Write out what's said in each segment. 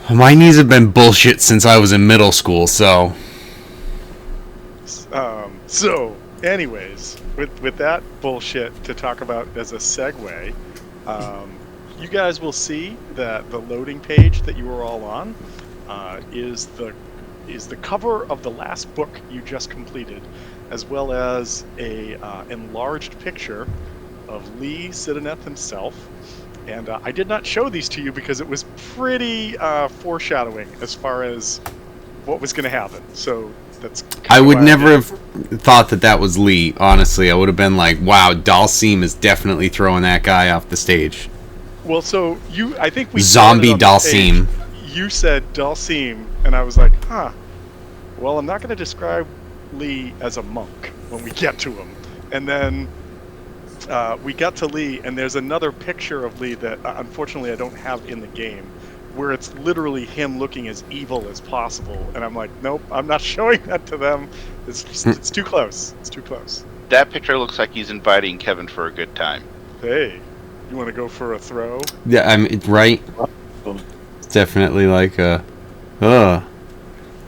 My knees have been bullshit since I was in middle school, so... So, anyways, with that bullshit to talk about as a segue, you guys will see that the loading page that you were all on is the cover of the last book you just completed, as well as a enlarged picture of Lee Sideneth himself. And I did not show these to you because it was pretty foreshadowing as far as what was going to happen. So that's I would never have thought that was Lee, honestly. I would have been like, wow, Dalsim is definitely throwing that guy off the stage. Well, so I think we Zombie Dalsim. You said Dalsim, and I was like, huh. Well, I'm not going to describe Lee as a monk when we get to him. And then we got to Lee, and there's another picture of Lee that unfortunately I don't have in the game, where it's literally him looking as evil as possible. And I'm like, nope, I'm not showing that to them. It's too close. It's too close. That picture looks like he's inviting Kevin for a good time. Hey, you want to go for a throw? Yeah, I mean, right? It's definitely like a...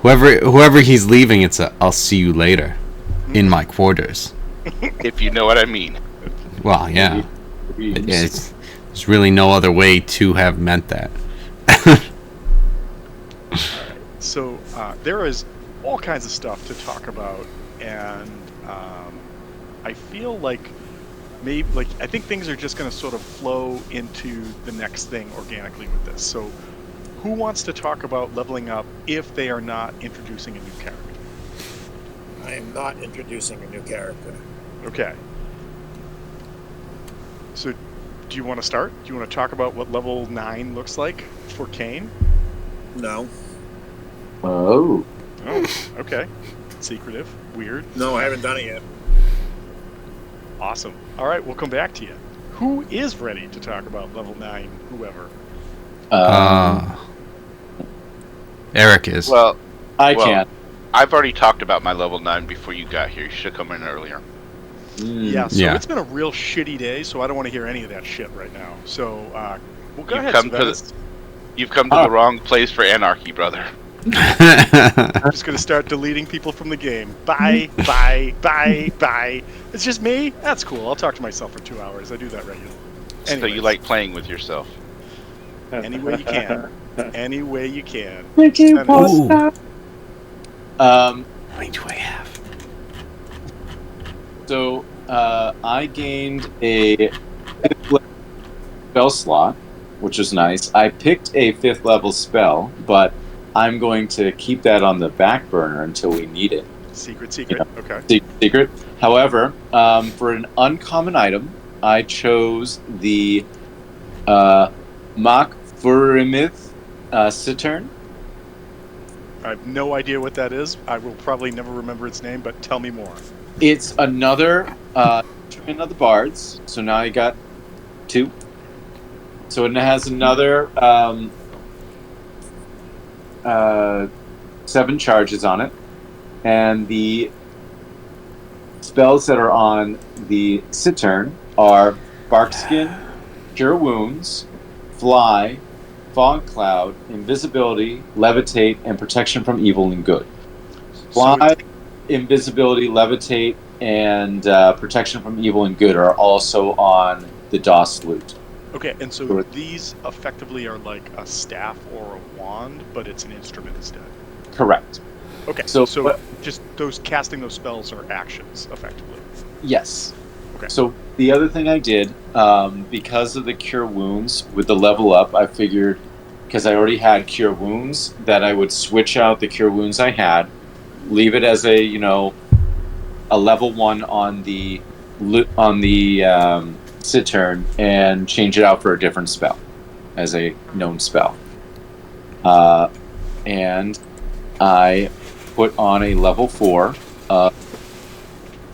Whoever he's leaving, it's a I'll see you later in my quarters. If you know what I mean. Well, yeah. There's really no other way to have meant that. So there is all kinds of stuff to talk about, and I feel like I think things are just going to sort of flow into the next thing organically with this. So who wants to talk about leveling up if they are not introducing a new character? I am not introducing a new character. Okay. So do you want to start? Do you want to talk about what level 9 looks like for Kane? No. Oh. Oh, okay. Secretive. Weird. No, I haven't done it yet. Awesome. All right, we'll come back to you. Who is ready to talk about level 9, whoever? Eric is. Well, I can't. I've already talked about my level 9 before you got here. You should have come in earlier. Yeah, so it's been a real shitty day, so I don't want to hear any of that shit right now. So, well, go ahead, You've come to the wrong place for anarchy, brother. I'm just going to start deleting people from the game. Bye, bye, bye, bye. It's just me? That's cool. I'll talk to myself for 2 hours. I do that regularly. So you like playing with yourself? Any way you can. Any way you can. How many do I have? So, I gained a 5th level spell slot, which is nice. I picked a 5th level spell, but I'm going to keep that on the back burner until we need it. Secret. Okay. Secret. However, for an uncommon item, I chose the Mach Furimith Cittern. I have no idea what that is. I will probably never remember its name, but tell me more. It's another instrument of the bards. So now you got 2. So it has another 7 charges on it. And the spells that are on the Cittern are Barkskin, Cure Wounds, Fly, Fog Cloud, Invisibility, Levitate, and Protection from Evil and Good. Fly, Invisibility, Levitate, and Protection from Evil and Good are also on the DOS loot. Okay, and so these effectively are like a staff or a wand, but it's an instrument instead. Correct. Okay, so just casting those spells are actions, effectively. Yes. Okay. So the other thing I did, because of the Cure Wounds, with the level up, I figured, because I already had Cure Wounds, that I would switch out the Cure Wounds I had, leave it as a level 1 on the Cittern, and change it out for a different spell, as a known spell. And I put on a level 4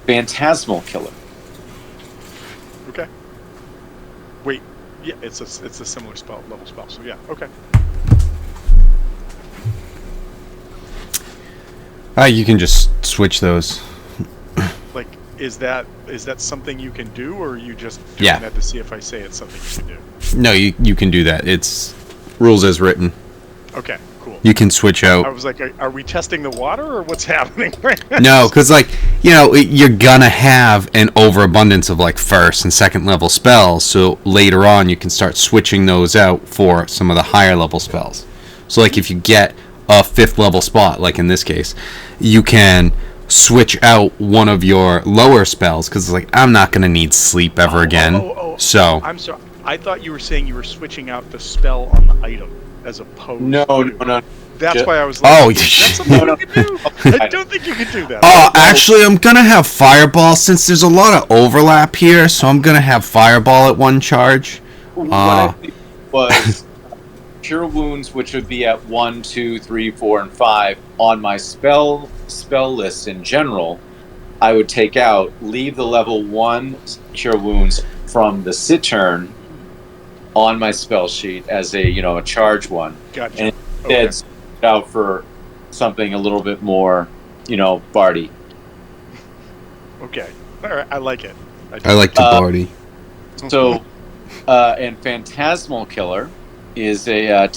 Phantasmal Killer. Okay. Wait, yeah, it's a similar level spell. So yeah, okay. You can just switch those. Like, is that something you can do, or are you just doing that to see if I say it's something you can do? No, you can do that. It's Rules as written. Okay, cool. You can switch I out. was like, are we testing the water or what's happening? No, because like you're gonna have an overabundance of like first and second level spells. So later on, you can start switching those out for some of the higher level spells. So like if you get a 5th level spot, like in this case, you can switch out one of your lower spells because it's like I'm not gonna need sleep ever again. So I'm sorry. I thought you were saying you were switching out the spell on the item as opposed. No. That's why I was like, Oh, that's something you can do. I don't think you can do that. Oh, actually, I'm gonna have Fireball since there's a lot of overlap here. So I'm gonna have Fireball at 1 charge. What I think was Cure Wounds, which would be at 1, 2, 3, 4, and 5 on my spell list in general. I would take out, leave the level 1 Cure Wounds from the Cittern on my spell sheet as a charge one, Gotcha. and instead switch out for something a little bit more, bardy. Okay. All right. I like it. I like to Barty. So, and Phantasmal Killer is I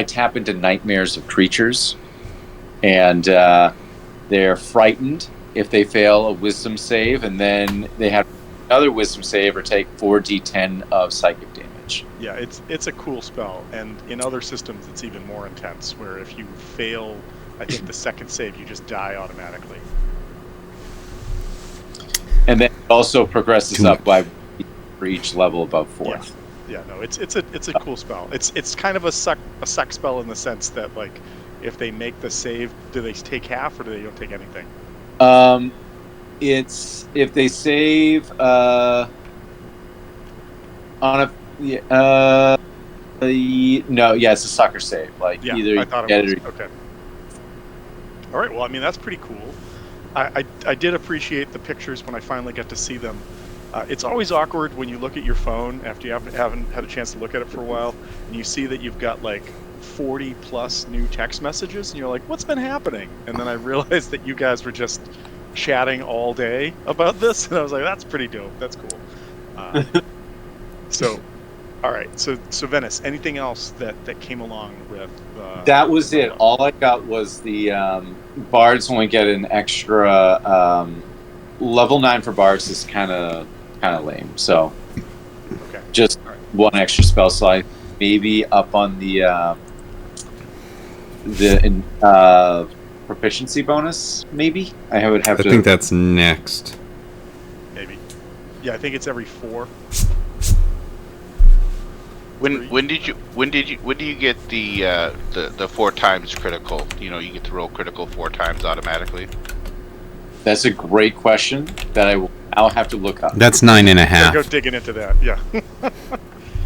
tap into nightmares of creatures, and they're frightened if they fail a Wisdom save, and then they have another Wisdom save or take 4d10 of psychic damage. Yeah, it's a cool spell, and in other systems it's even more intense. Where if you fail, I think the second save, you just die automatically. And then it also progresses up by for each level above 4th. Yeah, no, it's a cool spell. It's kind of a suck spell in the sense that like if they make the save, do they take half or do they don't take anything? It's if they save on a it's a sucker save. Like either I thought it was. Okay. All right. Well, I mean that's pretty cool. I did appreciate the pictures when I finally got to see them. It's always awkward when you look at your phone after you haven't had a chance to look at it for a while, and you see that you've got like 40 plus new text messages, and you're like, "What's been happening?" And then I realized that you guys were just chatting all day about this, and I was like, "That's pretty dope. That's cool." So, all right. So Venice, anything else that came along with? That was it. All I got was the bards only get an extra level 9 for bards is kind of lame. So just one extra spell slot, maybe up on the proficiency bonus. Maybe I would have to. I think that's next. Maybe. Yeah, I think it's every 4. When do you get the 4 times critical? You get to roll critical 4 times automatically. That's a great question that I'll have to look up. That's 9.5. Go digging into that. Yeah.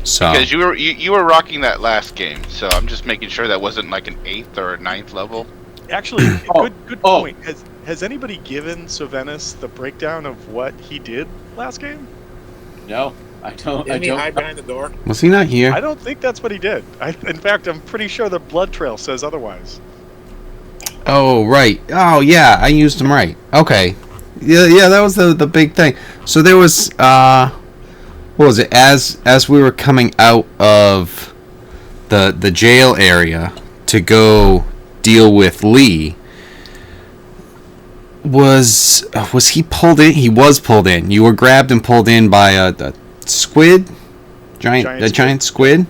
So because you were rocking that last game, so I'm just making sure that wasn't like an 8th or a 9th level. Actually, good point. Has anybody given Sylvanas the breakdown of what he did last game? No, I don't. Didn't he hide behind the door? was he not here? I don't think that's what he did. In fact, I'm pretty sure the blood trail says otherwise. Oh, right. Oh, yeah, I used him right. Okay. Yeah, that was the big thing. So there was, what was it? As we were coming out of the jail area to go deal with Lee, was he pulled in? He was pulled in. You were grabbed and pulled in by a squid? Giant squid?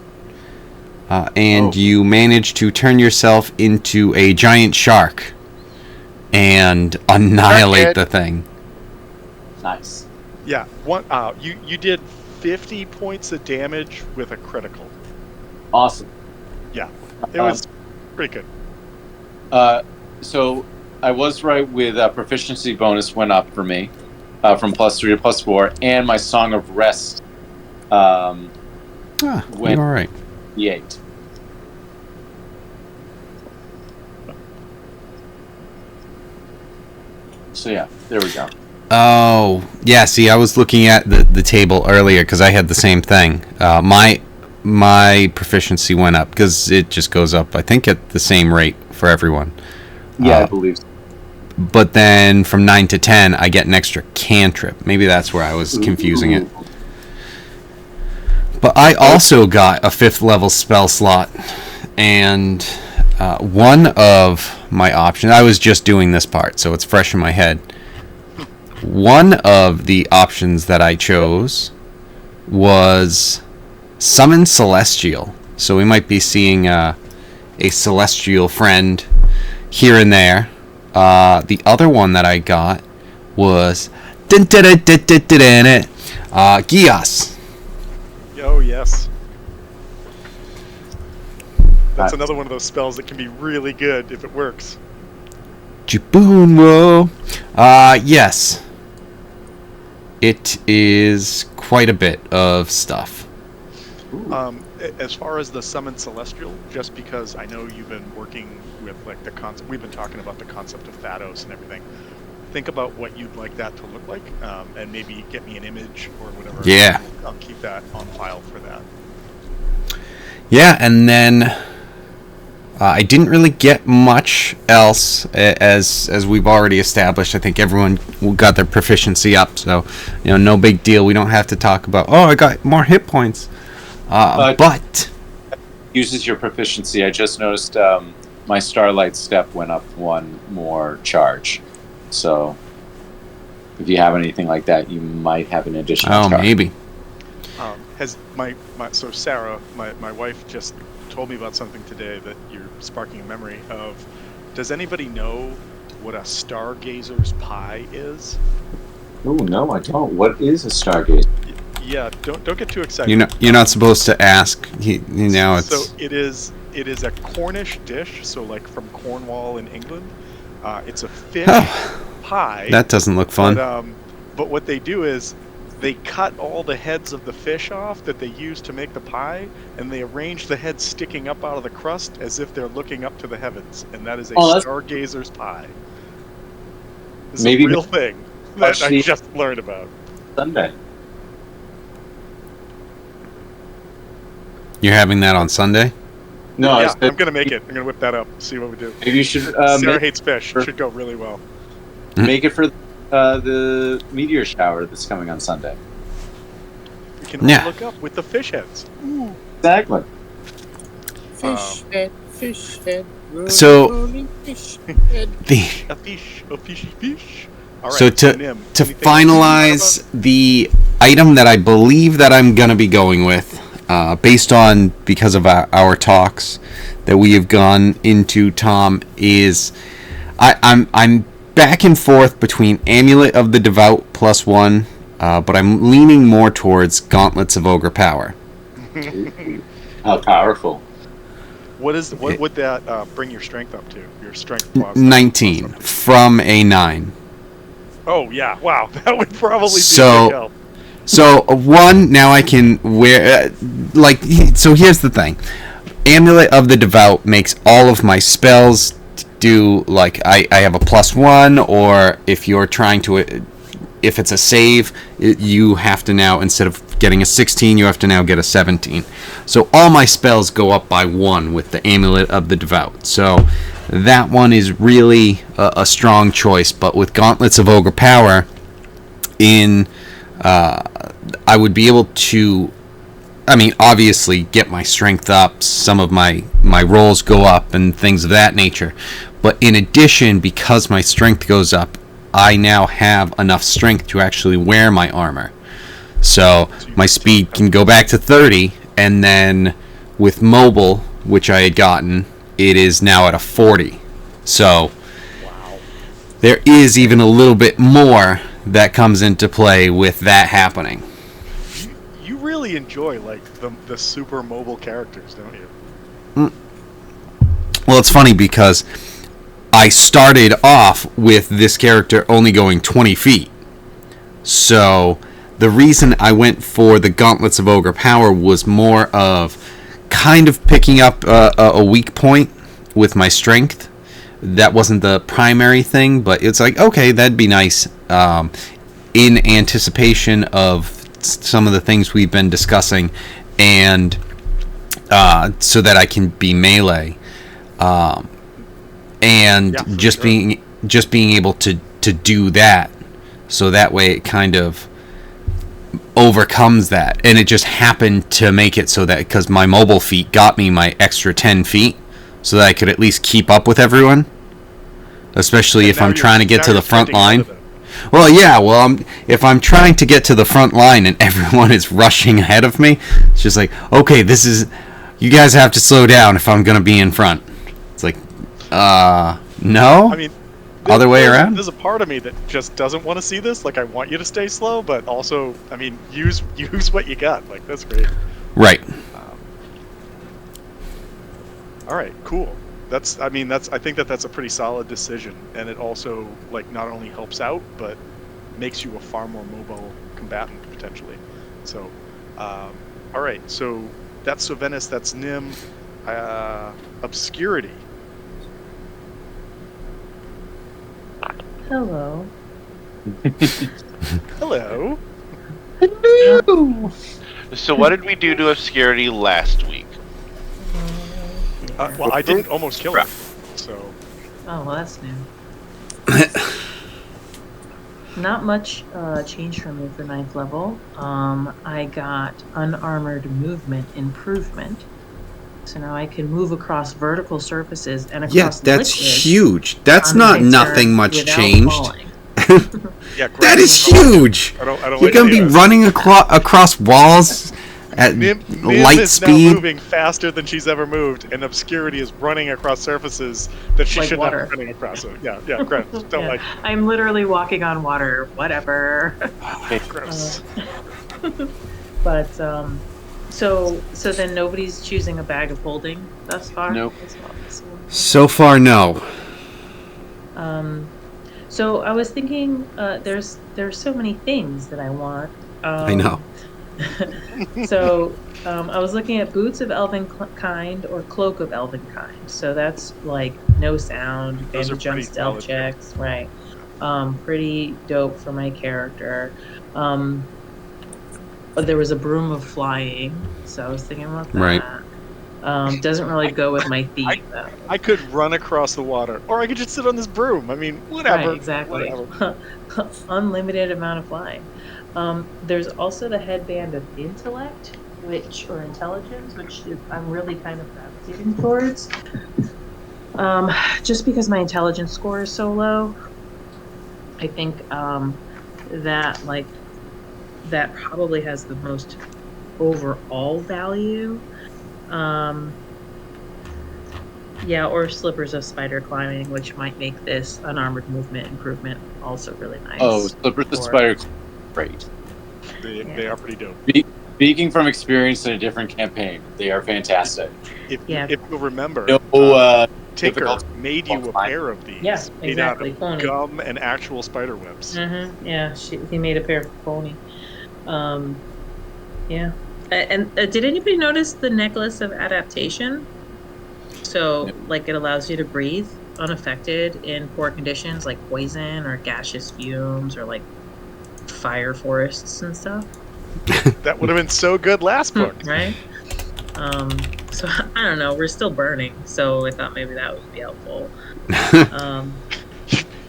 And you managed to turn yourself into a giant shark and annihilate the thing. Nice. Yeah, you did 50 points of damage with a critical. Awesome. Yeah, it was pretty good. So I was right with proficiency bonus went up for me from +3 to +4, and my Song of Rest went You're all right. 8. So yeah, there we go. Oh, yeah, see, I was looking at the table earlier because I had the same thing. My proficiency went up because it just goes up, I think, at the same rate for everyone. Yeah, I believe so. But then from 9 to 10, I get an extra cantrip. Maybe that's where I was confusing it. But I also got a 5th level spell slot And one of my options, I was just doing this part, so it's fresh in my head. One of the options that I chose was Summon Celestial. So we might be seeing a Celestial friend here and there. The other one that I got was Gias. Oh, yes. That's another one of those spells that can be really good if it works. Jibunwo. Yes. It is quite a bit of stuff. As far as the Summon Celestial, just because I know you've been working with like the concept, we've been talking about the concept of Thanos and everything. Think about what you'd like that to look like, and maybe get me an image or whatever. Yeah. I'll keep that on file for that. Yeah, and then I didn't really get much else, as we've already established. I think everyone got their proficiency up, so no big deal. We don't have to talk about, I got more hit points. But uses your proficiency. I just noticed my Starlight Step went up one more charge. So if you have anything like that, you might have an additional charge. Maybe. Has so Sarah, my wife, just told me about something today that you're sparking a memory of. Does anybody know what a stargazer's pie is? Oh no, I don't. What is a stargazer? Yeah, don't get too excited. You're not supposed to ask. It's so it is a Cornish dish. So like from Cornwall in England, it's a fish pie. That doesn't look fun. But what they do is they cut all the heads of the fish off that they use to make the pie, and they arrange the heads sticking up out of the crust as if they're looking up to the heavens, and that is a stargazer's pie. It's a real thing that I just learned about. Sunday. You're having that on Sunday? No, yeah, I'm gonna make it. I'm gonna whip that up. See what we do. Maybe you should. Sarah hates fish. It should go really well. Make it for the meteor shower that's coming on Sunday. We can look up with the fish heads. Ooh. Exactly. Fish head. So rolling fish head. A fishy fish. All right, so to finalize the item that I believe that I'm gonna be going with, because of our talks that we have gone into, Tom, is I'm back and forth between Amulet of the Devout +1, but I'm leaning more towards Gauntlets of Ogre Power. How powerful! What would that bring your strength up to? Your strength plus 19 from a 9. Oh yeah! Wow, that would probably be a big help. So one, now I can wear so here's the thing. Amulet of the Devout makes all of my spells do, like, I have a +1, or if you're trying to, if it's a save, you have to now, instead of getting a 16, you have to now get a 17. So all my spells go up by 1 with the Amulet of the Devout. So that one is really a strong choice. But with Gauntlets of Ogre Power, I would be able to, obviously get my strength up, some of my rolls go up and things of that nature. But in addition, because my strength goes up, I now have enough strength to actually wear my armor. So my speed can go back to 30, and then with mobile, which I had gotten, it is now at a 40. So there is even a little bit more that comes into play with that happening. You really enjoy the super mobile characters, don't you? Well, it's funny because I started off with this character only going 20 feet. So the reason I went for the Gauntlets of Ogre Power was more of kind of picking up a weak point with my strength. That wasn't the primary thing, but it's like, okay, that'd be nice, in anticipation of some of the things we've been discussing, and so that I can be melee, being being able to do that, so that way it kind of overcomes that, and it just happened to make it so that because my mobile feet got me my extra 10 feet, so that I could at least keep up with everyone, especially And if now I'm you're- trying to get now to you're the front sprinting ahead line. of them. Well, yeah, if I'm trying to get to the front line and everyone is rushing ahead of me, it's just like, okay, you guys have to slow down if I'm gonna be in front. It's like, no. I mean, Other way around? There's a part of me that just doesn't want to see this. Like, I want you to stay slow, but also, I mean, use what you got. Like, that's great. Right. All right, cool. I think that's a pretty solid decision, and it also like not only helps out, but makes you a far more mobile combatant potentially. So, all right. So that's Sovenis. That's Nim. Obscurity. Hello. Hello. So what did we do to Obscurity last week? Well, I didn't almost kill her. So. Oh, well, that's new. Not much change for me for 9th level. I got unarmored movement improvement. So now I can move across vertical surfaces and across Yeah, that's liquids huge. That's on not my turn nothing much without changed. falling. Yeah. That is huge. I don't You're like gonna any be of this. running across walls at Nim light is now speed. moving faster than she's ever moved, and Obscurity is running across surfaces that she Like should water. not be running across. So, yeah, gross. Don't Yeah. like I'm literally walking on water. Whatever. gross. But so then nobody's choosing a bag of holding thus far. Nope. So far, no. So I was thinking, there's so many things that I want. I know. So I was looking at boots of elven kind or cloak of elven kind. So that's like no sound, Those are bandage jump pretty stealth solid checks, right? Pretty dope for my character. But there was a broom of flying, so I was thinking about that. Right. Doesn't really go with my theme though. I could run across the water, or I could just sit on this broom. I mean, whatever. Right, exactly. Whatever. Unlimited amount of flying. There's also the headband of intellect, or intelligence, which I'm really kind of gravitating towards. Just because my intelligence score is so low, I think that probably has the most overall value. Yeah, or slippers of spider climbing, which might make this unarmored movement improvement also really nice. Oh, Slippers the Spider, great. They are pretty dope. Speaking from experience in a different campaign, they are fantastic. If Yeah. you'll remember, No, Tinker difficult- made you a pair of these. Yeah, made out exactly, of Pony. gum and actual spider webs. Yeah, he made a pair for Pony. Yeah. And did anybody notice the necklace of adaptation? So, like, it allows you to breathe unaffected in poor conditions like poison or gaseous fumes or like fire forests and stuff. That would have been so good last book. Right? So I don't know. We're still burning, so I thought maybe that would be helpful.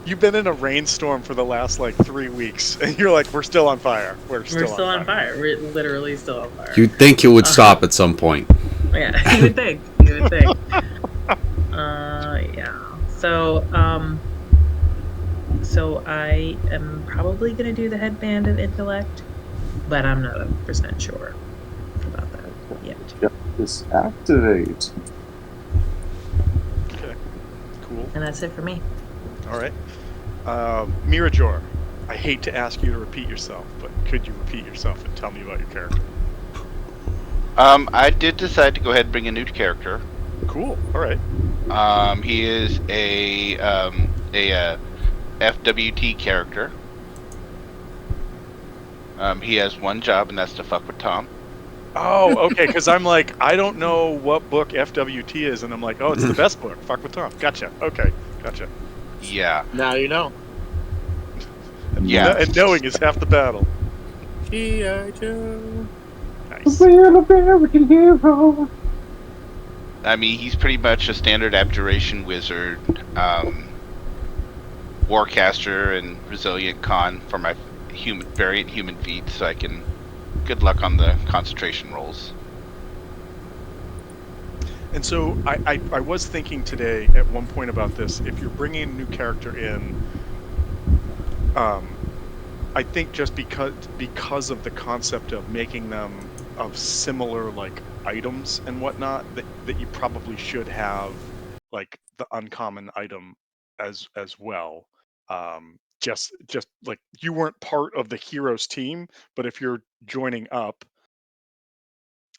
You've been in a rainstorm for the last like 3 weeks, and you're like, we're still on fire. We're still on fire. We're literally still on fire. You'd think it would stop at some point. Yeah, you would think. You would think. Yeah. So I am probably gonna do the headband of intellect, but I'm not 100% sure about that yet. Just activate. Okay, cool. And that's it for me. All right. Mirajor, I hate to ask you to repeat yourself, but could you repeat yourself and tell me about your character? I did decide to go ahead and bring a new character. Cool. All right. He is a FWT character. He has one job, and that's to fuck with Tom. Oh, okay. Because I'm like, I don't know what book FWT is, and I'm like, oh, it's the best book. Fuck with Tom. Gotcha. Okay. Gotcha. Yeah. Now you know. Yeah. And knowing is half the battle. G.I. Joe. Nice. Real American hero. I mean, he's pretty much a standard abjuration wizard, warcaster, and resilient con for my variant human feats, so I can Good luck on the concentration rolls. And so I was thinking today at one point about this. If you're bringing a new character in, I think just because of the concept of making them of similar like items and whatnot, that you probably should have like the uncommon item as well. Just like you weren't part of the heroes team, but if you're joining up,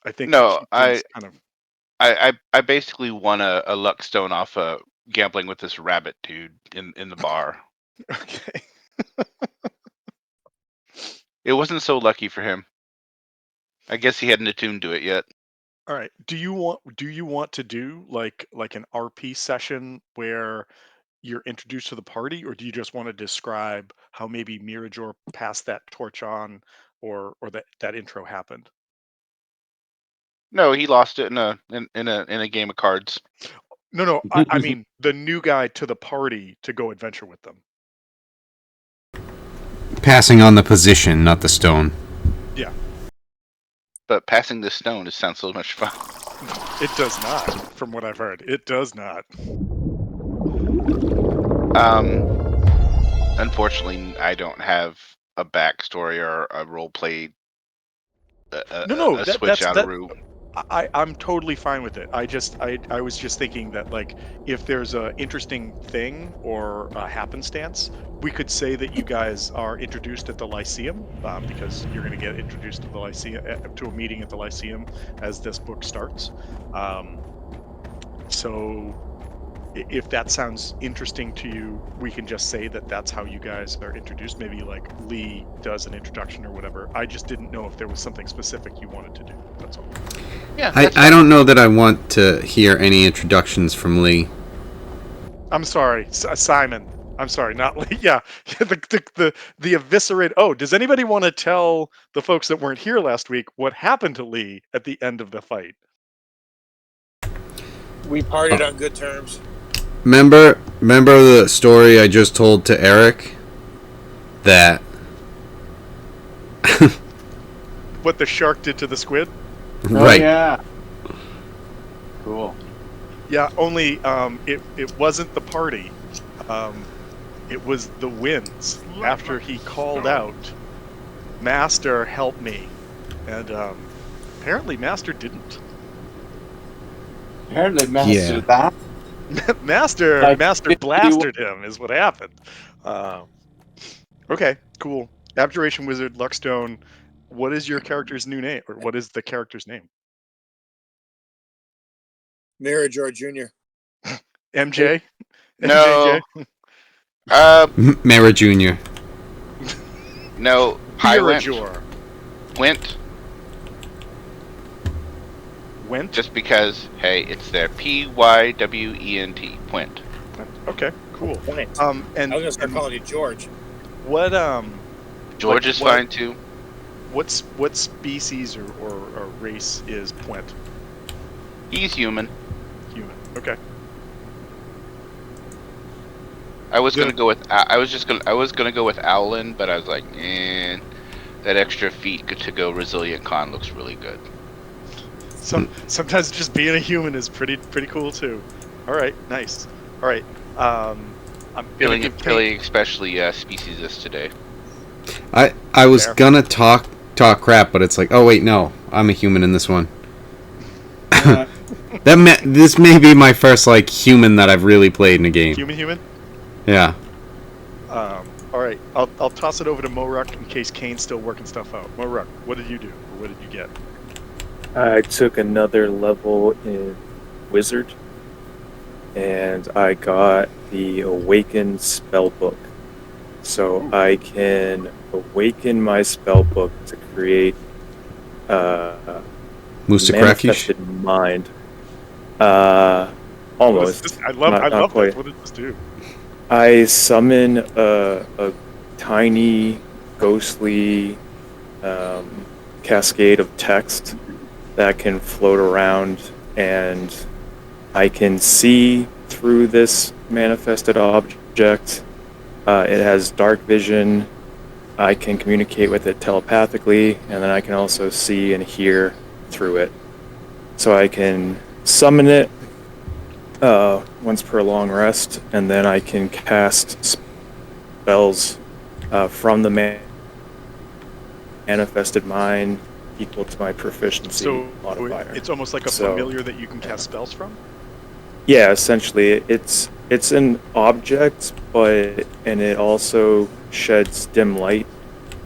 I think a No, few things kind of I basically won a luck stone off gambling with this rabbit dude in the bar. okay. It wasn't so lucky for him. I guess he hadn't attuned to it yet. All right. Do you want to do like an RP session where you're introduced to the party, or do you just want to describe how maybe Mirajor passed that torch on, or that intro happened? No, he lost it in a game of cards. No, I mean the new guy to the party to go adventure with them. Passing on the position, not the stone. Yeah, But passing the stone just sounds so much fun. it does not, from what I've heard. It does not. Unfortunately, I don't have a backstory or a role play. No, A that switch that's out of that route. I'm totally fine with it. I was just thinking that like if there's a interesting thing or a happenstance, we could say that you guys are introduced at the Lyceum, because you're going to get introduced to the Lyceum, to a meeting at the Lyceum as this book starts. Um, so if that sounds interesting to you, we can just say that that's how you guys are introduced. Maybe like Lee does an introduction or whatever. I just didn't know if there was something specific you wanted to do. That's all. Yeah, I don't know that I want to hear any introductions from Lee. I'm sorry, Simon. I'm sorry, not Lee. Yeah, the eviscerate. Oh, does anybody want to tell the folks that weren't here last week what happened to Lee at the end of the fight? We parted on good terms. Remember the story I just told to Eric? That What the shark did to the squid? right. Oh, yeah. Cool. Yeah, only it wasn't the party. It was the winds. After he called out, Master, help me, and apparently Master didn't. Apparently mastered Yeah. that. Master Like Master 51 blasted him is what happened. Okay, cool. Abjuration Wizard Luckstone. What is your character's new name, or what is the character's name? Mirajor Jr. MJ. No. MJJ. Mara Jr. No. Pywent. Mirajor. Went. Went. Just because, hey, it's there. Pywent. Went. Okay, cool. Point. And I was gonna start calling you George. what George like is what- fine too. what species or race is Puent? He's human. Human. Okay. I was Yeah. gonna go with. I was gonna go with Owlin, but I was like, that extra feat to go resilient con looks really good. Sometimes just being a human is pretty cool too. All right, nice. All right. I'm Feeling gonna give feeling especially speciesist today. I was Fair. gonna talk crap, but it's like, oh wait, no, I'm a human in this one. This may be my first like human that I've really played in a game. human. Yeah. All right. I'll toss it over to Moruk in case Kane's still working stuff out. Moruk, what did you do? Or what did you get? I took another level in Wizard, and I got the Awaken Spellbook. So I can awaken my spellbook to create Musa Krakish. manifested mind. What is Almost. this? I love Not this. quite. What did this do? I summon a tiny, ghostly cascade of text that can float around, and I can see through this manifested object. It has dark vision, I can communicate with it telepathically, and then I can also see and hear through it. So I can summon it once per long rest, and then I can cast spells from the manifested mind equal to my proficiency So modifier. it's almost like a So, familiar that you can cast spells from? Yeah, essentially, it's an object, and it also sheds dim light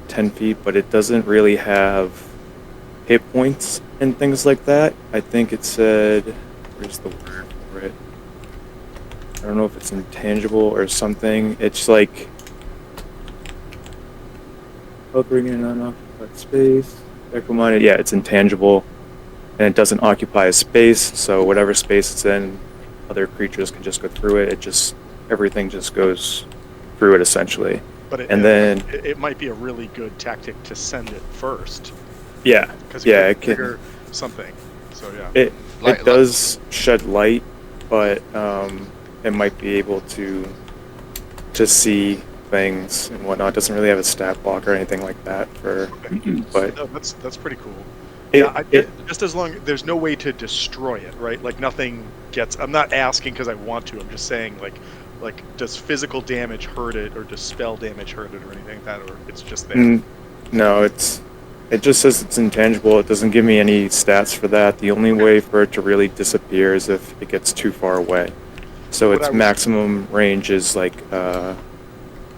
10 feet, but it doesn't really have hit points and things like that. I think it said, where's the word for it? I don't know if it's intangible or something. It's like hovering in unoccupied space. Echo-minded, yeah, it's intangible, and it doesn't occupy a space, so whatever space it's in, other creatures can just go through it. Everything just goes through it essentially. But it might be a really good tactic to send it first. Yeah, Because yeah, it it can. trigger something. So yeah. It does shed light, but it might be able to see things and whatnot. It doesn't really have a stat block or anything like that but No, that's pretty cool. it, Just as long there's no way to destroy it, right? Like nothing gets. I'm not asking because I want to. I'm just saying like does physical damage hurt it, or does spell damage hurt it, or anything like that, or it's just there. No, it just says it's intangible. It doesn't give me any stats for that. The only way for it to really disappear is if it gets too far away. So its maximum range is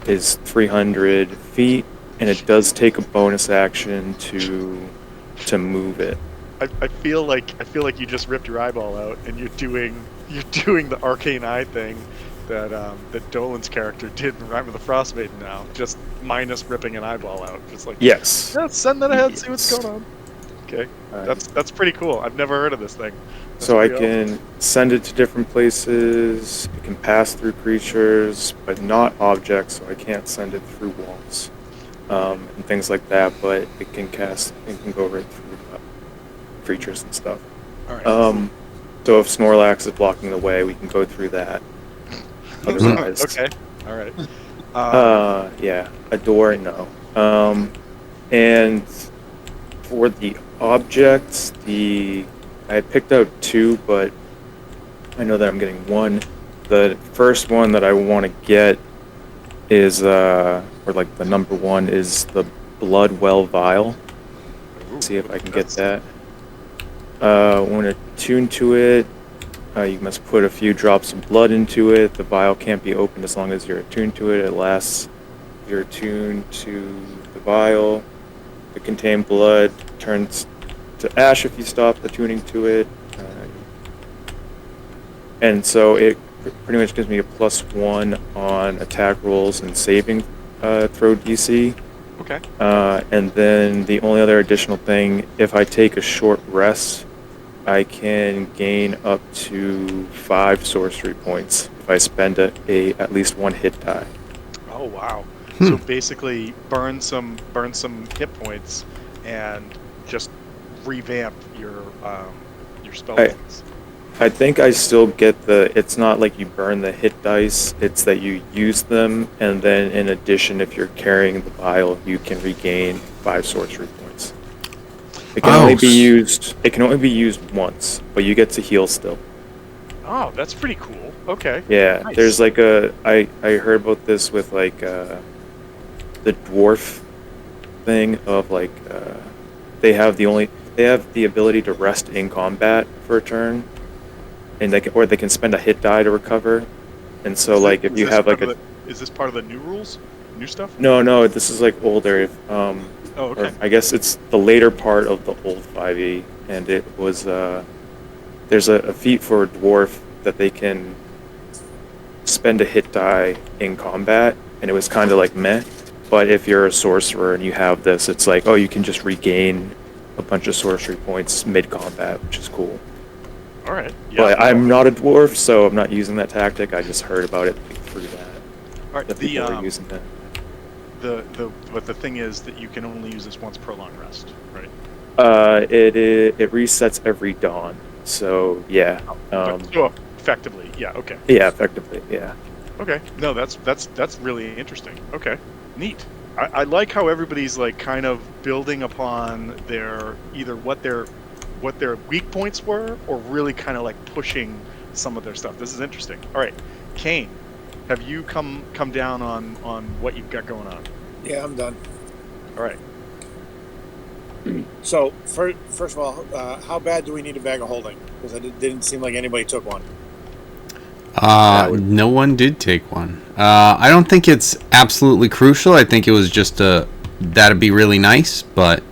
is 300 feet, and it does take a bonus action to move it. I feel like you just ripped your eyeball out, and you're doing the arcane eye thing that Dolan's character did in Rime of the Frostmaiden now, just minus ripping an eyeball out. Just like, Yes. yeah, send that ahead, see what's Yes. going on. Okay, that's pretty cool. I've never heard of this thing. That's So I pretty awesome. can send it to different places. It can pass through creatures, but not objects, so I can't send it through walls and things like that. But it can go right through creatures and stuff. All right. So if Snorlax is blocking the way, we can go through that. Otherwise, Okay. All right. yeah, a door, no. And for the objects, I picked out two, but I know that I'm getting one. The first one that I want to get is, or like the number one, is the Blood Well Vial. See if I can get that. When attuned to it, you must put a few drops of blood into it. The vial can't be opened as long as you're attuned to it. It lasts. You're attuned to the vial. The contained blood turns to ash if you stop attuning to it. And so it pretty much gives me a +1 on attack rolls and saving throw DC. Okay. And then the only other additional thing, if I take a short rest, I can gain up to 5 sorcery points if I spend at least 1 hit die. Oh wow. So basically, burn some hit points, and just revamp your spell points. I think I still get it's not like you burn the hit dice, it's that you use them, and then in addition, if you're carrying the vial, you can regain 5 sorcery points. It can only be used once, but you get to heal still. Oh, that's pretty cool. Okay. Yeah, Nice. there's like I heard about this with like the dwarf thing of like they have the ability to rest in combat for a turn, and they can spend a hit die to recover. And so like if you have like is this part of the new rules? New stuff? No, this is like older. Oh, okay. Or I guess it's the later part of the old 5e, and it was there's a feat for a dwarf that they can spend a hit die in combat, and it was kind of like meh. But if you're a sorcerer and you have this, it's like, oh, you can just regain a bunch of sorcery points mid-combat, which is cool. All right. Yeah. But I'm not a dwarf, so I'm not using that tactic. I just heard about it through that. All right. That people are using that. But the thing is that you can only use this once per long rest, right? It resets every dawn. So yeah. So effectively, yeah. Okay. Yeah, effectively, yeah. Okay. No, that's really interesting. Okay. Neat. I like how everybody's like kind of building upon their either what their weak points were, or really kind of like pushing some of their stuff. This is interesting. All right, Kane, have you come down on what you've got going on? Yeah, I'm done. All right. So, first of all, how bad do we need a bag of holding? Because it didn't seem like anybody took one. No one did take one. I don't think it's absolutely crucial. I think it was just that'd be really nice, but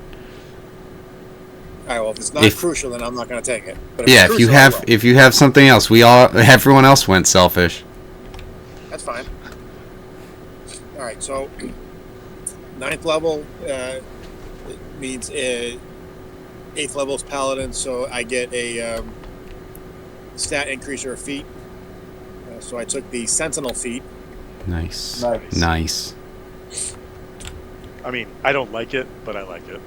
All right, well, if it's not crucial, then I'm not going to take it. But yeah, it's if you crucial, I have will. if you have something else, everyone else went selfish. That's fine. All right, so 9th level means 8th level is paladin, so I get a stat increase or a feat. So I took the sentinel feat. Nice. Nice. Nice. I mean, I don't like it, but I like it.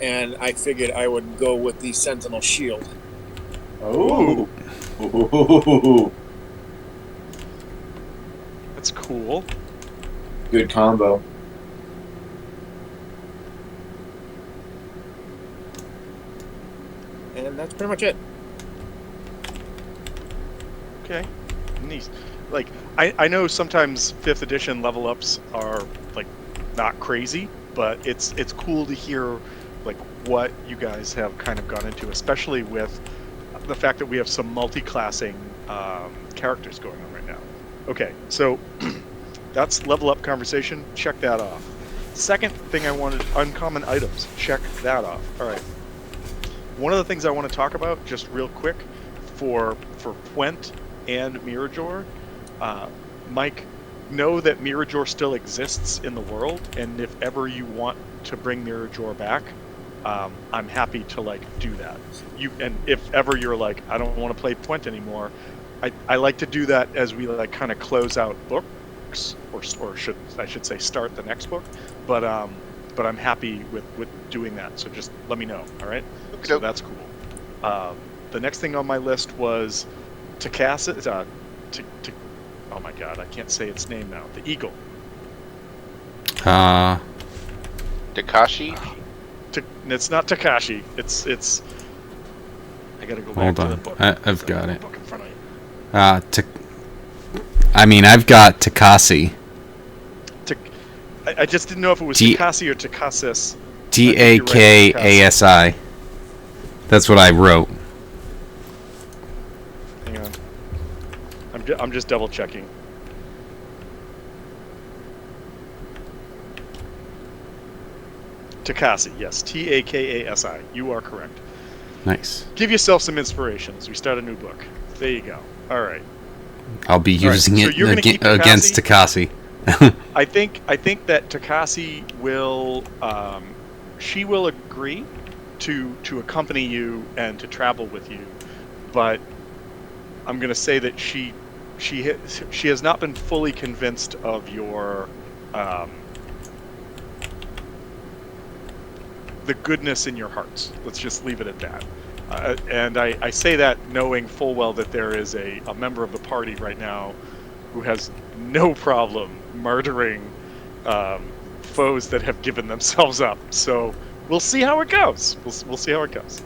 And I figured I would go with the sentinel shield. Oh. Ooh. That's cool. Good combo. And that's pretty much it. Okay, neat. Like, I know sometimes 5th edition level ups are like not crazy, but it's cool to hear like what you guys have kind of gone into, especially with the fact that we have some multi-classing characters going on right now. Okay, so that's level up conversation. Check that off. Second thing I wanted, uncommon items. Check that off. All right. One of the things I want to talk about, just real quick, for Quent and Mirajor, Mike, know that Mirajor still exists in the world, and if ever you want to bring Mirajor back, I'm happy to like do that. And if ever you're like, I don't want to play Quent anymore, I like to do that as we like kind of close out books, or I should say start the next book. But I'm happy with doing that. So just let me know. All right. So that's cool. The next thing on my list was Takasa. Oh my God, I can't say its name now. The Eagle. Takashi? It's not Takashi. It's. I gotta go back Hold to on. the book. I've got it. Book in front of you. I've got Takasi. I just didn't know if it was Takasi or Takasis. Takasi. That's what I wrote. Hang on. I'm just double checking. Takasi, yes. Takasi. You are correct. Nice. Give yourself some inspiration as we start a new book. There you go. All right. I'll be using so you're gonna it keep against Takasi. I think that Takasi will she will agree to accompany you and to travel with you, but I'm going to say that she has not been fully convinced of your the goodness in your hearts. Let's just leave it at that. And I say that knowing full well that there is a member of the party right now who has no problem murdering foes that have given themselves up. So we'll see how it goes. We'll see how it goes.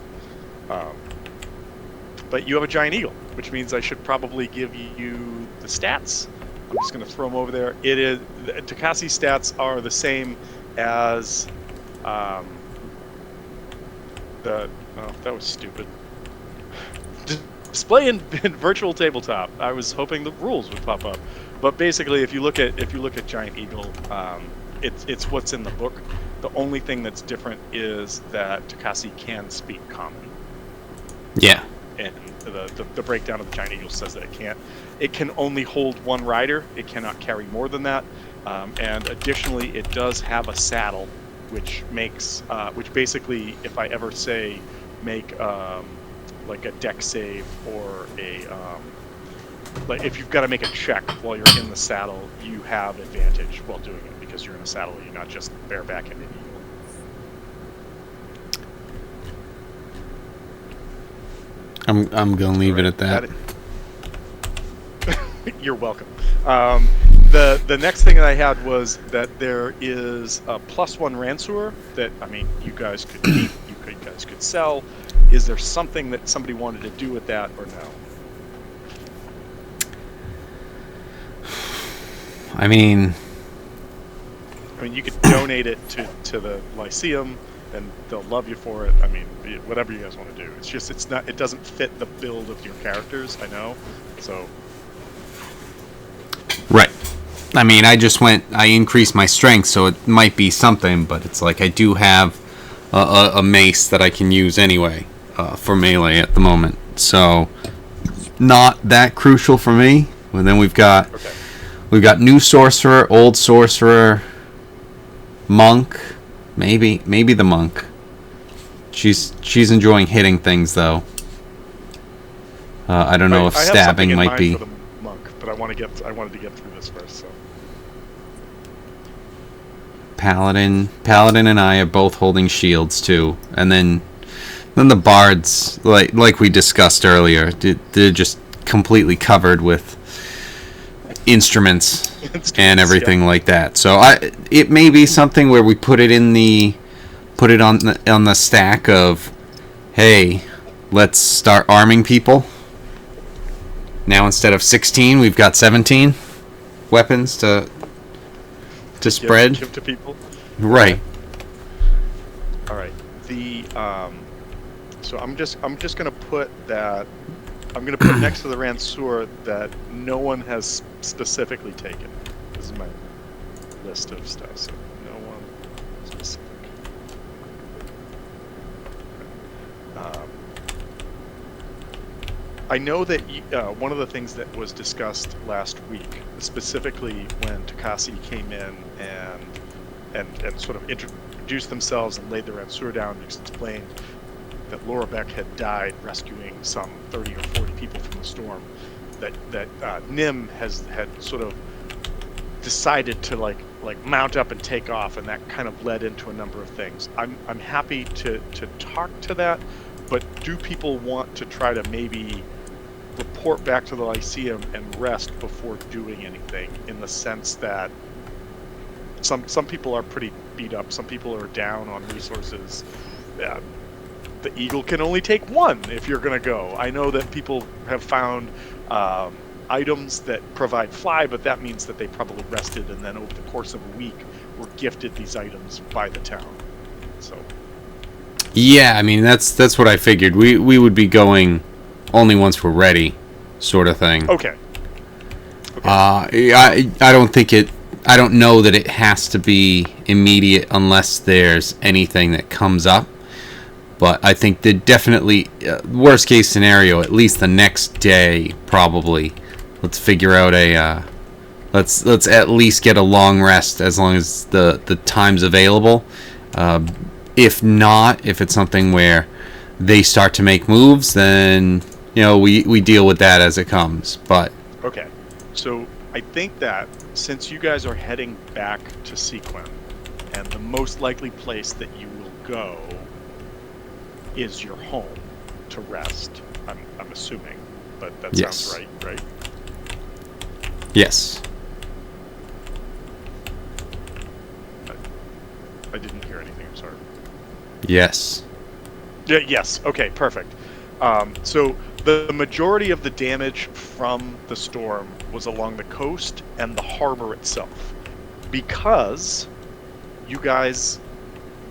But you have a giant eagle, which means I should probably give you the stats. I'm just going to throw them over there. It is Takasi's stats are the same as that was stupid. Display in virtual tabletop. I was hoping the rules would pop up, but basically, if you look at Giant Eagle, it's what's in the book. The only thing that's different is that Takasi can speak common. Yeah. And the breakdown of the Giant Eagle says that it can only hold one rider. It cannot carry more than that. And additionally, it does have a saddle, which makes which basically, if I ever say make like a deck save or a like if you've got to make a check while you're in the saddle, you have advantage while doing it because you're in a saddle. You're not just bareback and an eagle. I'm gonna leave it at that. You're welcome. the next thing that I had was that there is a +1 Ranseur that, I mean, you guys could keep, you guys could sell. Is there something that somebody wanted to do with that or no? I mean, you could donate it to the Lyceum, and they'll love you for it. I mean, whatever you guys want to do. It's just, it doesn't fit the build of your characters, I know. So. right. I mean, I increased my strength, so it might be something, but it's like I do have a mace that I can use anyway for melee at the moment. So, not that crucial for me. And then we've got new sorcerer, old sorcerer, monk, maybe the monk. She's enjoying hitting things though. I don't know if stabbing might be. For the monk, but I wanted to get through this first. So. Paladin and I are both holding shields too, and then the bards, like we discussed earlier, they're just completely covered with instruments and everything like that. So it may be something where we put it on the stack of, hey, let's start arming people. Now instead of 16, we've got 17 weapons to spread. Give to people. Right. All right. So I'm just gonna put that. I'm gonna put next to the Ranseur that no one has specifically taken. This is my list of stuff. So no one specific. I know that one of the things that was discussed last week, specifically when Takasi came in and sort of introduced themselves and laid the Ranseur down and explained that Laura Beck had died rescuing some 30 or 40 people from the storm, that Nim had sort of decided to like mount up and take off, and that kind of led into a number of things. I'm happy to talk to that, but do people want to try to maybe report back to the Lyceum and rest before doing anything, in the sense that some people are pretty beat up, some people are down on resources. The Eagle can only take one if you're going to go. I know that people have found items that provide fly, but that means that they probably rested and then over the course of a week were gifted these items by the town. So yeah, I mean that's what I figured. We would be going only once we're ready, sort of thing. Okay. I don't think it. I don't know that it has to be immediate unless there's anything that comes up. But I think that definitely, worst case scenario, at least the next day, probably. Let's figure out let's at least get a long rest as long as the time's available. If not, if it's something where they start to make moves, then we deal with that as it comes. But okay, so I think that since you guys are heading back to Sequin, and the most likely place that you will go is your home to rest, I'm assuming, but that yes. Sounds right? Yes. I didn't hear anything, I'm sorry. Yes. Yeah, yes, okay, perfect. So the majority of the damage from the storm was along the coast and the harbor itself, because you guys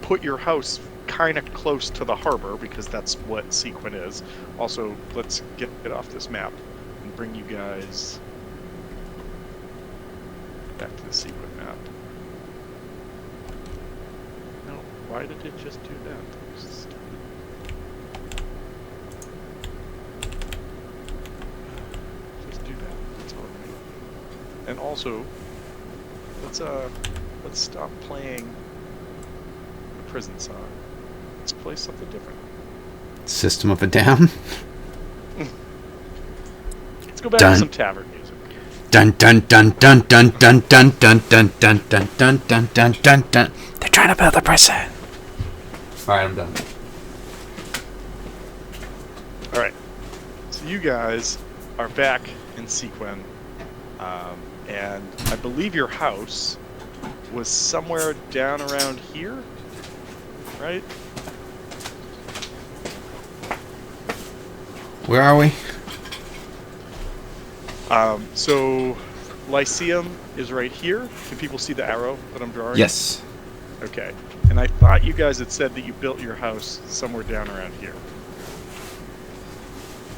put your house kind of close to the harbor, because that's what Sequin is. Also, let's get off this map and bring you guys back to the Sequin map. No, why did it just do that? Just do that. That's all I need. And also, let's stop playing the prison song. Let's play something different. System of a Down. Let's go back to some tavern music. Dun dun dun dun dun dun dun dun dun dun dun dun dun dun dun dun. They're trying to build a prison. All right, I'm done. All right. So you guys are back in Sequin. and I believe your house was somewhere down around here, right? Where are we? So Lyceum is right here. Can people see the arrow that I'm drawing? Yes. Okay. And I thought you guys had said that you built your house somewhere down around here.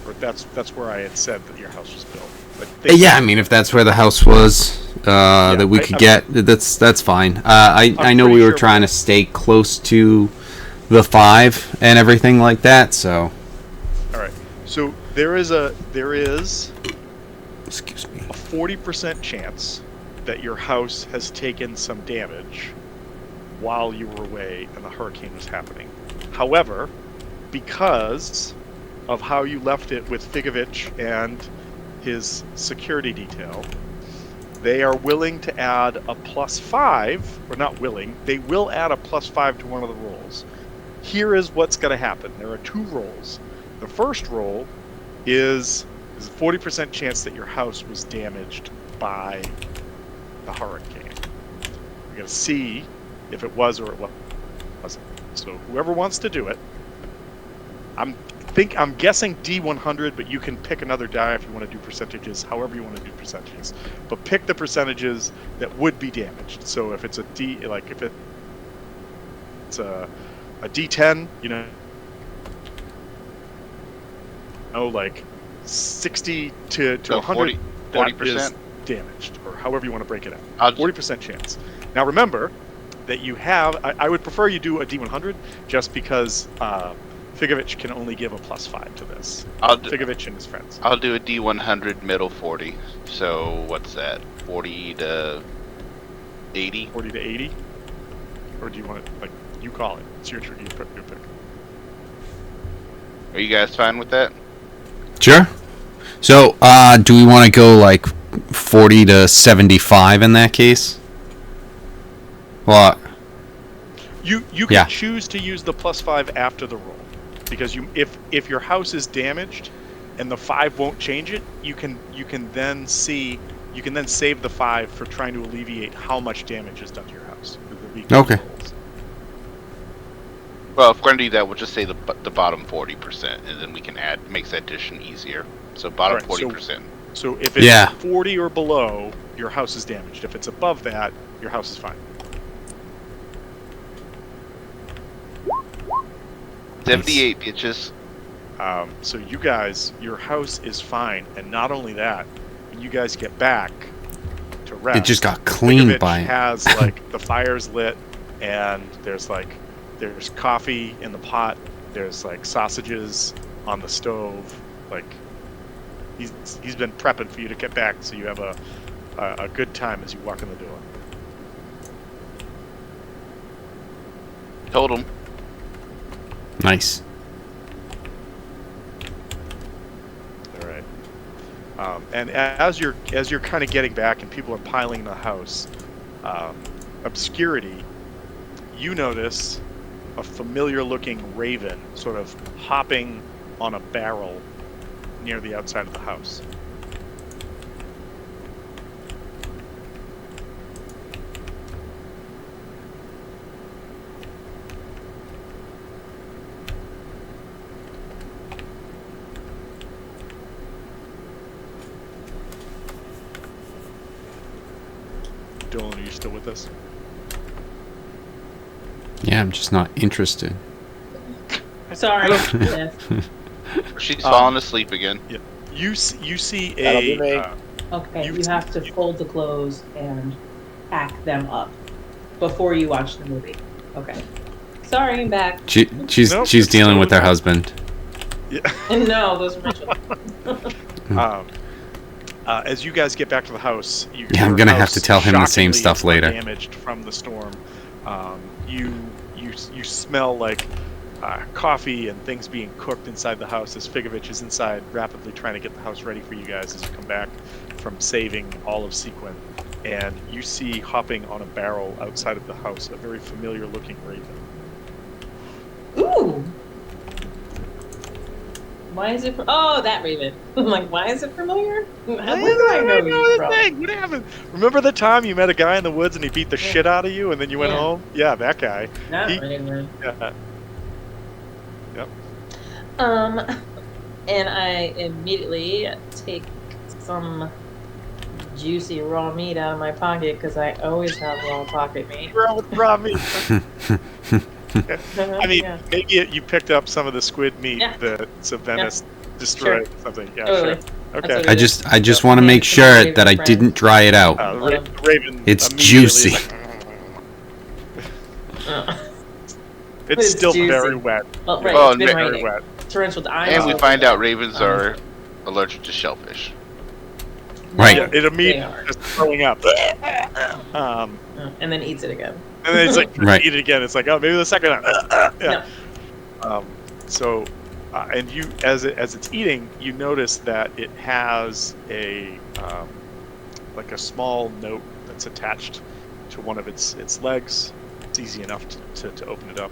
Or that's where I had said that your house was built. Yeah, I mean, if that's where the house was that we could get, that's fine. I know we were trying to stay close to the 5 and everything like that, so. All right. So there is Excuse me. a 40% chance that your house has taken some damage while you were away and the hurricane was happening. However, because of how you left it with Figovich and his security detail, they are willing to add a +5, or not willing, they will add a +5 to one of the rolls. Here is what's going to happen. There are 2 rolls. The first roll is a 40% chance that your house was damaged by the hurricane. We're going to see if it was or it wasn't. So whoever wants to do it, I'm guessing D100, but you can pick another die if you want to do percentages, however you want to do percentages. But pick the percentages that would be damaged. So if it's a D, like if it's a D10, you know, like 60 to So 100, 40%? that is damaged, or however you want to break it out. 40% chance. Now remember that you have, I would prefer you do a D100 just because Figovich can only give a +5 to this. Figovich and his friends. I'll do a D100 middle 40. So what's that? 40 to 80? 40 to 80? Or do you want it, like, you call it. It's your pick. Are you guys fine with that? Sure. So, do we want to go like 40 to 75 in that case? Well, you can choose to use the +5 after the roll, because if your house is damaged and the 5 won't change it, you can then save the 5 for trying to alleviate how much damage is done to your house. Okay. Rolls. Well, if we're going to do that, we'll just say the bottom 40%, and then we can makes that addition easier. So bottom 40%. So if it's 40 or below, your house is damaged. If it's above that, your house is fine. 78 bitches. So you guys, your house is fine, and not only that, when you guys get back to rest, it just got cleaned Figovich by it. has like the fire's lit, and there's coffee in the pot. There's like sausages on the stove. Like he's been prepping for you to get back, so you have a good time as you walk in the door. Told him. Nice. All right. And as you're kind of getting back and people are piling in the house, obscurity, you notice a familiar-looking raven sort of hopping on a barrel near the outside of the house. Dylan, are you still with us? Yeah, I'm just not interested. Sorry. Yes. She's falling asleep again. Yeah. You see That'll be me. Okay, you have to fold the clothes and pack them up before you watch the movie. Okay. Sorry, I'm back. She's Nope, she's it's dealing with her totally husband. Yeah. No, those are my children. As you guys get back to the house, I'm gonna have to tell him the same shockingly stuff later. Damaged from the storm. You smell like coffee and things being cooked inside the house as Figovich is inside, rapidly trying to get the house ready for you guys as you come back from saving all of Sequin. And you see hopping on a barrel outside of the house a very familiar-looking raven. Ooh. Why is it? Oh, that raven. I'm like, why is it familiar? When do I I know you, bro. What happened? Remember the time you met a guy in the woods and he beat the shit out of you, and then you went Yeah. home? Yeah, that guy. Not He- really. Yeah. And I immediately take some juicy raw meat out of my pocket because I always have raw pocket meat. Raw meat. I mean, Yeah. maybe you picked up some of the squid meat Yeah. that Savannah destroyed or something. Yeah, Totally. sure. That's Okay. what I it is. just want to Yeah, make some sure Raven that I friends. didn't dry it out. The Raven. It's immediately juicy. is like, Uh, it's It's still juicy. very wet. well, right, Well, it's been Very raining. wet. Torrential And we dimes. find out ravens are allergic to shellfish. Right. Yeah, it They immediately are. just throwing up. And then eats it again. And then it's like, Right. eat it again. It's like, oh, maybe the second time. Yeah. No. So, and you, as it's eating, you notice that it has a like a small note that's attached to one of its legs. It's easy enough to open it up,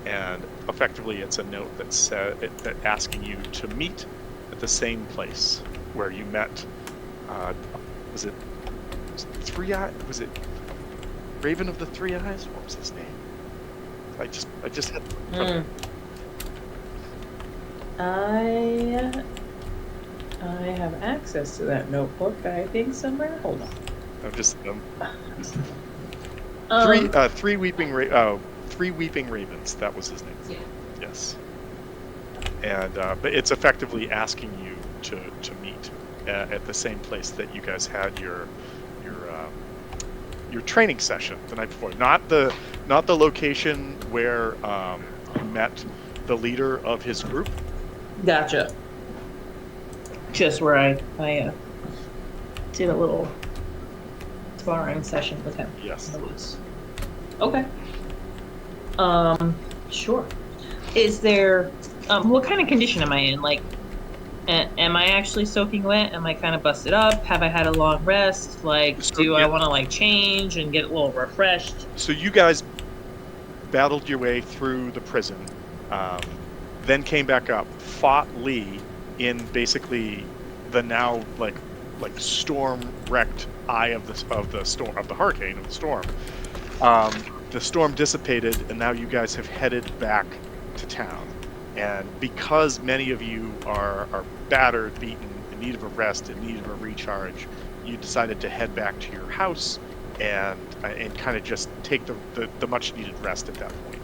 and effectively, it's a note that's that asking you to meet at the same place where you met. Was it Three Eyes? Was it Raven of the Three Eyes? What was his name? I just had. Mm. I have access to that notebook. I think somewhere. Hold on. I'm just Um, three weeping ravens. That was his name. Yeah. Yes. And but it's effectively asking you to meet at the same place that you guys had your training session the night before. Not the location where you met the leader of his group. Gotcha. Just where I did a little sparring session with him. Yes. In the woods. Okay. Sure. Is there what kind of condition am I in? Like, am I actually soaking wet? Am I kind of busted up? Have I had a long rest? Like, So, do I yeah. want to like change and get a little refreshed? So you guys battled your way through the prison, then came back up, fought Lee in basically the now like storm-wrecked eye of the storm, of the hurricane, of the storm. The storm dissipated, and now you guys have headed back to town. And because many of you are battered, beaten, in need of a rest, in need of a recharge, you decided to head back to your house and kind of just take the much needed rest at that point.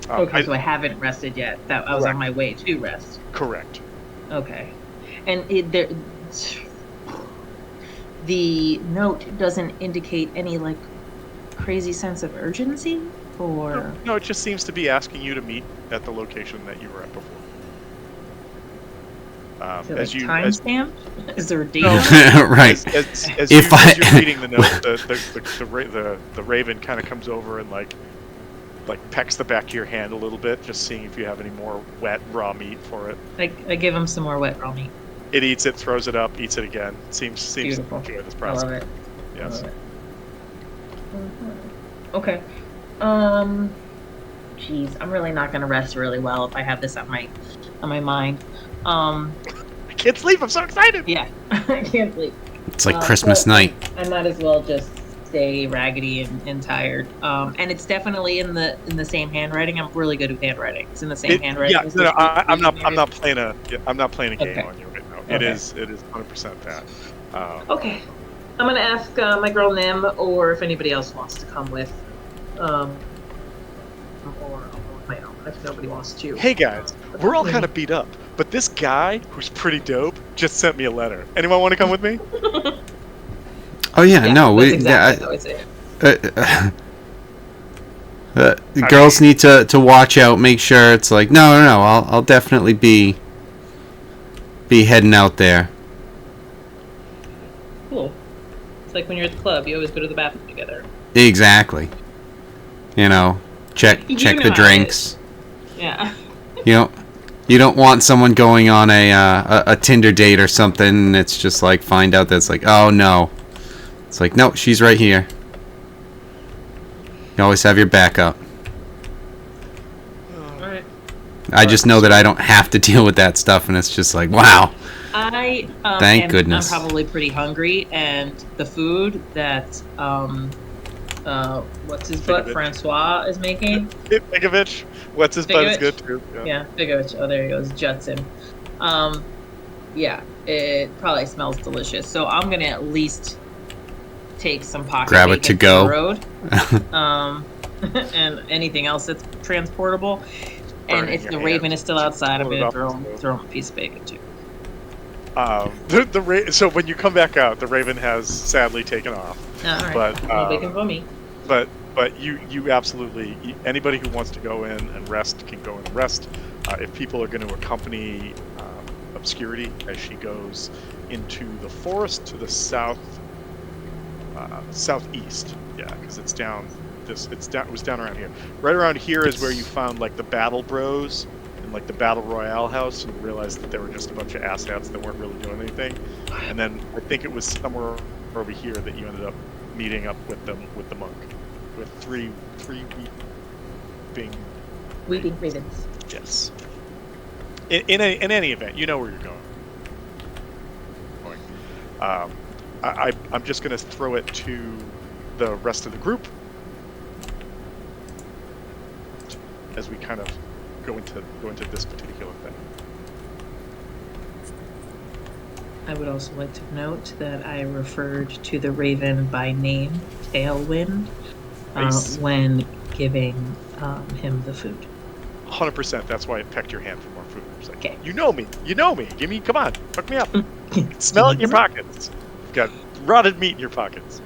Okay, so I haven't rested yet. That I was Correct. on my way to rest. Correct. Okay, and the note doesn't indicate any like crazy sense of urgency, or No, it just seems to be asking you to meet at the location that you were at before. is it like timestamp? Is there a date? No. on it? Right. As If as you're I- reading the note, the raven kind of comes over and like pecks the back of your hand a little bit, just seeing if you have any more wet raw meat for it. I give him some more wet raw meat. It eats it, throws it up, eats it again. Seems Beautiful. to enjoy this I process. love it. Yes. I love it. Okay. Geez, I'm really not gonna rest really well if I have this on my mind. I can't sleep. I'm so excited. Yeah, I can't sleep. It's like Christmas but night. I might as well just stay raggedy and tired. And it's definitely in the same handwriting. I'm really good with handwriting. It's in the same handwriting. Yeah, as no, the I'm not previous playing a game Okay. on you right now. Okay. It is 100% that. Okay. I'm gonna ask my girl Nim, or if anybody else wants to come with, or I'll go with my own if nobody wants to. Hey guys, we're all kind of beat up, but this guy who's pretty dope just sent me a letter. Anyone want to come with me? Oh yeah, no, that's we exactly how I say it. the girls need to watch out. Make sure it's like no. I'll definitely be heading out there. Cool. It's like when you're at the club, you always go to the bathroom together. Exactly. You know, check You the know how it drinks. Yeah. You don't want someone going on a Tinder date or something. And it's just like find out that's like oh no. It's like no, she's right here. You always have your backup. All right. I just know that I don't have to deal with that stuff, and it's just like wow. Thank goodness. I'm probably pretty hungry, and the food that what's his butt Figovich. Francois is making. Figovich. What's his butt is good too. Yeah, Figovich. Oh, there he goes, Judson. Yeah, it probably smells delicious. So I'm gonna at least take some pocket Grab bacon it to for go. the road, and anything else that's transportable. And Burning if your the Raven hands. is still outside, I'm Pull it gonna off throw the stove. him a piece of bacon too. So when you come back out, the Raven has sadly taken off. All right, But no bacon for me. but you absolutely, anybody who wants to go in and rest can go in and rest. If people are going to accompany Obscurity as she goes into the forest to the southeast, yeah, because it was down around here. Right around here is where you found like the Battle Bros and like the Battle Royale house, and you realized that they were just a bunch of asshats that weren't really doing anything. And then I think it was somewhere over here that you ended up meeting up with the monk, with three Weeping Ravens. yes. In any event, you know where you're going. I'm just going to throw it to the rest of the group as we kind of go into this particular thing. I would also like to note that I referred to the Raven by name, Tailwind, Nice. when giving him the food. 100%. That's why it pecked your hand for more food. It's like, Okay. you know me. Come on, hook me up. Smell it in your pockets. You've got rotted meat in your pockets.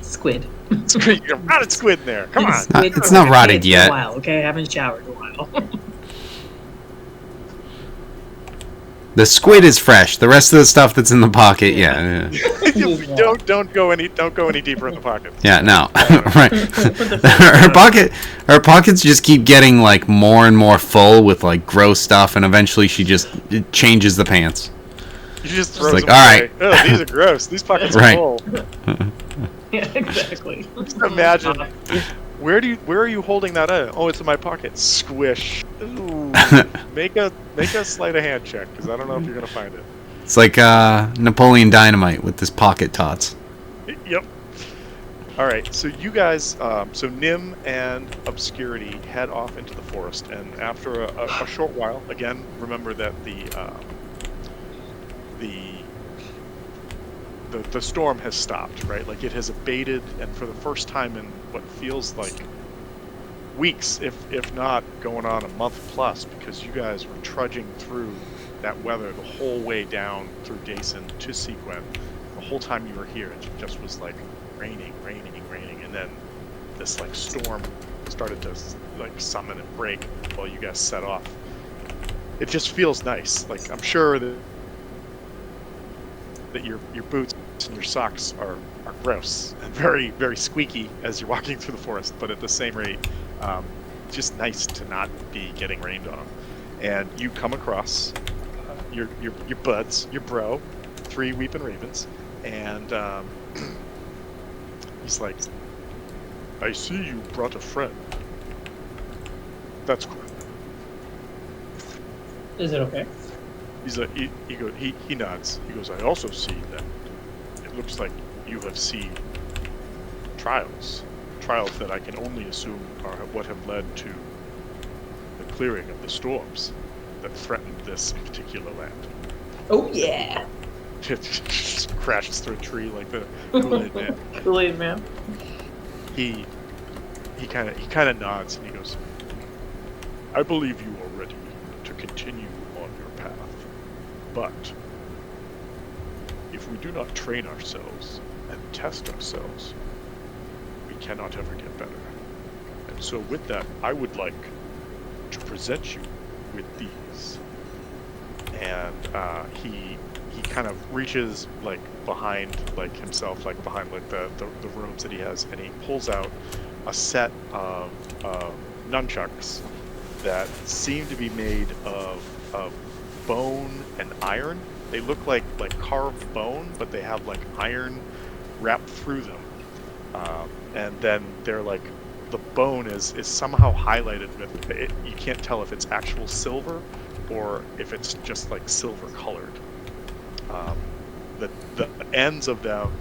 Squid. You got rotted squid in there. Come on. Squid It's not rotted it's yet. A while, okay, I haven't showered in a while. The squid is fresh. The rest of the stuff that's in the pocket, yeah. Don't go any deeper in the pockets. Yeah, no. Right. Her pockets just keep getting like more and more full with like gross stuff, and eventually she just changes the pants. You just throw like, them all away. Oh, these are gross. These pockets Right. are full. Yeah, exactly. Just imagine. Where are you holding that at? Oh, it's in my pocket. Squish. Ooh. Make a sleight of hand check, because I don't know if you're gonna find it. It's like Napoleon Dynamite with his pocket tots. Yep. All right. So you guys, so Nim and Obscurity head off into the forest, and after a short while, again, remember that the storm has stopped, right? Like it has abated, and for the first time in what feels like weeks, if not going on a month plus, because you guys were trudging through that weather the whole way down through Dason to Sequin. The whole time you were here, it just was like raining, and then this like storm started to like summon and break while you guys set off. It just feels nice. Like I'm sure that your boots and your socks are gross and very, very squeaky as you're walking through the forest, but at the same rate, just nice to not be getting rained on. And you come across your buds, your bro, 3 weeping ravens, and he's like, I see you brought a friend. That's cool. Is it okay? He's like, he nods. He goes, I also see that it looks like you have seen trials that I can only assume are what have led to the clearing of the storms that threatened this particular land. Oh yeah. It just crashes through a tree like the Kool-Aid Man. Kool-Aid Man. He kind of nods and he goes, I believe you are ready to continue on your path, but if we do not train ourselves and test ourselves, we cannot ever get better. And so with that, I would like to present you with these. And he kind of reaches like behind like himself, like behind like the robes that he has, and he pulls out a set of nunchucks that seem to be made of bone and iron. They look like carved bone, but they have like iron wrapped through them. And then they're like, the bone is somehow highlighted with it. You can't tell if it's actual silver or if it's just like silver colored. the ends of them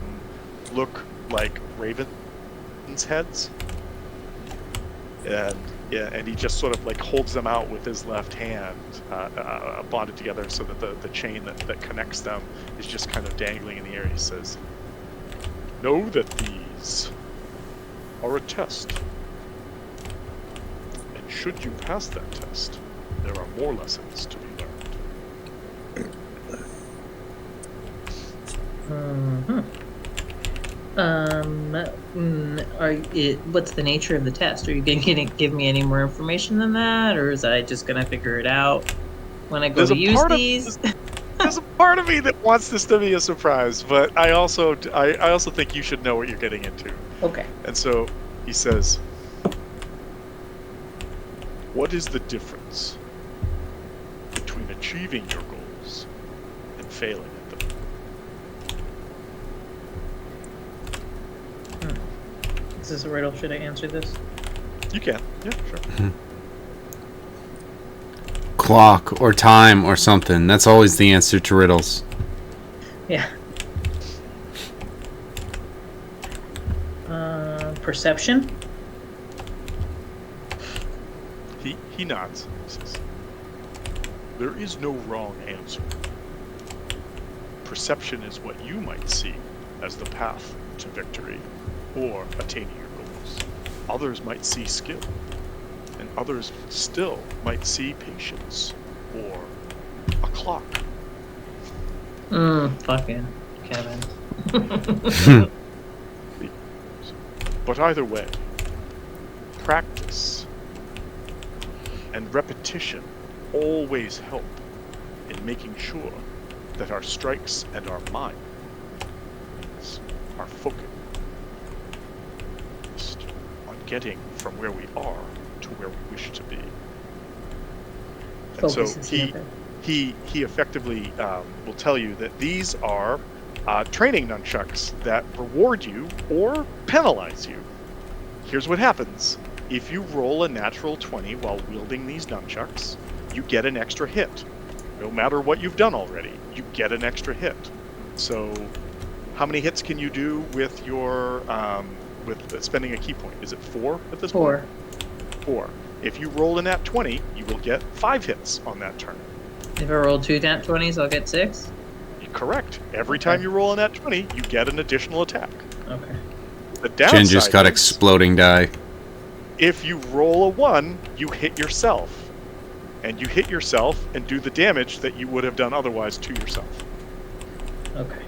look like ravens' heads, and he just sort of like holds them out with his left hand, bonded together so that the chain that connects them is just kind of dangling in the air. He says, "Know that these are a test, and should you pass that test, there are more lessons to be learned." What's the nature of the test? Are you going to give me any more information than that, or is I just going to figure it out when I go to use these? There's a part of me that wants this to be a surprise, but I also think you should know what you're getting into. Okay. And so he says, "What is the difference between achieving your goals and failing at them?" Is this a riddle? Should I answer this? You can. Yeah, sure. Clock or time or something. That's always the answer to riddles. Yeah. Perception? He nods. He says, "There is no wrong answer. Perception is what you might see as the path to victory or attaining your goals. Others might see skill, and others still might see patience or a clock." Fucking Kevin. But either way, practice and repetition always help in making sure that our strikes and our minds are focused on getting from where we are to where we wish to be. And so he effectively will tell you that these are training nunchucks that reward you or penalize you. Here's what happens. If you roll a natural 20 while wielding these nunchucks, you get an extra hit. No matter what you've done already, you get an extra hit. So how many hits can you do with your with spending a key point? Is it 4 at this point? 4. If you roll a nat 20, you will get 5 hits on that turn. If I roll 2 nat 20s, I'll get 6? Correct. Every time you roll a nat 20, you get an additional attack. Okay. The downside Jen just got is, exploding die. if you roll a 1, you hit yourself. And you hit yourself and do the damage that you would have done otherwise to yourself. Okay.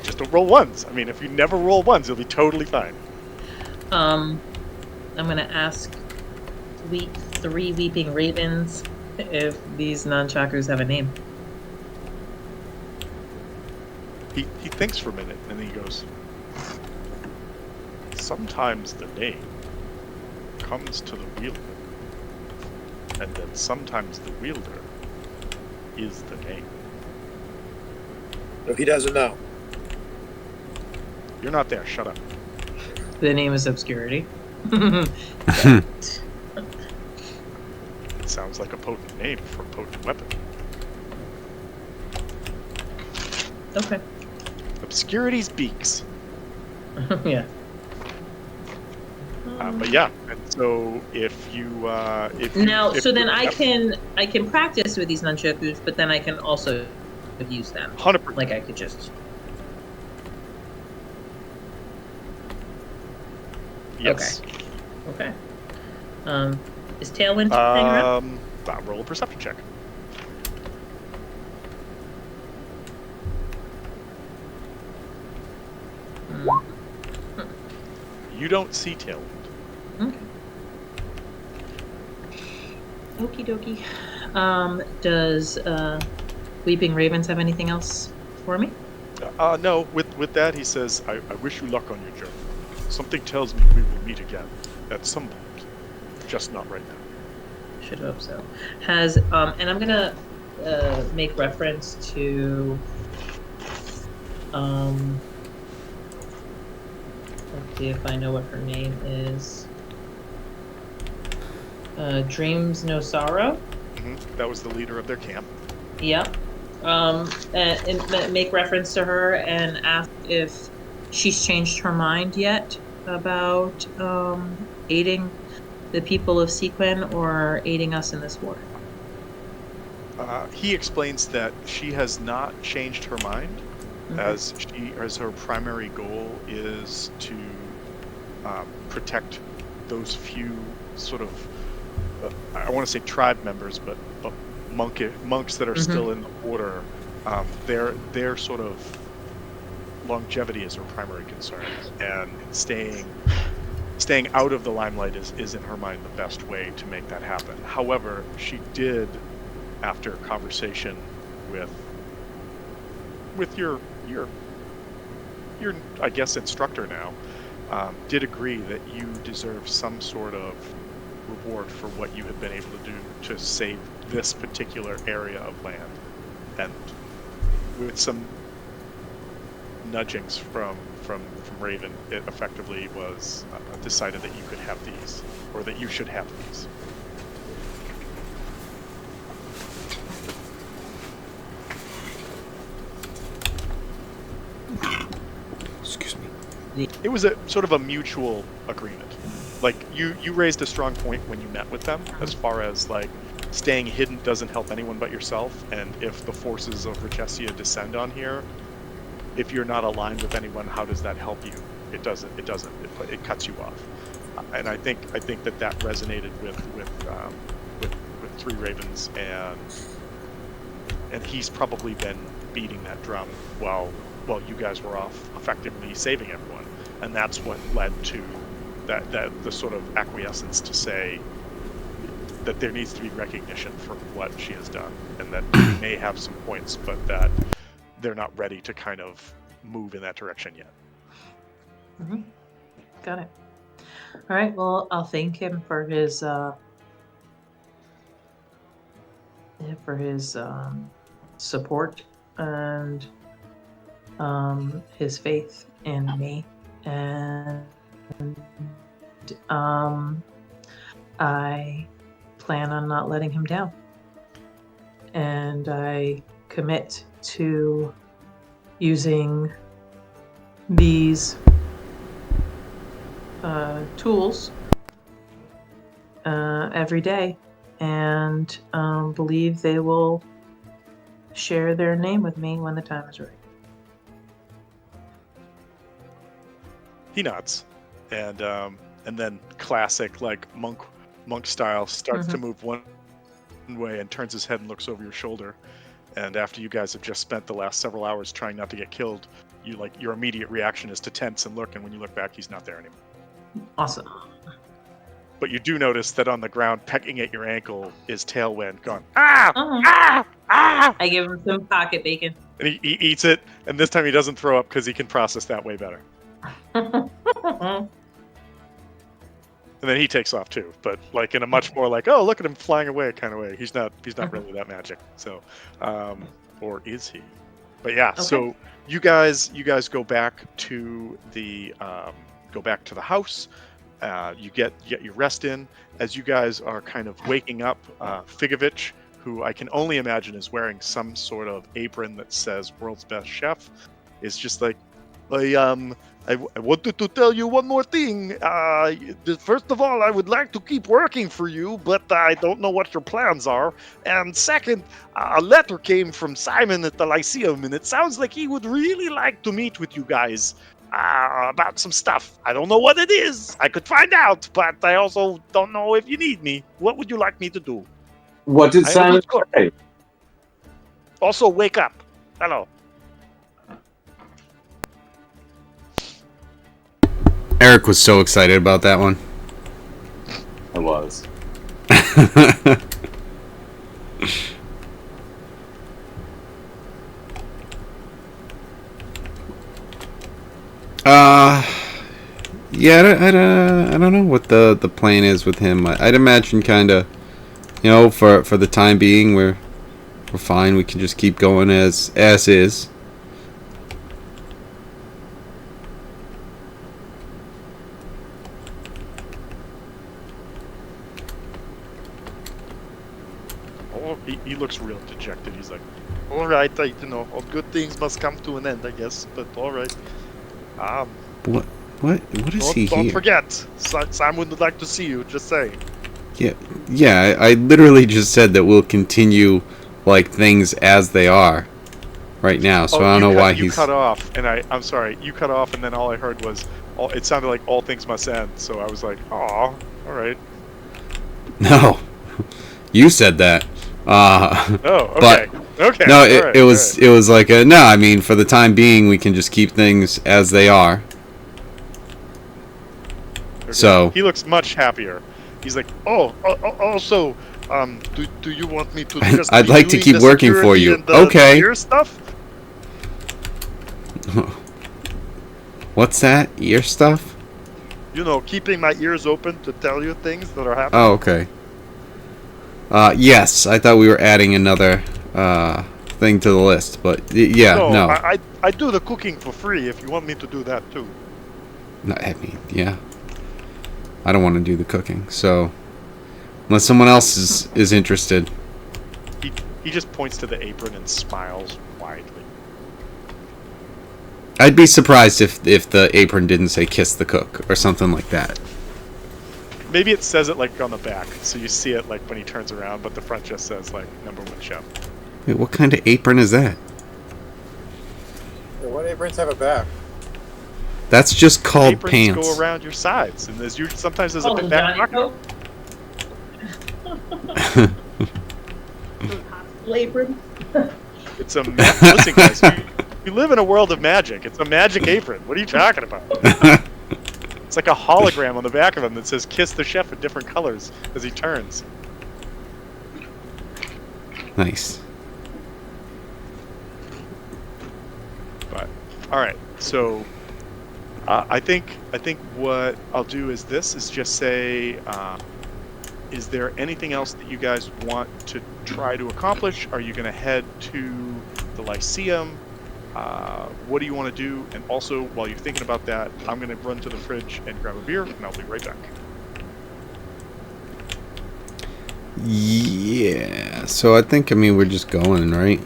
Just don't roll 1s. I mean, if you never roll 1s, you'll be totally fine. I'm gonna ask 3 weeping ravens if these nunchuckers have a name. He thinks for a minute, and then he goes, "Sometimes the name comes to the wielder, and then sometimes the wielder is the name." So he doesn't know. You're not there. Shut up. The name is obscurity. It sounds like a potent name for a potent weapon. Okay. Obscurity's beaks. Yeah. But yeah, and so if you then I can practice with these nunchakus, but then I can also use them. 100%. Like I could just. Yes. Okay. Is Tailwind hanging around? Roll a perception check. You don't see Tailwind. Okay. Okie dokie. Does Weeping Ravens have anything else for me? No. With that, he says, I wish you luck on your journey. Something tells me we will meet again at some point, just not right now. Should hope so. Has and I'm gonna make reference to let's see if I know what her name is. Dreams No Sorrow. That was the leader of their camp. Yep. And make reference to her and ask if she's changed her mind yet about aiding the people of Sequin or aiding us in this war. He explains that she has not changed her mind, as her primary goal is to protect those few sort of I want to say tribe members, but monks that are still in the order. Their sort of longevity is her primary concern, and staying out of the limelight is in her mind the best way to make that happen. However, she did, after conversation with your I guess instructor now, did agree that you deserve some sort of reward for what you have been able to do to save this particular area of land, and with some nudgings from Raven, it effectively was decided that you could have these, or that you should have these. Excuse me. It was a sort of a mutual agreement. Like, you raised a strong point when you met with them, as far as, like, staying hidden doesn't help anyone but yourself, and if the forces of Richessia descend on here, if you're not aligned with anyone, how does that help you? It doesn't. It cuts you off. And I think that resonated with Three Ravens, and he's probably been beating that drum while you guys were off effectively saving everyone, and that's what led to that the sort of acquiescence to say that there needs to be recognition for what she has done, and that we may have some points, but that they're not ready to kind of move in that direction yet. Got it. All right. Well, I'll thank him for his support and his faith in me, and I plan on not letting him down, and I commit to using these tools every day, and believe they will share their name with me when the time is right. He nods, and then classic, like, monk style, starts to move one way and turns his head and looks over your shoulder. And after you guys have just spent the last several hours trying not to get killed, your immediate reaction is to tense and look, and when you look back, he's not there anymore. Awesome. But you do notice that on the ground, pecking at your ankle, is Tailwind going, ah! I give him some pocket bacon. And he eats it, and this time he doesn't throw up because he can process that way better. And then he takes off too, but like in a much more like, oh, look at him flying away kind of way. He's not really that magic. So, or is he? But yeah. Okay. So you guys go back to the house. You get your rest in. As you guys are kind of waking up, Figovich, who I can only imagine is wearing some sort of apron that says "World's Best Chef," is just like, I wanted to tell you one more thing. First of all, I would like to keep working for you, but I don't know what your plans are. And second, a letter came from Simon at the Lyceum, and it sounds like he would really like to meet with you guys about some stuff. I don't know what it is. I could find out, but I also don't know if you need me. What would you like me to do? What did Simon say? Also, wake up. Hello. Eric was so excited about that one. I was. Yeah, I don't know what the plan is with him. I'd imagine kind of, for the time being, we're fine. We can just keep going as is. oh, he looks real dejected. He's like, all right, all good things must come to an end, I guess. But all right. What is he Don't here? forget, Simon would like to see you. Just saying. Yeah. I literally just said that we'll continue like things as they are right now. So I don't know why you he's. cut off, and I'm sorry. You cut off, and then all I heard was, it sounded like all things must end. So I was like, oh, all right. No, you said that. Oh, okay. But okay. no, all right, it was like a no. I mean, for the time being, we can just keep things as they are. Okay. So he looks much happier. He's like, also, do you want me to just? I'd be like to doing keep the working for security you. and the Okay. ear stuff? What's that? Ear stuff? Keeping my ears open to tell you things that are happening. Oh, okay. Yes, I thought we were adding another thing to the list, but yeah, no. I do the cooking for free if you want me to do that too. No, I mean, yeah. I don't want to do the cooking, so unless someone else is interested. He just points to the apron and smiles widely. I'd be surprised if the apron didn't say "kiss the cook" or something like that. Maybe it says it like on the back, so you see it like when he turns around, but the front just says like #1 chef. Wait, what kind of apron is that? What aprons have a back? That's just called Aprons pants. go around your sides, and sometimes there's Oh, a the back Johnny pocket. Coke? Apron? It's a listen, guys. We live in a world of magic. It's a magic apron. What are you talking about? It's like a hologram on the back of him that says "Kiss the chef" in different colors as he turns. Nice. But all right, so I think what I'll do is just say, is there anything else that you guys want to try to accomplish? Are you going to head to the Lyceum? What do you want to do? And also, while you're thinking about that, I'm going to run to the fridge and grab a beer, and I'll be right back. Yeah. So I think we're just going, right?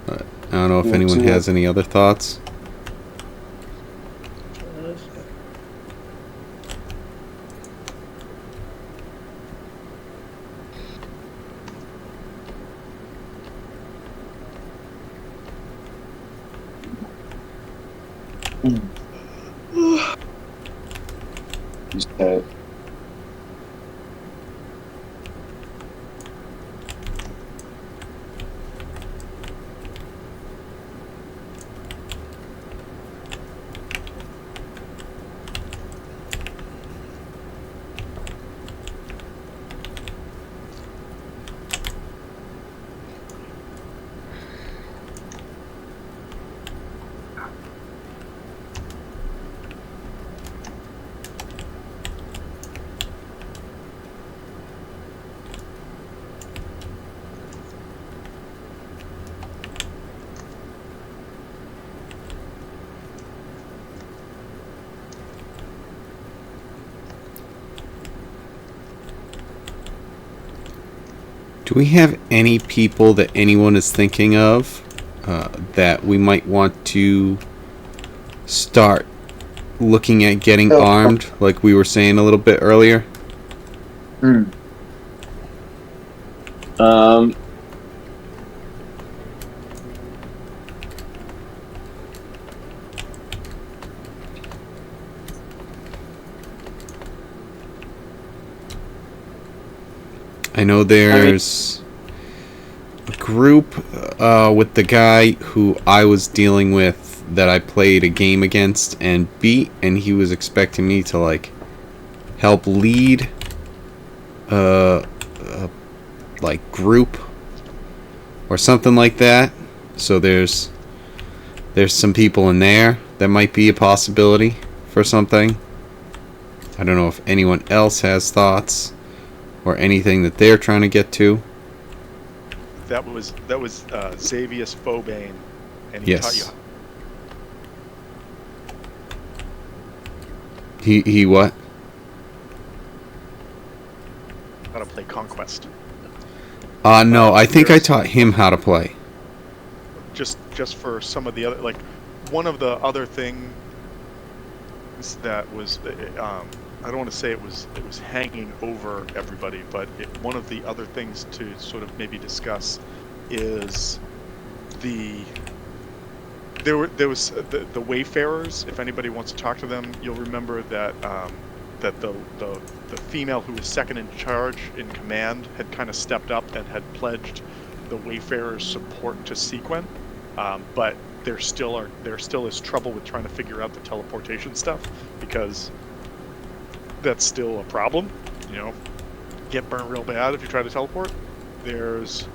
But I don't know if anyone has any other thoughts. Just had Do we have any people that anyone is thinking of that we might want to start looking at getting armed, like we were saying a little bit earlier? I know there's a group with the guy who I was dealing with that I played a game against and beat, and he was expecting me to like help lead like group or something like that. So there's some people in there that might be a possibility for something. I don't know if anyone else has thoughts or anything that they're trying to get to. That was Xavius Fobane, and he taught you He what? how to play Conquest. No, I think I taught him how to play. Just for some of the other, like, one of the other things that was, I don't want to say it was hanging over everybody, but one of the other things to sort of maybe discuss is there was the Wayfarers. If anybody wants to talk to them, you'll remember that that the female who was second in charge in command had kind of stepped up and had pledged the Wayfarers' support to Sequin, but there still is trouble with trying to figure out the teleportation stuff, because that's still a problem. You know, get burnt real bad if you try to teleport. There's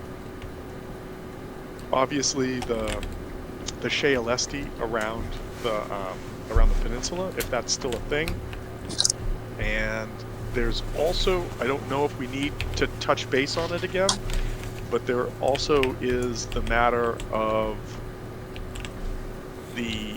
obviously the Shea Alesti around the peninsula, if that's still a thing. And there's also, I don't know if we need to touch base on it again, but there also is the matter of the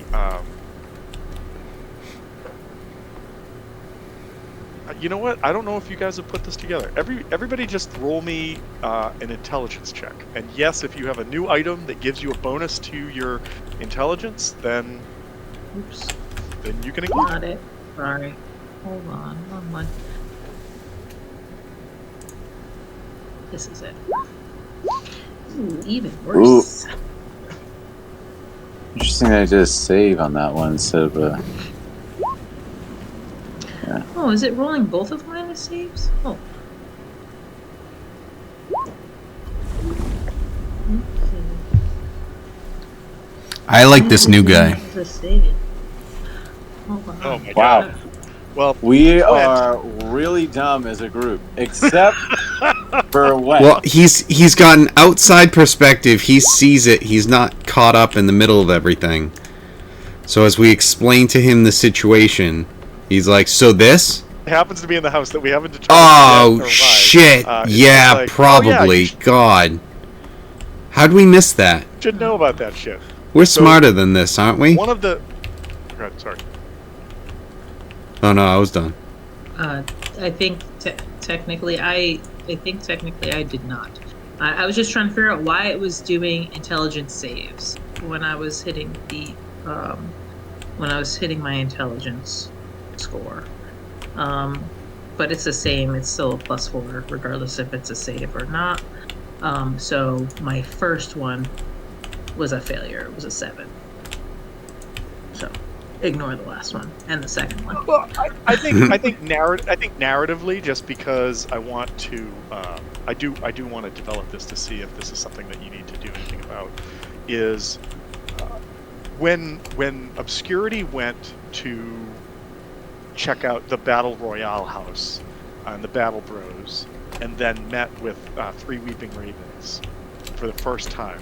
you know what? I don't know if you guys have put this together. Everybody just roll me an intelligence check. And yes, if you have a new item that gives you a bonus to your intelligence, then Oops. then you can include Got it. Sorry. Hold on. One. This is it. Ooh, even worse. Interesting that I did a save on that one instead of a... Yeah. Oh, is it rolling both of mine as saves? Oh. Okay. I like this new guy. It's a save. Oh, wow. Oh my Wow. god. Well, We are really dumb as a group, except for Wes. Well, he's got an outside perspective. He sees it. He's not caught up in the middle of everything. So as we explain to him the situation, he's like, "So this? it happens to be in the house that we haven't determined Oh yet or why. shit! It's Yeah, like, probably. oh, yeah, you God, how'd we miss that? should know about that shit. We're So- smarter than this, aren't we? One of the... Go ahead, sorry. Oh no, I was done. I think technically I did not. I was just trying to figure out why it was doing intelligence saves when I was hitting my intelligence score. But it's the same. It's still a +4 regardless if it's a save or not. So my first one was a failure. It was a 7. So ignore the last one and the second one. Well, I think narratively, just because I want to, I do want to develop this to see if this is something that you need to do anything about. Is when Obscurity went to check out the Battle Royale house and the Battle Bros, and then met with 3 Weeping Ravens for the first time.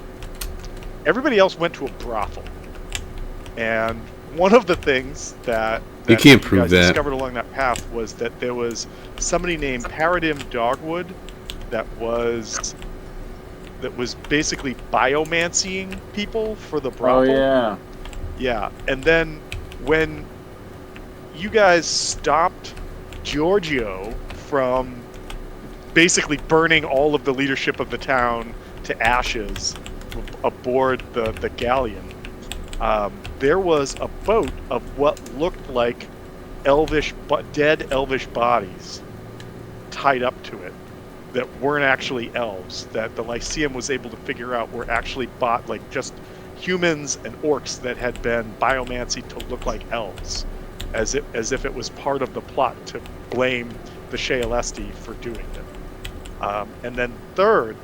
Everybody else went to a brothel, and one of the things that You can't you prove guys that. discovered along that path was that there was somebody named Paradigm Dogwood that was basically biomancying people for the Oh, brothel. yeah. Yeah, and then when you guys stopped Giorgio from basically burning all of the leadership of the town to ashes aboard the galleon, there was a boat of what looked like dead elvish bodies tied up to it that weren't actually elves, that the Lyceum was able to figure out were actually just humans and orcs that had been biomancy to look like elves, as if it was part of the plot to blame the Shea Alesti for doing it. And then third,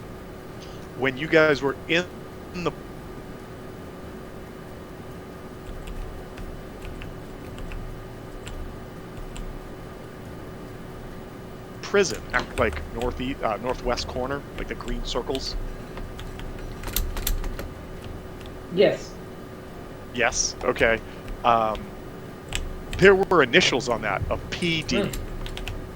when you guys were in the prison, like northwest corner, like the green circles. Yes. Yes. Okay. There were initials on that of PD.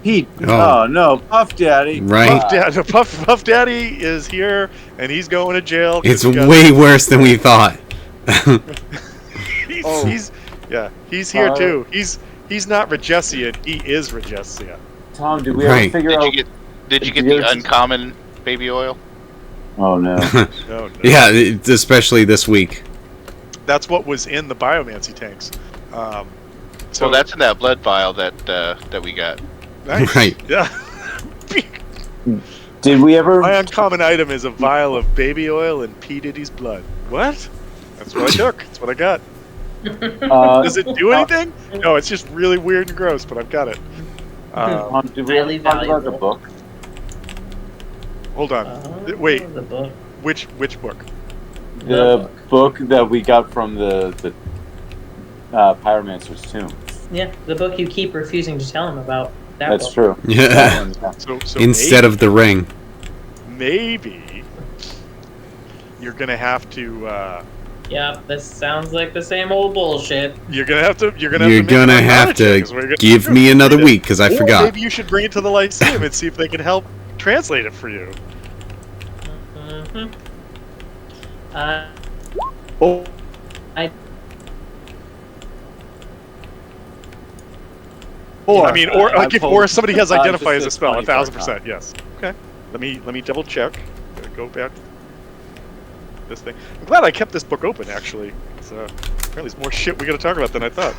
Pete. Oh. Oh, no. Puff Daddy. Right. Puff Daddy is here, and he's going to jail. It's because way worse than we thought. he's here too. He's not Regessian. He is Regessia. Tom, did we ever Right. figure Did out... you get Did the you get- uncommon baby oil? Oh no. No, no. Yeah, it's especially this week. That's what was in the biomancy tanks. So Well, that's in that blood vial that we got. nice. Right. Yeah. Did we ever? My uncommon item is a vial of baby oil and P. Diddy's blood. What? That's what I took. That's what I got. Does it do anything? No, it's just really weird and gross, but I've got it. Did we ever Highly talk about the valuable. book? Hold on. Oh, Wait, the book. which book? The book that we got from the Pyromancer's tomb. Yeah, the book you keep refusing to tell him about. That That's book. true. Yeah. That one, yeah. So Instead of the ring. maybe you're gonna have to Yeah, this sounds like the same old bullshit. you're gonna have to You're make gonna an have archaeology check to is what you're gonna give do. me another Read it. week because I Or forgot. maybe you should bring it to the Lyceum and see if they can help translate it for you. Mm-hmm. Oh. Or or somebody has identify as a just spell, 24 1,000%. Yes. Okay. Let me double check. Gotta go back. This thing. I'm glad I kept this book open. Actually, it's, apparently there's more shit we got to talk about than I thought.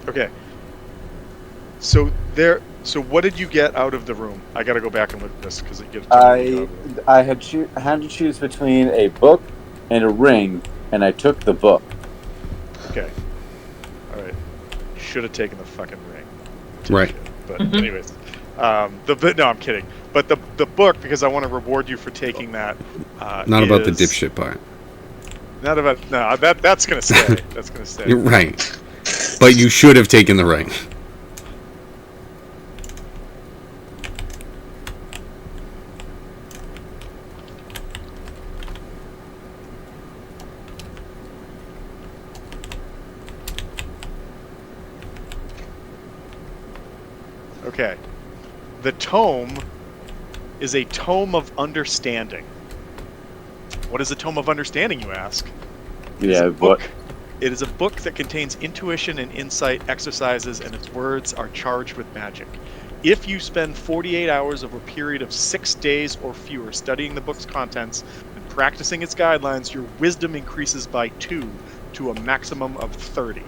Okay. So what did you get out of the room? I got to go back and look at this because it gets. I had to choose between a book and a ring, and I took the book. Okay. All right. Should have taken the fucking ring. Right. But anyways, no, I'm kidding. But the book, because I want to reward you for taking that. Not about the is- dipshit part. Not about no. That's gonna stay. That's gonna stay. You're right. But you should have taken the ring. Okay. The tome is a tome of understanding. What is a tome of understanding, you ask? It is Yeah, a book. but It is a book that contains intuition and insight exercises, and its words are charged with magic. If you spend 48 hours over a period of 6 days or fewer studying the book's contents and practicing its guidelines, your wisdom increases by 2 to a maximum of 30.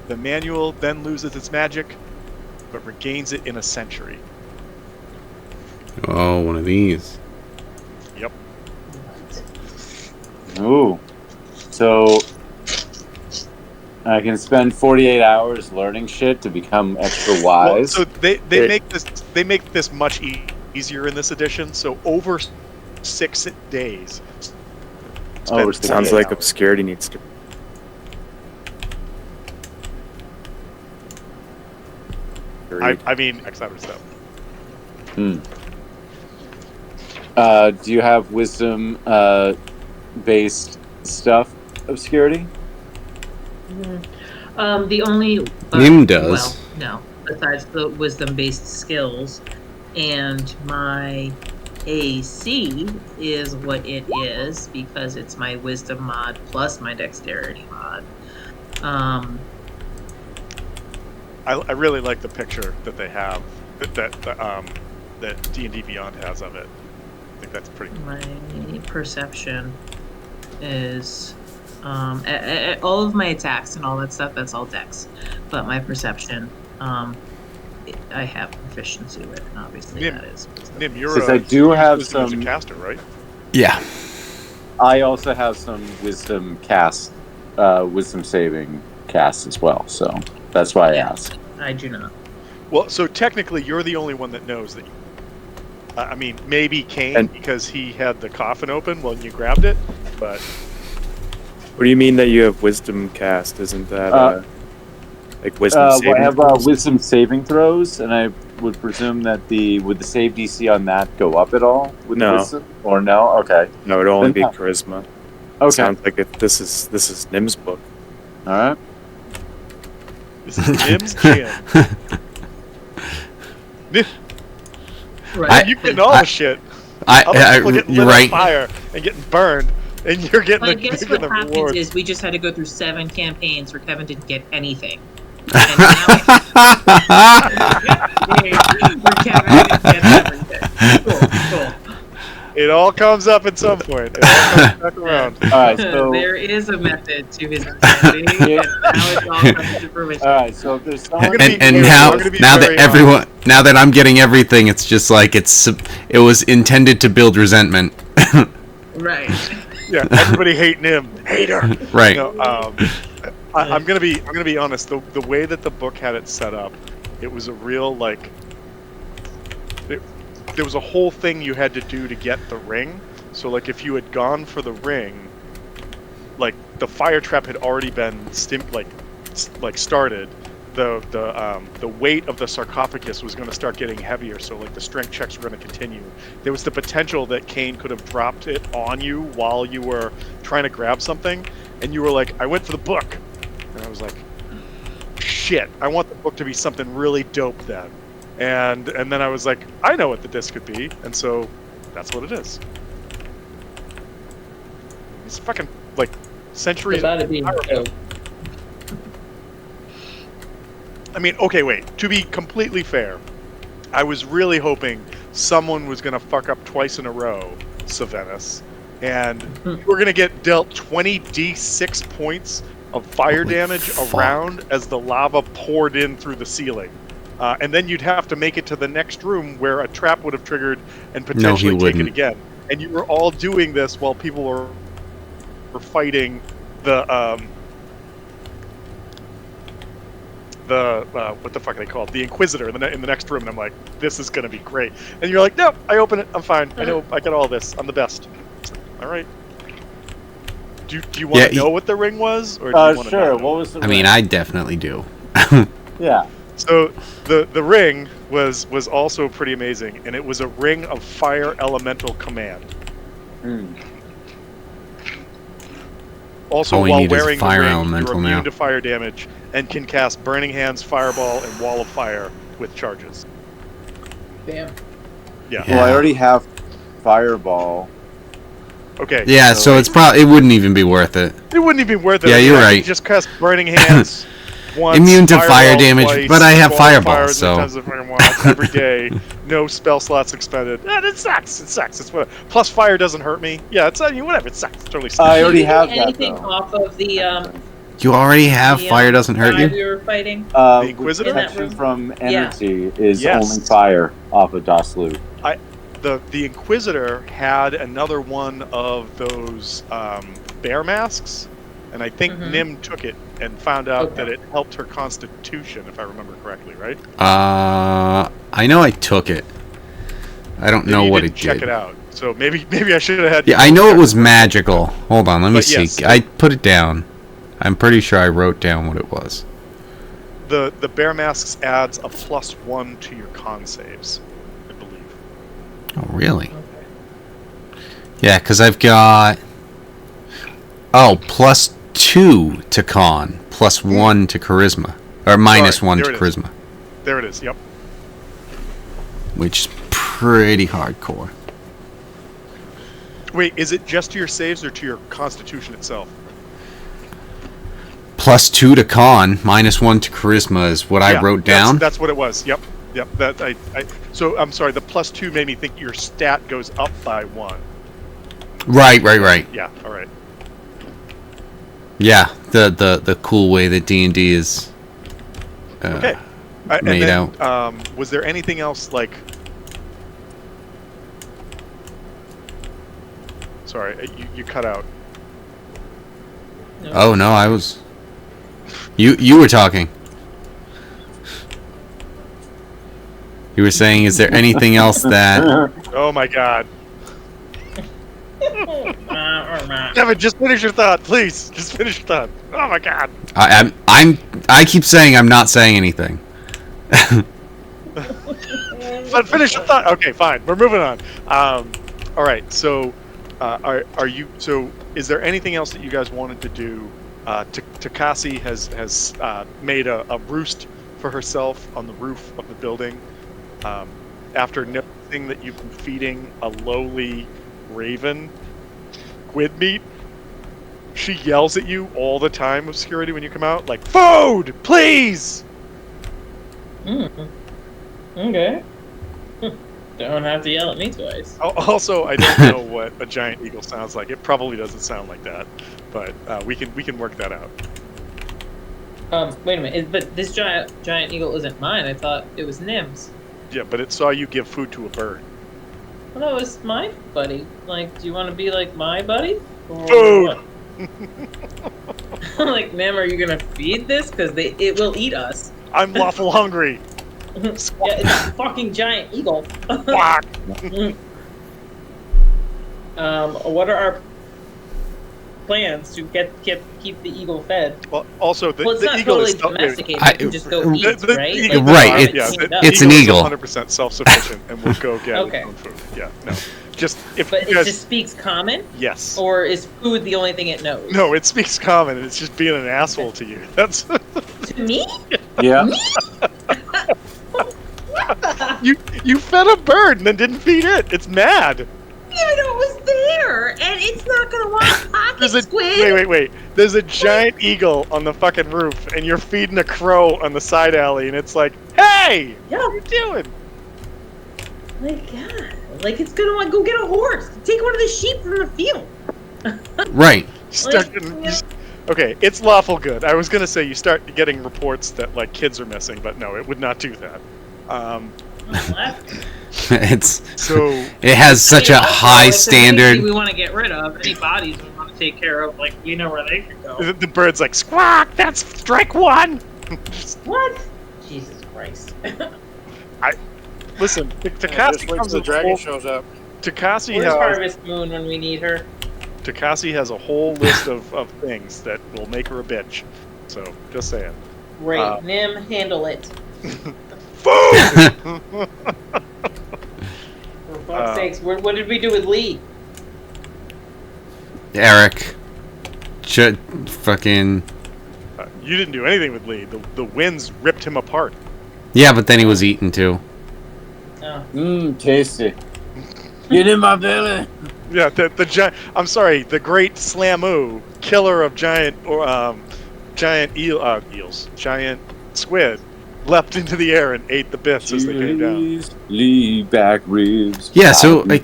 The manual then loses its magic, but regains it in a century. Oh, one of these. Yep. ooh, so I can spend 48 hours learning shit to become extra Well, wise. so they make this much easier in this edition. So over 6 days. Over spend 6 Sounds 48 like hours. obscurity needs to. I mean, X number of stuff. Do you have wisdom based stuff, obscurity? The only Nim does. Well, no. Besides the wisdom-based skills, and my AC is what it is because it's my wisdom mod plus my dexterity mod. I really like the picture that they have that D&D Beyond has of it. I think that's pretty cool. My perception is all of my attacks and all that stuff. That's all dex, but my perception, I have proficiency with, and obviously Nim, that is wisdom. Nim, you're Since I do have wisdom as a some, caster, right? Yeah. I also have some wisdom wisdom saving casts as well. So that's why I Yeah. asked. I do not. Well, so technically, you're the only one that knows that. I mean, maybe Kane And- because he had the coffin open when you grabbed it, but What do you mean that you have wisdom cast? Isn't that like wisdom Well, saving? I have throws? wisdom saving throws, and I would presume that would the save DC on that go up at all with No. wisdom, or no? Okay, No, it'd only be Then- charisma. okay, Sounds like this is Nim's book. all right. this is Nim's gym. Nim, Right. you getting all the shit. Other people getting you're lit on right. fire and getting burned, and you're getting Well, I the, guess you're what getting the happens reward. is we just had to go through 7 campaigns where Kevin didn't get anything. And now we're all comes up at some point. It all comes back around. All right, so There is a method to his insanity, and now it's all coming to fruition. all right, so if there's someone, gonna be And very- now I'm gonna be now very that everyone now that I'm getting everything, it's just like it was intended to build resentment. Right. Yeah, everybody hating him. Hater. Right. No, I'm gonna be honest. The way that the book had it set up, it was a real like. There was a whole thing you had to do to get the ring. So like if you had gone for the ring, like the fire trap had already been started. The weight of the sarcophagus was going to start getting heavier, so like the strength checks were going to continue. There was the potential that Kane could have dropped it on you while you were trying to grab something, and you were like, I went for the book. And I was like, shit, I want the book to be something really dope then. And then I was like, I know what the disc could be, and so that's what it is. It's fucking like centuries. About it being dope. I mean, okay, wait. To be completely fair, I was really hoping someone was going to fuck up twice in a row, Savanus, and you were going to get dealt 20d6 points of fire Holy damage fuck. around as the lava poured in through the ceiling. And then you'd have to make it to the next room where a trap would have triggered and potentially take it wouldn't. again. And you were all doing this while people were fighting the what the fuck are they called? The Inquisitor in the next room. And I'm like, this is gonna be great. And you're like, no, I open it. I'm fine. I know. I got all this. I'm the best. All right. Do you want to know what the ring was, or do you want to sure. not know? What was the? I mean, ring? I definitely do. Yeah. So the ring was also pretty amazing, and it was a ring of fire elemental command. Hmm. Also, All we while need is wearing fire the ring, elemental you're immune now. to fire damage and can cast Burning Hands, Fireball, and Wall of Fire with charges. Damn. Yeah. Yeah. Well, I already have Fireball. Okay. Yeah, so it's probably it wouldn't even be worth it. It wouldn't even be worth it. Yeah, I mean, you're I could right. Just cast Burning Hands. Once, Immune to fire Fireball damage, twice, but I have Wall of Fireball, Fire as many so- times as I fucking want, every day, no spell slots expended. It sucks. It sucks. It's whatever. Plus, fire doesn't hurt me. Yeah, it's whatever. It sucks. It totally sucks. I already Did you have do that anything though. off of the You already have the, fire doesn't hurt guy you. we were fighting? The The Inquisitor? In that protection room? from energy is Yes. only fire off of Doslu. The Inquisitor had another one of those bear masks, and I think Mhm. Nim took it and found out Okay. that it helped her constitution, if I remember correctly, right? I know I took it. I don't know Maybe you what didn't it check did. it out. So maybe I should have had. Yeah, I know it was magical. Hold on, let me But see. yes. I put it down. I'm pretty sure I wrote down what it was. The bear masks adds a +1 to your con saves, I believe. Oh, really? Yeah, because I've got +2 to con, +1 to charisma, or -1 there to it is. charisma, There it is. Yep. which is pretty hardcore. Wait, is it just to your saves or to your constitution itself? +2 to con, -1 to charisma is what I Yeah, wrote down. That's what it was. Yep. That I. So I'm sorry. The +2 made me think your stat goes up by 1. Right. Yeah. All right. Yeah, the cool way that D&D is Okay. And made then, out. Was there anything else like? Sorry, you cut out. Oh no, I was. You were talking. You were saying, is there anything else that? Oh my God. Devin, just finish your thought, please. Just finish your thought. Oh my God. I keep saying I'm not saying anything. But finish your thought. Okay, fine. We're moving on. All right. So, are you? So, is there anything else that you guys wanted to do? Takasi has made a roost for herself on the roof of the building. After noticing that you've been feeding a lowly raven squid meat, she yells at you all the time, Obscurity, when you come out, like, "Food, please!" Okay. Don't have to yell at me twice. Also, I don't know what a giant eagle sounds like. It probably doesn't sound like that, but we can work that out. Wait a minute. But this giant eagle isn't mine. I thought it was Nim's. Yeah, but it saw you give food to a bird. Well, that was my buddy. Like, do you want to be like my buddy? Or Food! what? Like, ma'am, are you gonna feed this? Because it will eat us. I'm lawful hungry. Yeah, it's a fucking giant eagle. Quack. What are our plans to keep the eagle fed? Well, also the Well, it's not eagle totally is still. domesticated. It can just go eat, the right? eagle- Like, Right, the it's- rabbit cleaned up. it's an eagle. 100% self-sufficient and will go get Okay. its own food. Yeah, no. Just if But you it guys, just speaks common, yes. or is food the only thing it knows? No, it speaks common, and it's just being an asshole to you. That's To me? Yeah. you fed a bird and then didn't feed it. It's mad. Even though it was there, and it's not gonna want a pocket There's a squid. wait. There's a giant eagle on the fucking roof, and you're feeding a crow on the side alley, and it's like, hey, Yeah, what are you doing? like God, like it's gonna want to go get a horse, take one of the sheep from the field. Right. You start getting, okay, it's lawful good. I was gonna say you start getting reports that like kids are missing, but no, it would not do that. It's So it has such a Also, high if there's anything standard. we want to get rid of, any bodies we want to take care of, like we know where they could go. the bird's like squawk. That's strike one. What? Jesus Christ. Listen, Just Takasi wait comes till the with dragon whole- shows up. Takasi Where's has Harvest Moon when we need her? Takasi has a whole list of things that will make her a bitch. So just saying. Great. Nim, handle it. Food. For fuck's sakes, what did we do with Lee? Eric. Fucking. You didn't do anything with Lee. The winds ripped him apart. Yeah, but then he was eaten too. Oh. Mmm, tasty. Get in my belly. Yeah, the giant. I'm sorry, the great Slamoo, killer of giant eels, giant squid, leapt into the air and ate the bits as they came down. Leave back ribs. Yeah, so like,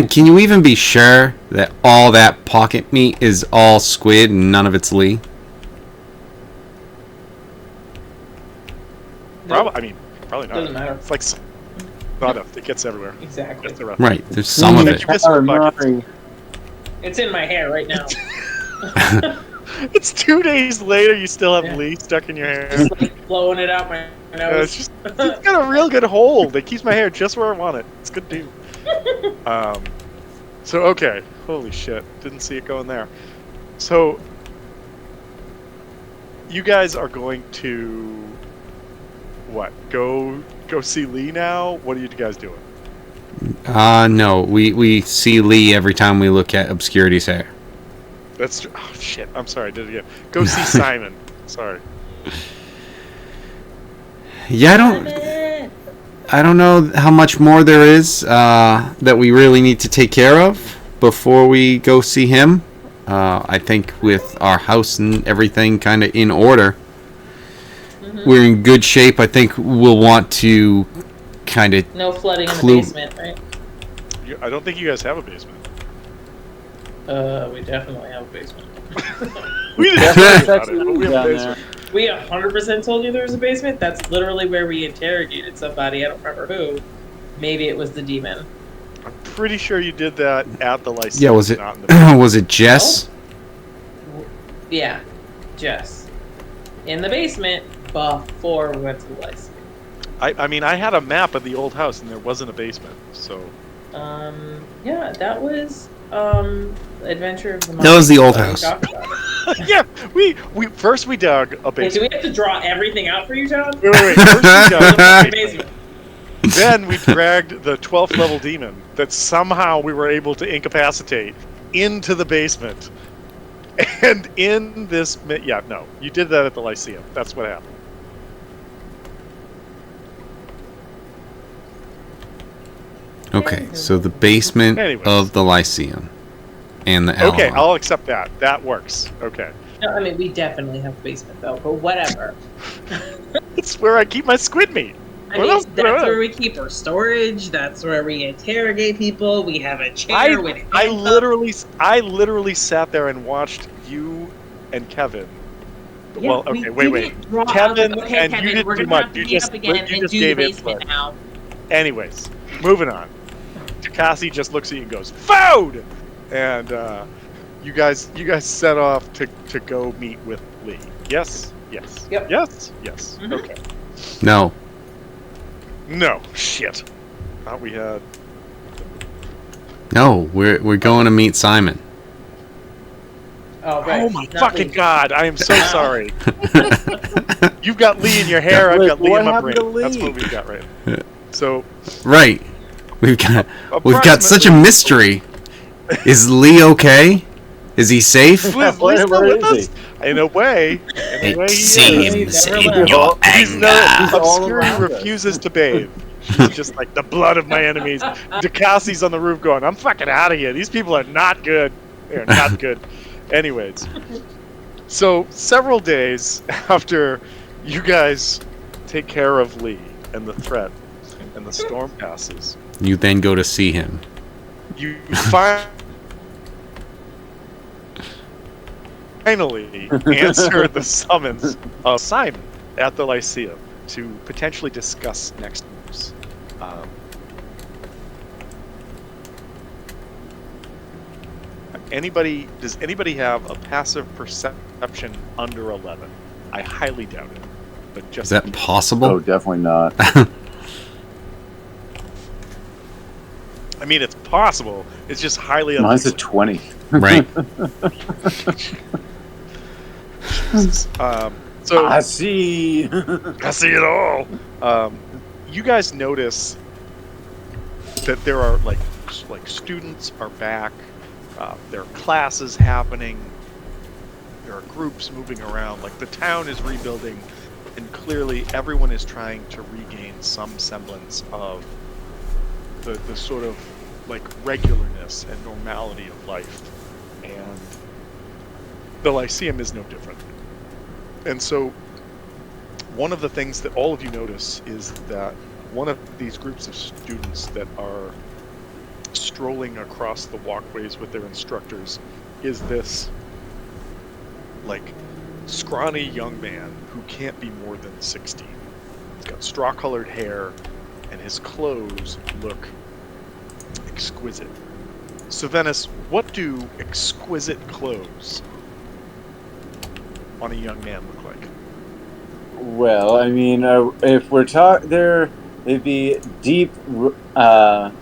can you even be sure that all that pocket meat is all squid and none of it's Lee? Probably not. Doesn't matter. It's like sawdust. It gets everywhere. Exactly. Gets around. Right, there's some of Did it. you miss your buckets? It's in my hair right now. It's 2 days later. You still have Yeah. Lee stuck in your hair. Just like blowing it out my nose. It's got a real good hold. It keeps my hair just where I want it. It's good too. So okay, holy shit, didn't see it going there. So you guys are going to what? Go see Lee now? What are you guys doing? No, we see Lee every time we look at Obscurity's hair. That's oh shit. I'm sorry. I did it again. Go see Simon. Sorry. Yeah, I don't know how much more there is that we really need to take care of before we go see him. I think with our house and everything kind of in order, we're in good shape. I think we'll want to kind of No flooding in the Clue- basement, right? I don't think you guys have a basement. We definitely have a basement. We didn't talk about it, but we have a basement. We 100% told you there was a basement. That's literally where we interrogated somebody. I don't remember who. Maybe it was the demon. I'm pretty sure you did that at the license. Yeah, was it Not in the was it Jess? Yeah, Jess. In the basement before we went to the license. I mean, I had a map of the old house, and there wasn't a basement. So Yeah, that was Adventure of the That was the old We house. talked about it. yeah, we first we dug a Wait, do basement. we have to draw everything out for you, John? Wait. First we dug a Basement. basement. Then we dragged the 12th level demon that somehow we were able to incapacitate into the basement. And in this, yeah, no, you did that at the Lyceum. That's what happened. Okay, so the basement Anyways. of the Lyceum and the Okay, Avalon. I'll accept that. That works. Okay. No, I mean, we definitely have a basement, though, but whatever. It's where I keep my squid meat. I mean, that's where we keep our storage. That's where we interrogate people. We have a chair with I handcuffs. literally sat there and watched you and Kevin. Yeah, Well, we okay, wait. didn't draw Kevin, out okay, and you Kevin, didn't we're do gonna much. have to You meet just up again you and just do the gave basement input. now. Anyways, moving on. Takasi just looks at you and goes, "Food!" And you guys set off to go meet with Lee. Yes. Yep. Yes. Mhm. Okay. No. No shit. Thought we had. No, we're going to meet Simon. Oh, right. Oh my Not fucking Lee. god! I am so sorry. You've got Lee in your hair. I've got Lee What in my happened brain. to That's Lee? what we've got right. So Right. We've got such a mystery. Is Lee okay? Is he safe? Lee's Where still with is us? In a way. It he is. seems Never in left. your He's anger. all Obscuri around us. refuses to bathe. He's just like the blood of my enemies. Decasi's on the roof going, I'm fucking out of here. These people are not good. They're not good. Anyways. So several days after you guys take care of Lee and the threat and the storm passes, You then go to see him. you finally answer the summons of Simon at the Lyceum to potentially discuss next moves. Does anybody have a passive perception under 11? I highly doubt it. But just Is that possible? Oh, definitely not. I mean, it's possible. It's just highly Mine's a unlikely. 20. Right. So I see. I see it all. You guys notice that there are like students are back. There are classes happening. There are groups moving around. Like the town is rebuilding, and clearly everyone is trying to regain some semblance of the sort of like regularness and normality of life. And the Lyceum is no different. And so one of the things that all of you notice is that one of these groups of students that are strolling across the walkways with their instructors is this like scrawny young man who can't be more than 16. He's got straw-colored hair and his clothes look exquisite. So Venice, what do exquisite clothes on a young man look like? Well, I mean, if we're talking, they'd be deep. There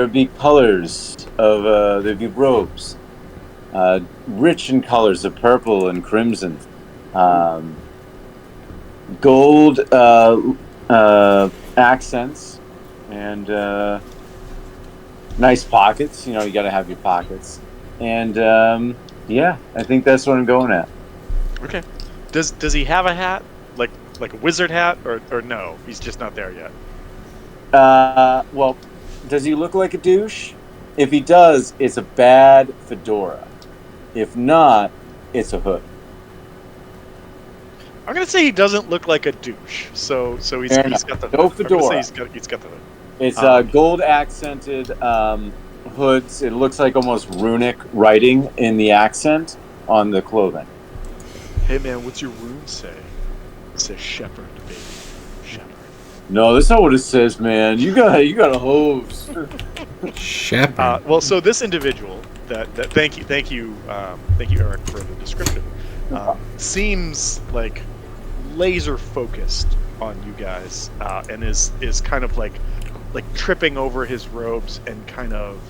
would be colors of. There'd be robes, rich in colors of purple and crimson, gold accents, and nice pockets. You know, you got to have your pockets, and yeah, I think that's what I'm going at. Okay. Does he have a hat? Like a wizard hat, or no? He's just not there yet. Well, does he look like a douche? If he does, it's a bad fedora. If not, it's a hood. I'm gonna say he doesn't look like a douche. So he's Fair got enough. the No hood. I'm gonna fedora. say he's got the hood. It's gold accented hoods. It looks like almost runic writing in the accent on the clothing. Hey man, what's your rune say? It says shepherd, baby. Shepherd. No, that's not what it says, man. You got a hose. Shepherd. Well, so this individual that thank you, Eric, for the description. Seems like laser focused on you guys, and is kind of like tripping over his robes and kind of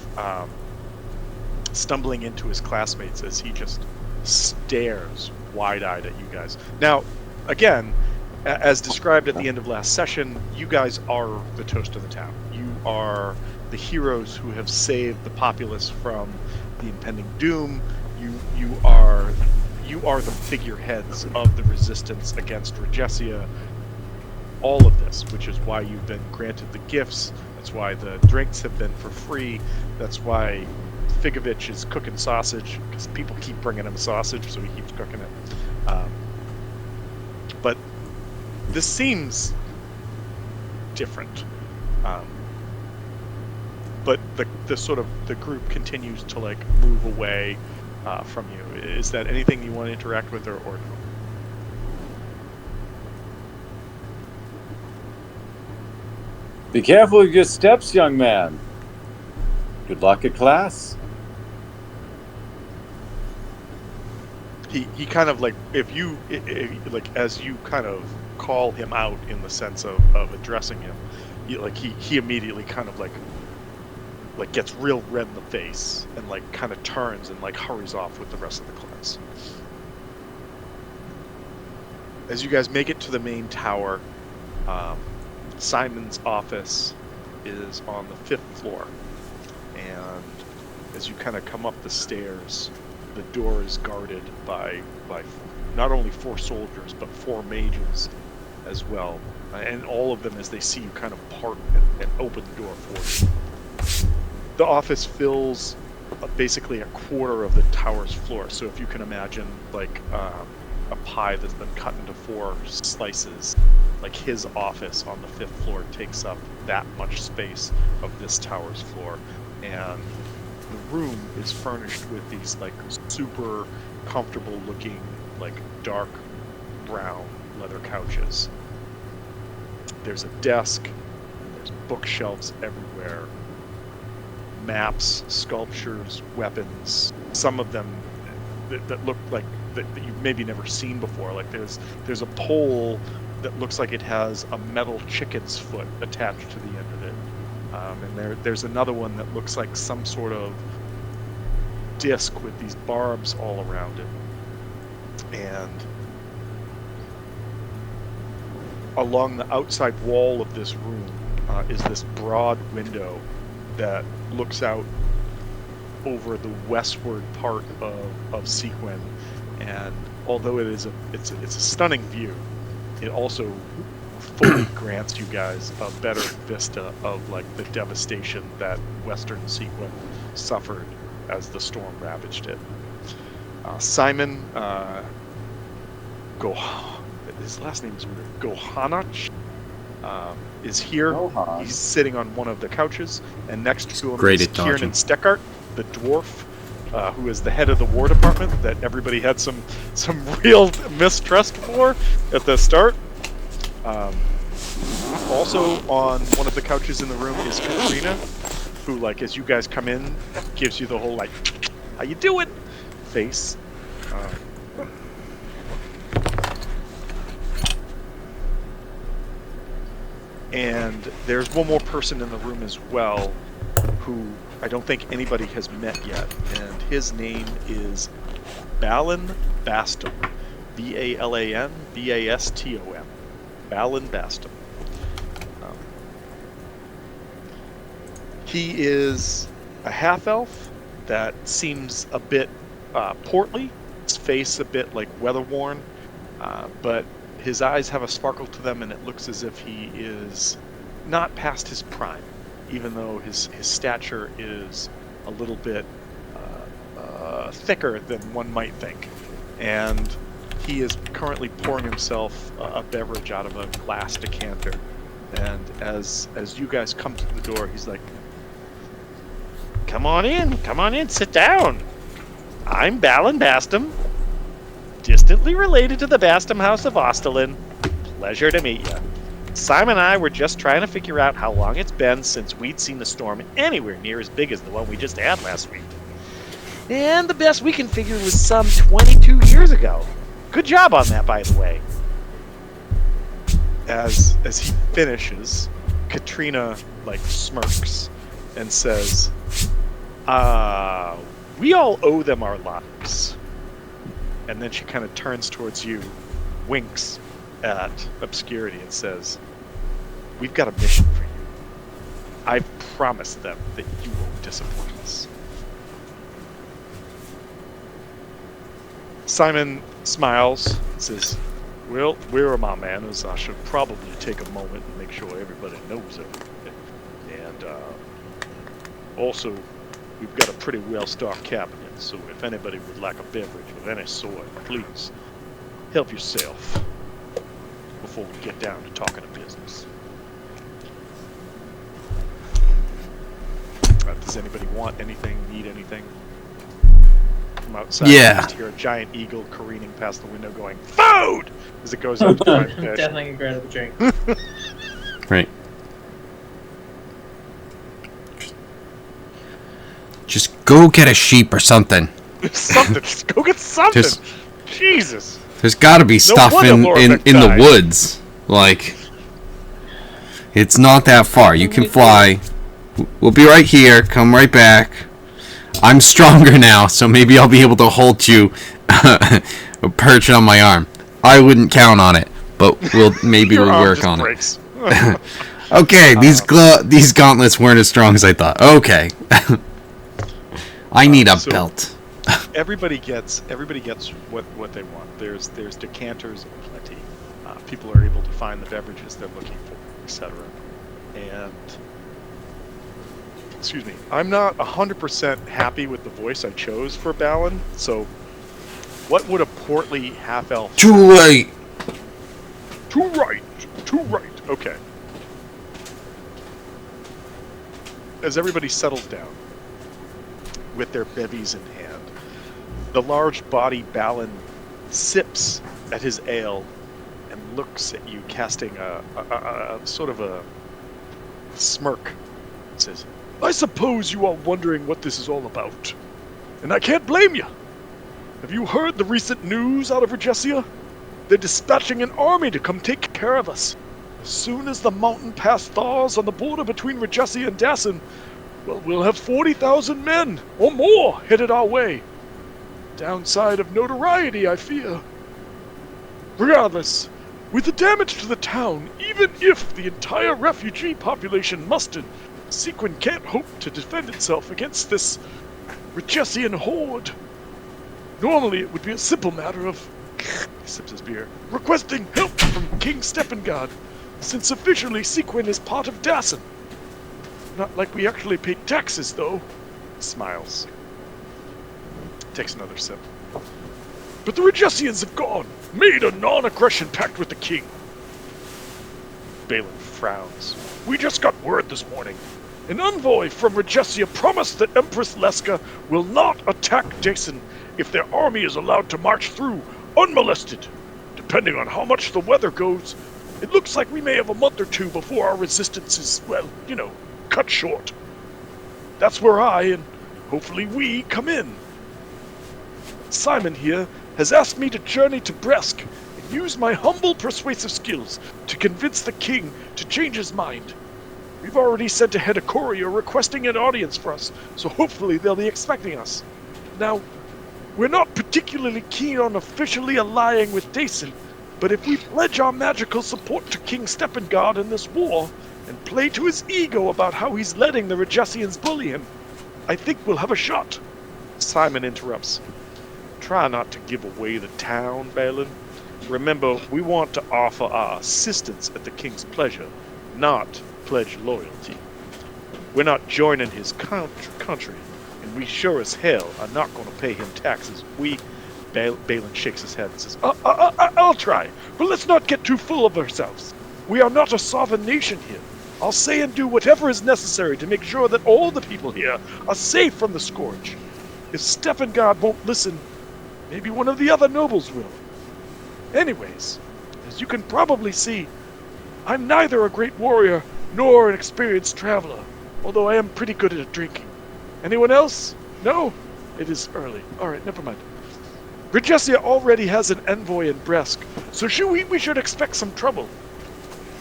stumbling into his classmates as he just stares wide-eyed at you guys. Now, again, as described at the end of last session, you guys are the toast of the town. You are the heroes who have saved the populace from the impending doom. You are the figureheads of the resistance against Regesia. All of this, which is why you've been granted the gifts. That's why the drinks have been for free. That's why Figovich is cooking sausage, because people keep bringing him sausage, so he keeps cooking it. But this seems different. But the sort of the group continues to like move away from you. Is that anything you want to interact with, or no? Be careful with your steps, young man. Good luck at class. He kind of like, if like as you kind of call him out in the sense of addressing him, he immediately kind of like gets real red in the face and like kind of turns and like hurries off with the rest of the class. As you guys make it to the main tower, Simon's office is on the 5th floor, and as you kind of come up the stairs, the door is guarded by not only 4 soldiers but 4 mages as well, and all of them, as they see you, kind of part and open the door for you. The office fills basically a quarter of the tower's floor, so if you can imagine like a pie that's been cut into 4 slices, like his office on the 5th floor takes up that much space of this tower's floor. And the room is furnished with these like super comfortable looking like dark brown leather couches. There's a desk, there's bookshelves everywhere, maps, sculptures, weapons, some of them that look like that you've maybe never seen before. Like there's a pole that looks like it has a metal chicken's foot attached to the end of it. And there's another one that looks like some sort of disc with these barbs all around it. And along the outside wall of this room is this broad window that looks out over the westward part of Sequin. And although it's a stunning view, it also fully grants you guys a better vista of like the devastation that Western Sequin suffered as the storm ravaged it. Simon his last name is Gohanach, is here. Gohan. He's sitting on one of the couches, and next to him Great is at dodging. Kieran Steckart, the dwarf, who is the head of the war department that everybody had some real mistrust for at the start. Also on one of the couches in the room is Katrina, who, like, as you guys come in, gives you the whole like, "How you doing?" face. And there's one more person in the room as well, who I don't think anybody has met yet, and his name is Balan Bastom. Balan Bastom. Balan Bastom. He is a half-elf that seems a bit portly, his face a bit like weather-worn, but his eyes have a sparkle to them, and it looks as if he is not past his prime, even though his stature is a little bit thicker than one might think. And he is currently pouring himself a beverage out of a glass decanter. And as you guys come to the door, he's like, come on in, sit down. I'm Balan Bastom, distantly related to the Bastom House of Ostelin. Pleasure to meet you. Simon and I were just trying to figure out how long it's been since we'd seen a storm anywhere near as big as the one we just had last week. And the best we can figure was some 22 years ago. Good job on that, by the way. As he finishes, Katrina, like, smirks and says, we all owe them our lives. And then she kind of turns towards you, winks at Obscurity, and says, we've got a mission for you. I've promised them that you won't disappoint us. Simon smiles and says, well, where are my manners? I should probably take a moment and make sure everybody knows everything. And also, we've got a pretty well-stocked cabinet, so if anybody would like a beverage of any sort, please help yourself before we get down to talking to business. Does anybody want anything? Need anything? From outside, Yeah. you just hear a giant eagle careening past the window, going "Food!" as it goes out to find I'm fish. definitely gonna grab a drink. Right. Just go get a sheep or something. Something. Just go get something. Just- Jesus. There's got to be stuff wonder in Laura in Beck the died. woods. Like, it's not that far. You can fly. We'll be right here. Come right back. I'm stronger now, so maybe I'll be able to hold you perched on my arm. I wouldn't count on it, but maybe Your we'll arm work just on breaks. it. Okay, these gauntlets weren't as strong as I thought. Okay. I need a so- belt. Everybody gets what they want. There's decanters aplenty. People are able to find the beverages they're looking for, etc. And excuse me, I'm not 100% happy with the voice I chose for Balin. So, what would a portly half elf? Too late. Too right. Okay. As everybody settles down with their bevies in hand, the large body Balin sips at his ale and looks at you, casting a sort of a smirk. Says, "I suppose you are wondering what this is all about, and I can't blame you. Have you heard the recent news out of Regesia? They're dispatching an army to come take care of us. As soon as the mountain pass thaws on the border between Regesia and Dassin, well, we'll have 40,000 men or more headed our way. Downside of notoriety, I fear. Regardless, with the damage to the town, even if the entire refugee population mustered, Sequin can't hope to defend itself against this Regesian horde. Normally, it would be a simple matter of," he sips his beer, "requesting help from King Steppengard, since officially Sequin is part of Dassin. Not like we actually pay taxes, though." Smiles. Takes another sip. "But the Regesians have gone, made a non-aggression pact with the king." Balin frowns. "We just got word this morning. An envoy from Regesia promised that Empress Leska will not attack Jason if their army is allowed to march through unmolested. Depending on how much the weather goes, it looks like we may have a month or two before our resistance is, well, cut short. That's where I, and hopefully we, come in. Simon here has asked me to journey to Bresk and use my humble persuasive skills to convince the king to change his mind. We've already sent ahead a courier requesting an audience for us, so hopefully they'll be expecting us. Now, we're not particularly keen on officially allying with Dason, but if we pledge our magical support to King Steppengard in this war, and play to his ego about how he's letting the Regesians bully him, I think we'll have a shot." Simon interrupts. "Try not to give away the town, Balin. Remember, we want to offer our assistance at the king's pleasure, not pledge loyalty. We're not joining his country, and we sure as hell are not going to pay him taxes. Balin shakes his head and says, I'll try, but let's not get too full of ourselves. We are not a sovereign nation here. I'll say and do whatever is necessary to make sure that all the people here are safe from the scourge. If Steppengard won't listen, maybe one of the other nobles will. Anyways, as you can probably see, I'm neither a great warrior nor an experienced traveler, although I am pretty good at drinking. Anyone else? No? It is early. Alright, never mind. Regesia already has an envoy in Bresk, so we should expect some trouble.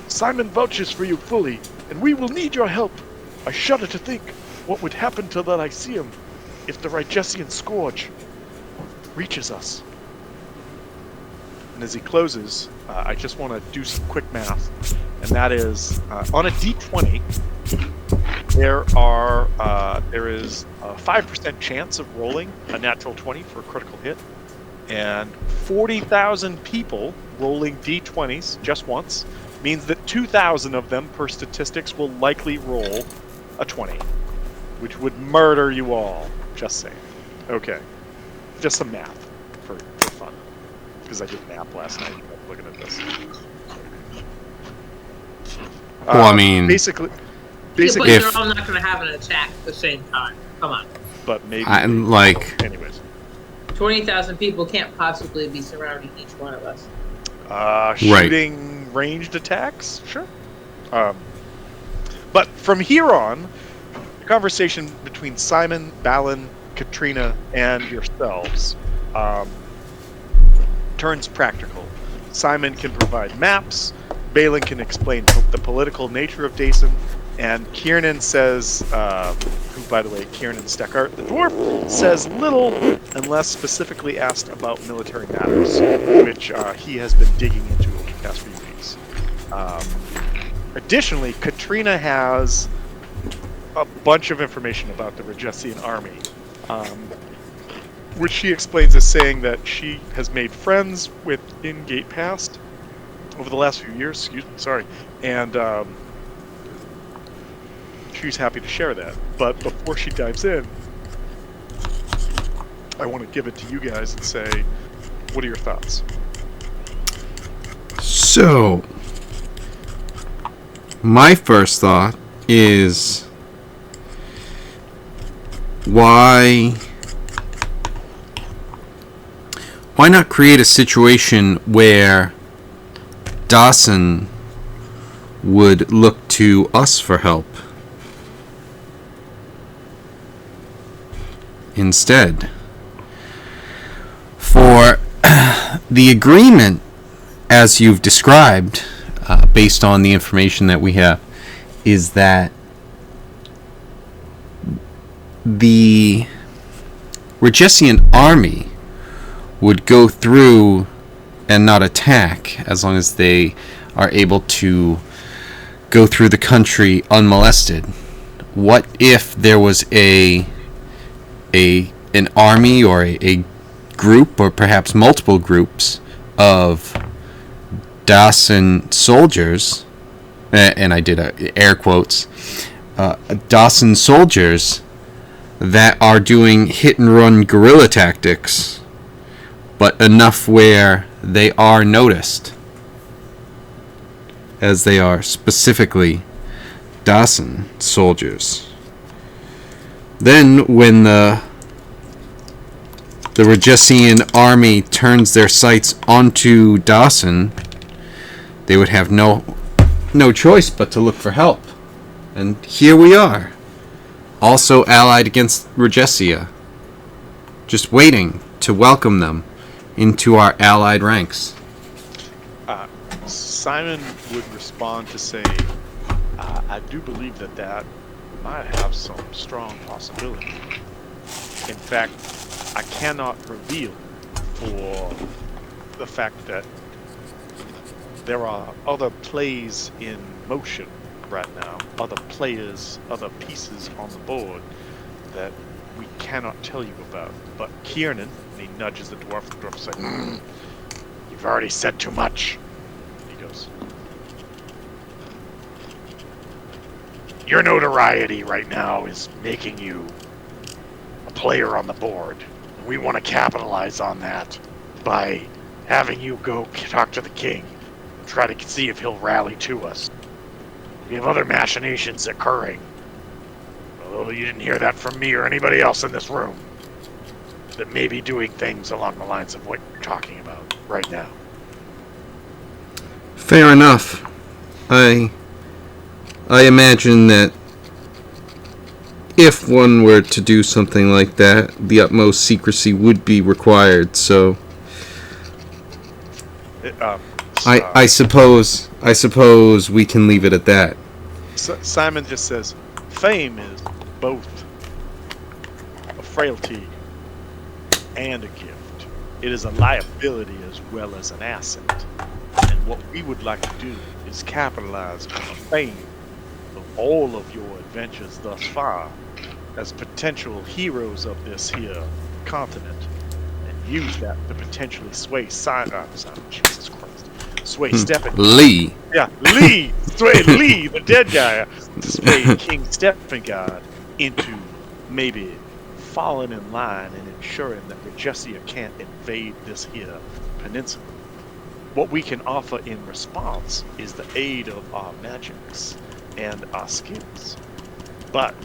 Simon vouches for you fully, and we will need your help. I shudder to think what would happen to the Lyceum if the Regesian scourge reaches us." And as he closes, I just want to do some quick math, and that is, on a D20, there is a 5% chance of rolling a natural 20 for a critical hit, and 40,000 people rolling D20s just once means that 2,000 of them, per statistics, will likely roll a 20, which would murder you all. Just saying. Okay. Just some math for fun. Because I did math last night looking at this. Well, I mean, basically, Basically, but If- they're all not going to have an attack at the same time. Come on. but maybe. I'm like, Anyways, 20,000 people can't possibly be surrounding each one of us. shooting ranged attacks, sure. But from here on, the conversation between Simon, Balin, Katrina, and yourselves turns practical. Simon can provide maps, Balin can explain the political nature of Dason, and Kiernan says, who, by the way, Kiernan Steckart, the dwarf, says little unless specifically asked about military matters, which he has been digging into over the past few weeks. Additionally, Katrina has a bunch of information about the Regessian army, which she explains as saying that she has made friends with in-gate past over the last few years, and she's happy to share that. But before she dives in, I want to give it to you guys and say, what are your thoughts? so my first thought is, why not create a situation where Dawson would look to us for help instead? For the agreement, as you've described, based on the information that we have, is that the Regessian army would go through and not attack as long as they are able to go through the country unmolested. What if there was an army or a group, or perhaps multiple groups of Dawson soldiers, and I did air quotes, Dawson soldiers that are doing hit and run guerrilla tactics, but enough where they are noticed, as they are specifically Dawson soldiers. Then when the Regessian army turns their sights onto Dawson, they would have no choice but to look for help. And here we are, also allied against Regessia, just waiting to welcome them into our allied ranks. Simon would respond to say, I do believe that might have some strong possibility. In fact, I cannot reveal for the fact that there are other plays in motion right now, other players, other pieces on the board that we cannot tell you about. But Kiernan, and he nudges the dwarf is like, you've already said too much. He goes, your notoriety right now is making you a player on the board. We want to capitalize on that by having you go talk to the king, try to see if he'll rally to us. We have other machinations occurring, although you didn't hear that from me or anybody else in this room, that may be doing things along the lines of what you're talking about right now. Fair enough. I imagine that if one were to do something like that, the utmost secrecy would be required, so I suppose we can leave it at that. Simon just says, fame is both a frailty and a gift. It is a liability as well as an asset. And what we would like to do is capitalize on the fame of all of your adventures thus far as potential heroes of this here continent, and use that to potentially sway Jesus Christ. Sway Lee. Yeah, Lee! Sway Lee, the dead guy, to sway King Stephengard into maybe falling in line and ensuring that Regessia can't invade this here peninsula. What we can offer in response is the aid of our magics and our skills. But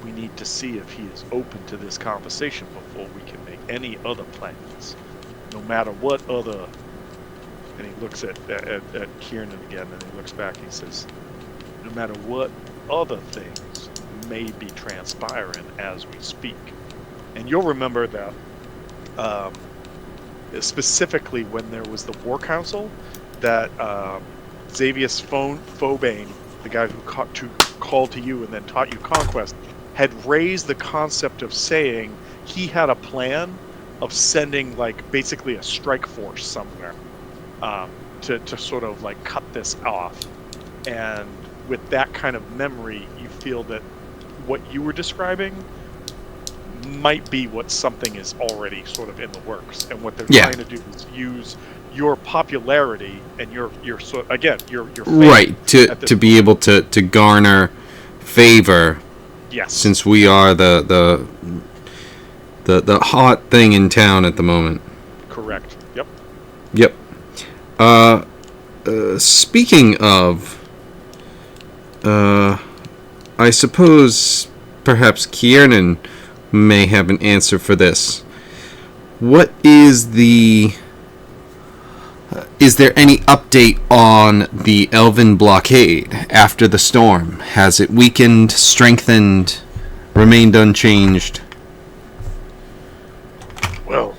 we need to see if he is open to this conversation before we can make any other plans. No matter what other... And he looks at Kiernan again, and he looks back and he says, no matter what other things may be transpiring as we speak. And you'll remember that specifically when there was the War Council, that Xavius Phobane, the guy who called to you and then taught you Conquest, had raised the concept of saying he had a plan of sending like basically a strike force somewhere to sort of like cut this off. And with that kind of memory, you feel that what you were describing might be what something is already sort of in the works, and what they're trying to do is use your popularity and your fame right to be able to garner favor. Yes, since we are the hot thing in town at the moment. Correct. Yep. Speaking of, I suppose perhaps Kiernan may have an answer for this. What is is there any update on the Elven blockade after the storm? Has it weakened, strengthened, remained unchanged? Well,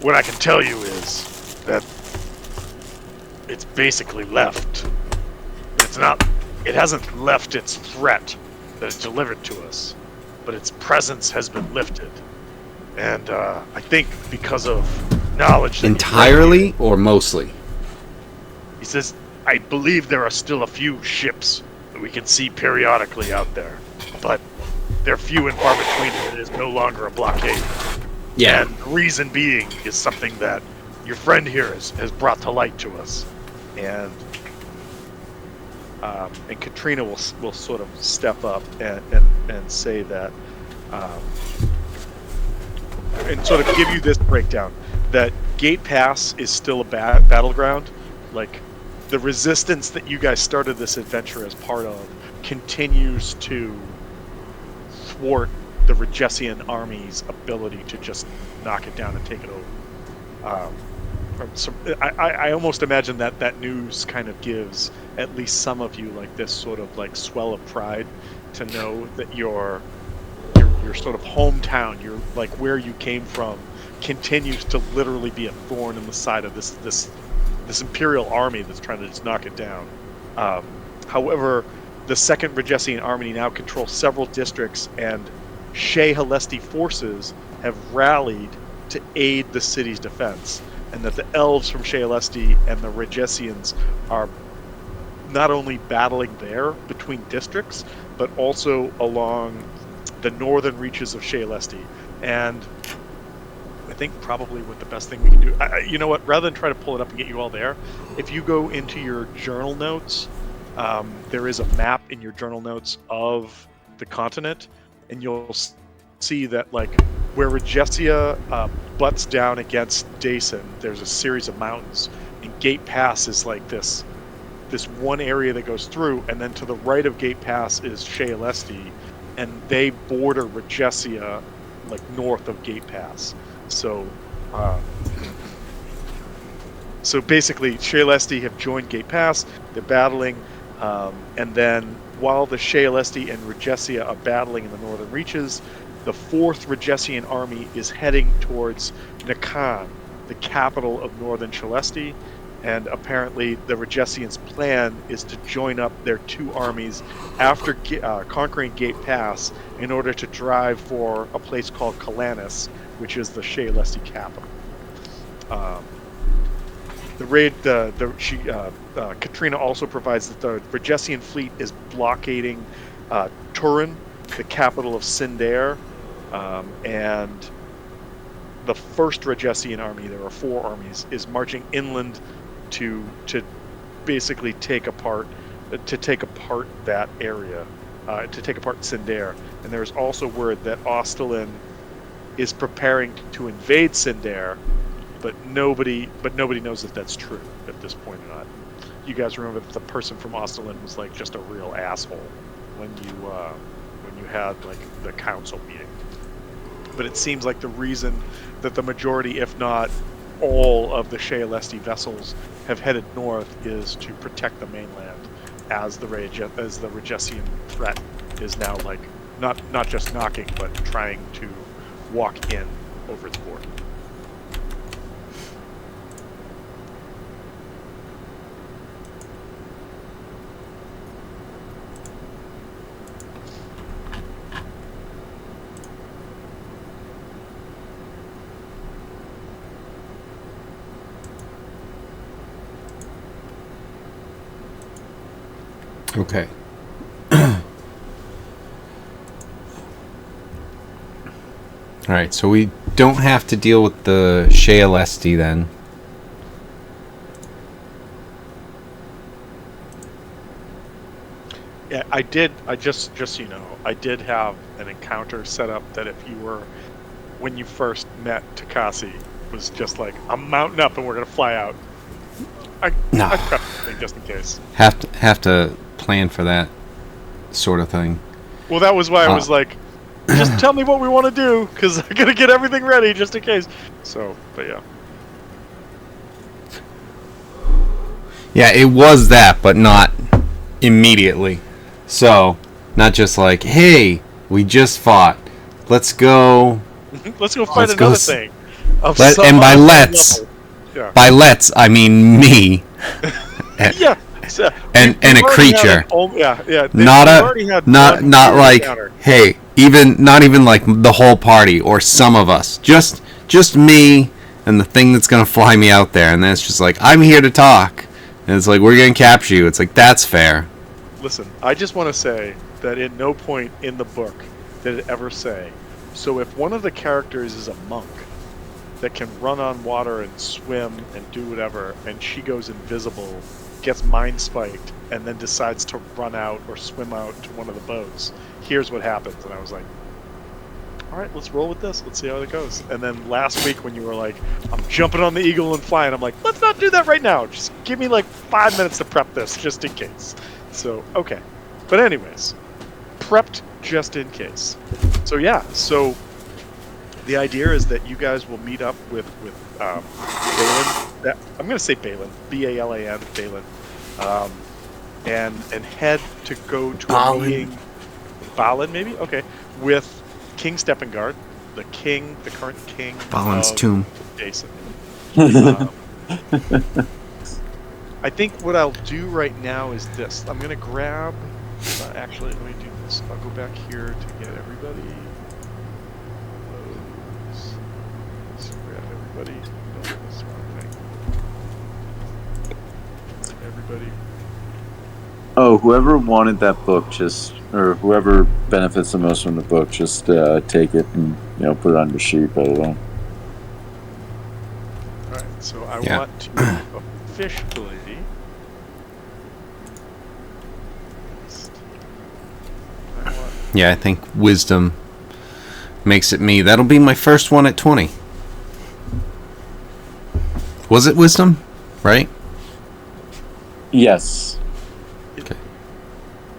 what I can tell you is that it's basically left. It hasn't left its threat that it delivered to us, but its presence has been lifted. And I think because of knowledge... Entirely or mostly? He says, I believe there are still a few ships that we can see periodically out there, but they're few and far between, and it is no longer a blockade. Yeah. And the reason being is something that your friend here has brought to light to us. And Katrina will sort of step up and say that, and sort of give you this breakdown, that Gate Pass is still a battleground. Like, the resistance that you guys started this adventure as part of continues to thwart the Regessian army's ability to just knock it down and take it over. So I almost imagine that news kind of gives at least some of you like this sort of like swell of pride to know that your sort of hometown, your like where you came from, continues to literally be a thorn in the side of this Imperial army that's trying to just knock it down. However, the Second Regessian Army now controls several districts, and Shea Halesti forces have rallied to aid the city's defense, and that the elves from Shea Halesti and the Regessians are not only battling there between districts, but also along the northern reaches of Shea Halesti. And I think probably what the best thing we can do, you know what, rather than try to pull it up and get you all there, if you go into your journal notes, there is a map in your journal notes of the continent, and you'll see that like where Regessia butts down against Dason, there's a series of mountains, and Gate Pass is like this one area that goes through, and then to the right of Gate Pass is Shea Halesti, and they border Regessia like north of Gate Pass. So basically Shea Halesti have joined Gate Pass, they're battling, and then while the Shea Halesti and Regessia are battling in the northern reaches, the 4th Regessian army is heading towards Nakan, the capital of northern Shalesti, and apparently the Regessians' plan is to join up their two armies after conquering Gate Pass in order to drive for a place called Kalanis, which is the Shea Halesti capital. Katrina also provides that the Regessian fleet is blockading Turin, the capital of Sindare, and the 1st Regessian army, there are 4 armies, is marching inland to basically take apart that area, to take apart Sindare. And there's also word that Ostalin is preparing to invade Sindare, but nobody knows if that's true at this point or not. You guys remember that the person from Ostalin was like just a real asshole. when you had like the council meeting. But it seems like the reason that the majority, if not all, of the Shealesti vessels have headed north is to protect the mainland, as the Regessian threat is now like not just knocking, but trying to walk in over the border. Okay. All right, so we don't have to deal with the Shealesti then. Yeah, I did. Just so you know, I did have an encounter set up that if you were, when you first met Takasi, was just like, I'm mounting up and we're gonna fly out. I prepped something just in case. Have to plan for that sort of thing. Well, that was why I was like, just tell me what we want to do, because I'm gonna get everything ready just in case. So, but yeah. Yeah, it was that, but not immediately. So, not just like, hey, we just fought. Let's go. Let's go fight another thing. And by let's, yeah. by let's, I mean me. Yeah. And a creature. Yeah. Not like, hey, not even like the whole party or some of us. Just me and the thing that's gonna fly me out there. And then it's just like, I'm here to talk. And it's like, we're gonna capture you. It's like, that's fair. Listen, I just want to say that at no point in the book did it ever say, so if one of the characters is a monk that can run on water and swim and do whatever, and she goes invisible, gets mind spiked, and then decides to run out or swim out to one of the boats, here's what happens. And I was like, all right, let's roll with this. Let's see how it goes. And then last week when you were like, I'm jumping on the eagle and flying, I'm like, let's not do that right now. Just give me like 5 minutes to prep this just in case. So, okay. But anyways, prepped just in case. So yeah, so the idea is that you guys will meet up with Balin. I'm going to say Balin, B-A-L-A-N, Balin, and head to go to a meeting. Balin, maybe? Okay. With King Steppengard, the current king Balin's of tomb. Jason. I think what I'll do right now is this. I'm going to grab... actually, let me do this. I'll go back here to get everybody. Let's grab everybody. No, that's the wrong thing. Everybody. Oh, whoever wanted that book, or whoever benefits the most from the book, just take it and put it on your sheet. By the way. All right. So I want to officially. Yeah, I think wisdom makes it me. That'll be my first one at 20. Was it wisdom? Right? Yes. Okay.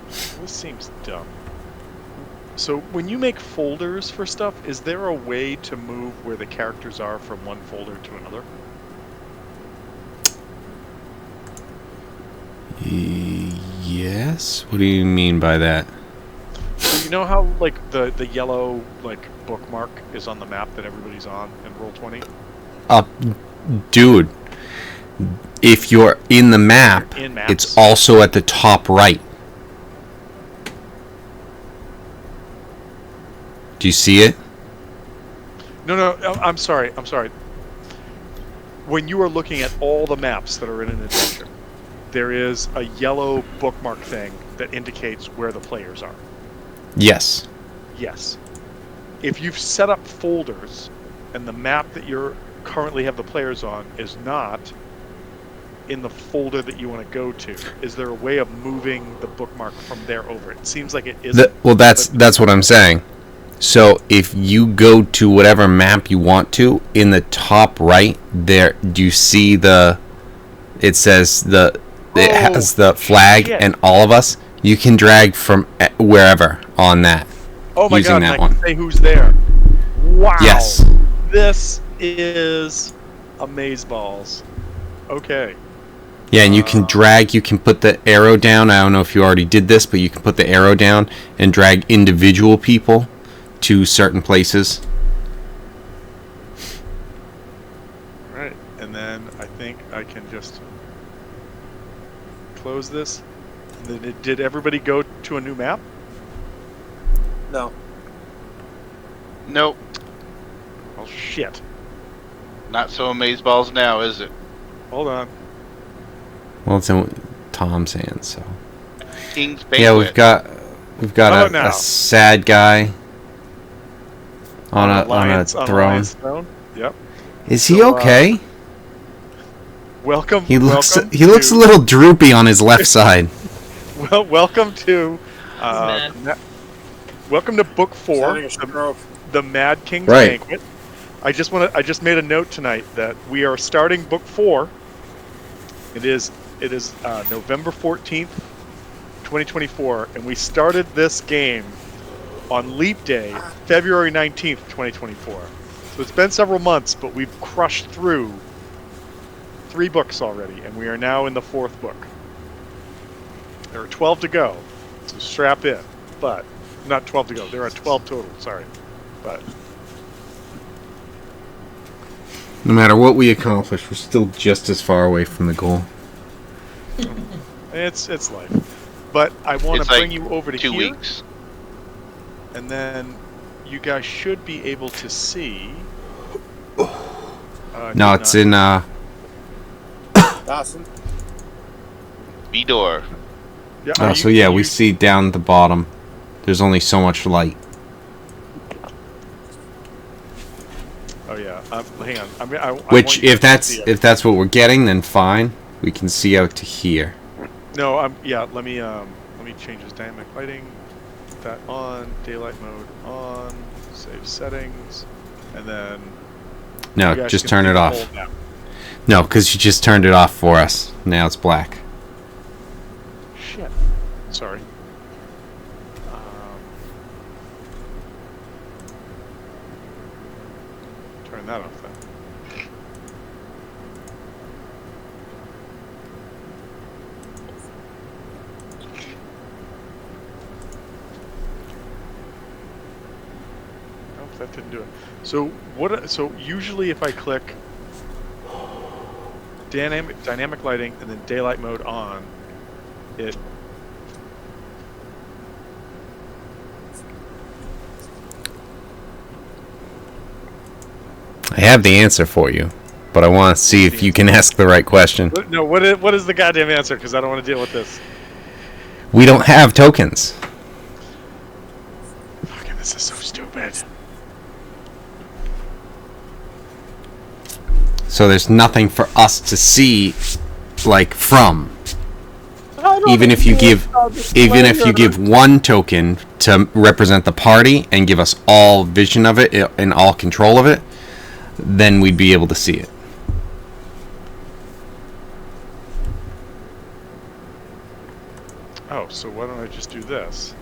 This seems dumb. So when you make folders for stuff, is there a way to move where the characters are from one folder to another? Yes. What do you mean by that? So you know how like the yellow like bookmark is on the map that everybody's on in Roll20? Dude, if you're in the map, it's also at the top right. Do you see it? No, I'm sorry. When you are looking at all the maps that are in an adventure, there is a yellow bookmark thing that indicates where the players are. Yes. Yes. If you've set up folders and the map that you currently have the players on is not in the folder that you want to go to, is there a way of moving the bookmark from there over? It seems like it isn't. Well, that's what I'm saying. So if you go to whatever map you want to, in the top right there, do you see it says it has the flag and all of us? You can drag from wherever on that. Oh my using god! that And I one. can say who's there. Wow. Yes. This is amazeballs. Okay. Yeah, and you can drag, you can put the arrow down. I don't know if you already did this, but you can put the arrow down and drag individual people to certain places. Alright, and then I think I can just close this. And then did everybody go to a new map? No. Nope. Oh shit. Not so amazeballs now, is it? Hold on. Well, it's in Tom's hands, so. King's Banquet. Yeah, we've got How about now? a sad guy on a Lion's throne. throne. Yep. Is he So, okay? Welcome. He looks welcome a little droopy on his left side. Well, welcome to mad. welcome to book 4, Having a stroke. the Mad King's Right. Banquet. I just made a note tonight that we are starting book 4. It is November 14th, 2024, and we started this game on Leap Day, February 19th, 2024. So it's been several months, but we've crushed through 3 books already, and we are now in the 4th book. There are 12 to go, so strap in. But, not 12 to go, there are 12 total, sorry. But, No matter what we accomplish, we're still just as far away from the goal. it's life. But I want to It's bring like you over to 2 here, weeks. and then you guys should be able to see... No, it's in Dawson. Vidor. Yeah, oh, so yeah, we see down at the bottom. There's only so much light. Oh yeah, hang on. I want Which, you if to that's see it. if that's what we're getting, then fine. We can see out to here. No, yeah. Let me change this dynamic lighting. Put that on. Daylight mode on. Save settings, and then. No, you guys just can turn see it the off. whole map. No, because you just turned it off for us. Now it's black. Shit. Sorry. Turn that off then. Nope, that didn't do it. So what? So usually, if I click dynamic lighting and then daylight mode on, it. I have the answer for you, but I want to see if you can ask the right question. No, what is the goddamn answer? Because I don't want to deal with this. We don't have tokens. Fucking, this is so stupid. So there's nothing for us to see, like, from. Even if you give one token to represent the party and give us all vision of it and all control of it, then we'd be able to see it. Oh, so why don't I just do this?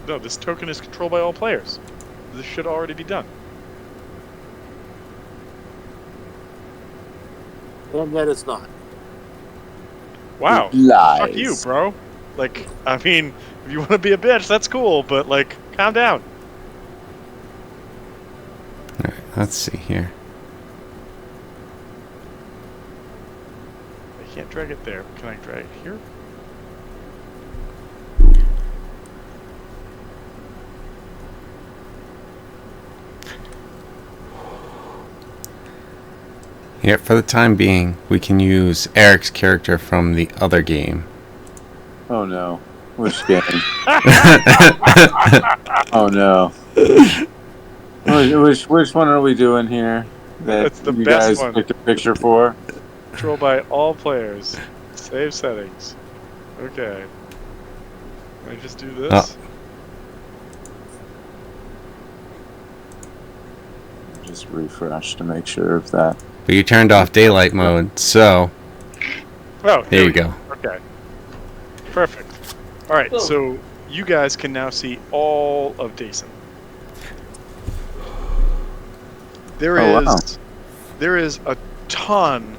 No, this token is controlled by all players. This should already be done. And yet it's not. Wow. Lies. Fuck you, bro. Like, I mean, if you want to be a bitch, that's cool, but, like, calm down. Alright, let's see here. I can't drag it there. Can I drag it here? Here, for the time being, we can use Eric's character from the other game. Oh no. Which game? Oh no. Which one are we doing here? That That's the you best guys one. picked a picture for? Controlled by all players. Save settings. Okay. Can I just do this? Oh. Just refresh to make sure of that. But you turned off daylight mode, so Oh, there here you we go. Okay. Perfect. All right, Cool. so you guys can now see all of Dason. There Oh, wow. there is a ton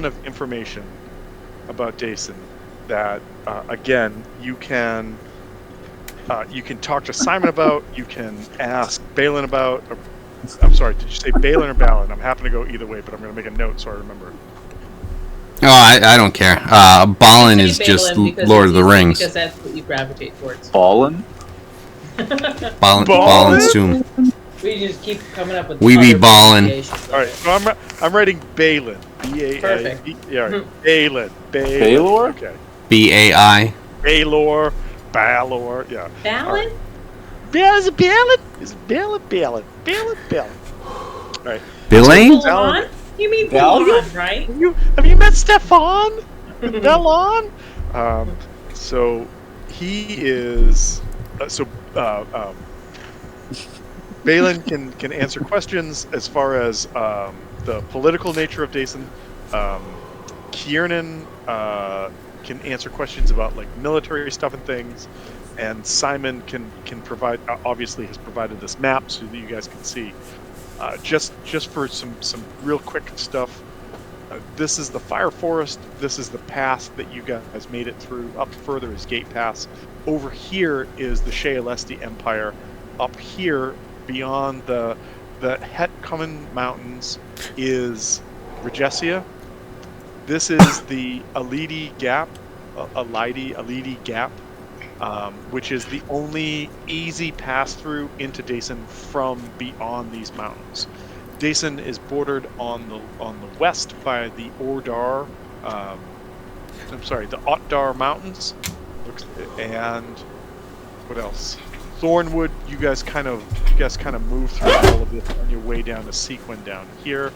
of information about Dason that again you can talk to Simon about, you can ask Balin about. I'm sorry, did you say Balin or Balin? I'm happy to go either way, but I'm going to make a note so I remember. Oh, I don't care. Balin Say is just Balin because Lord it's of the easy, Rings. because that's what you gravitate towards. Fallen? Balin Zoom. We just keep coming up with We be other ballin'. pronunciations of All right, it. so I'm writing Balin. B-A-I. Perfect. Yeah, all right. Balin. Baelor? Okay.Bai. Balor. Balor. Yeah. Balin? Yeah, is it Balin? Is it Balin? Balin. All right. Billing? Balon? You mean Balon? Balon, right? Have you met Stefan? Balon? So he is. Balin can answer questions as far as the political nature of Dason. Kiernan can answer questions about like military stuff and things, and Simon can provide. Obviously, has provided this map so that you guys can see. Just for some real quick stuff. This is the Fire Forest. This is the pass that you guys made it through. Up further is Gate Pass. Over here is the Shealesti Empire. Up here, beyond the Het-Common Mountains, is Regesia. This is the Alidi Gap, which is the only easy pass-through into Dason from beyond these mountains. Dason is bordered on the west by the Ordar, the Otdar Mountains, and what else? Thornwood. You guys kind of move through all of this on your way down to Sequin down here.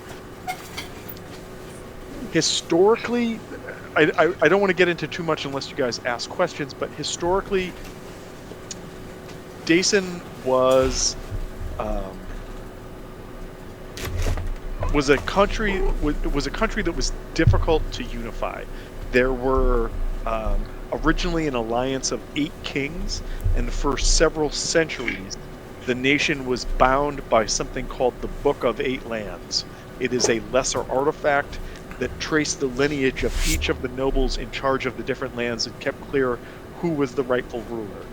Historically, I don't want to get into too much unless you guys ask questions, but historically, Dason was a country that was difficult to unify. There were originally an alliance of 8 kings, and for several centuries, the nation was bound by something called the Book of 8 Lands. It is a lesser artifact that traced the lineage of each of the nobles in charge of the different lands and kept clear who was the rightful ruler.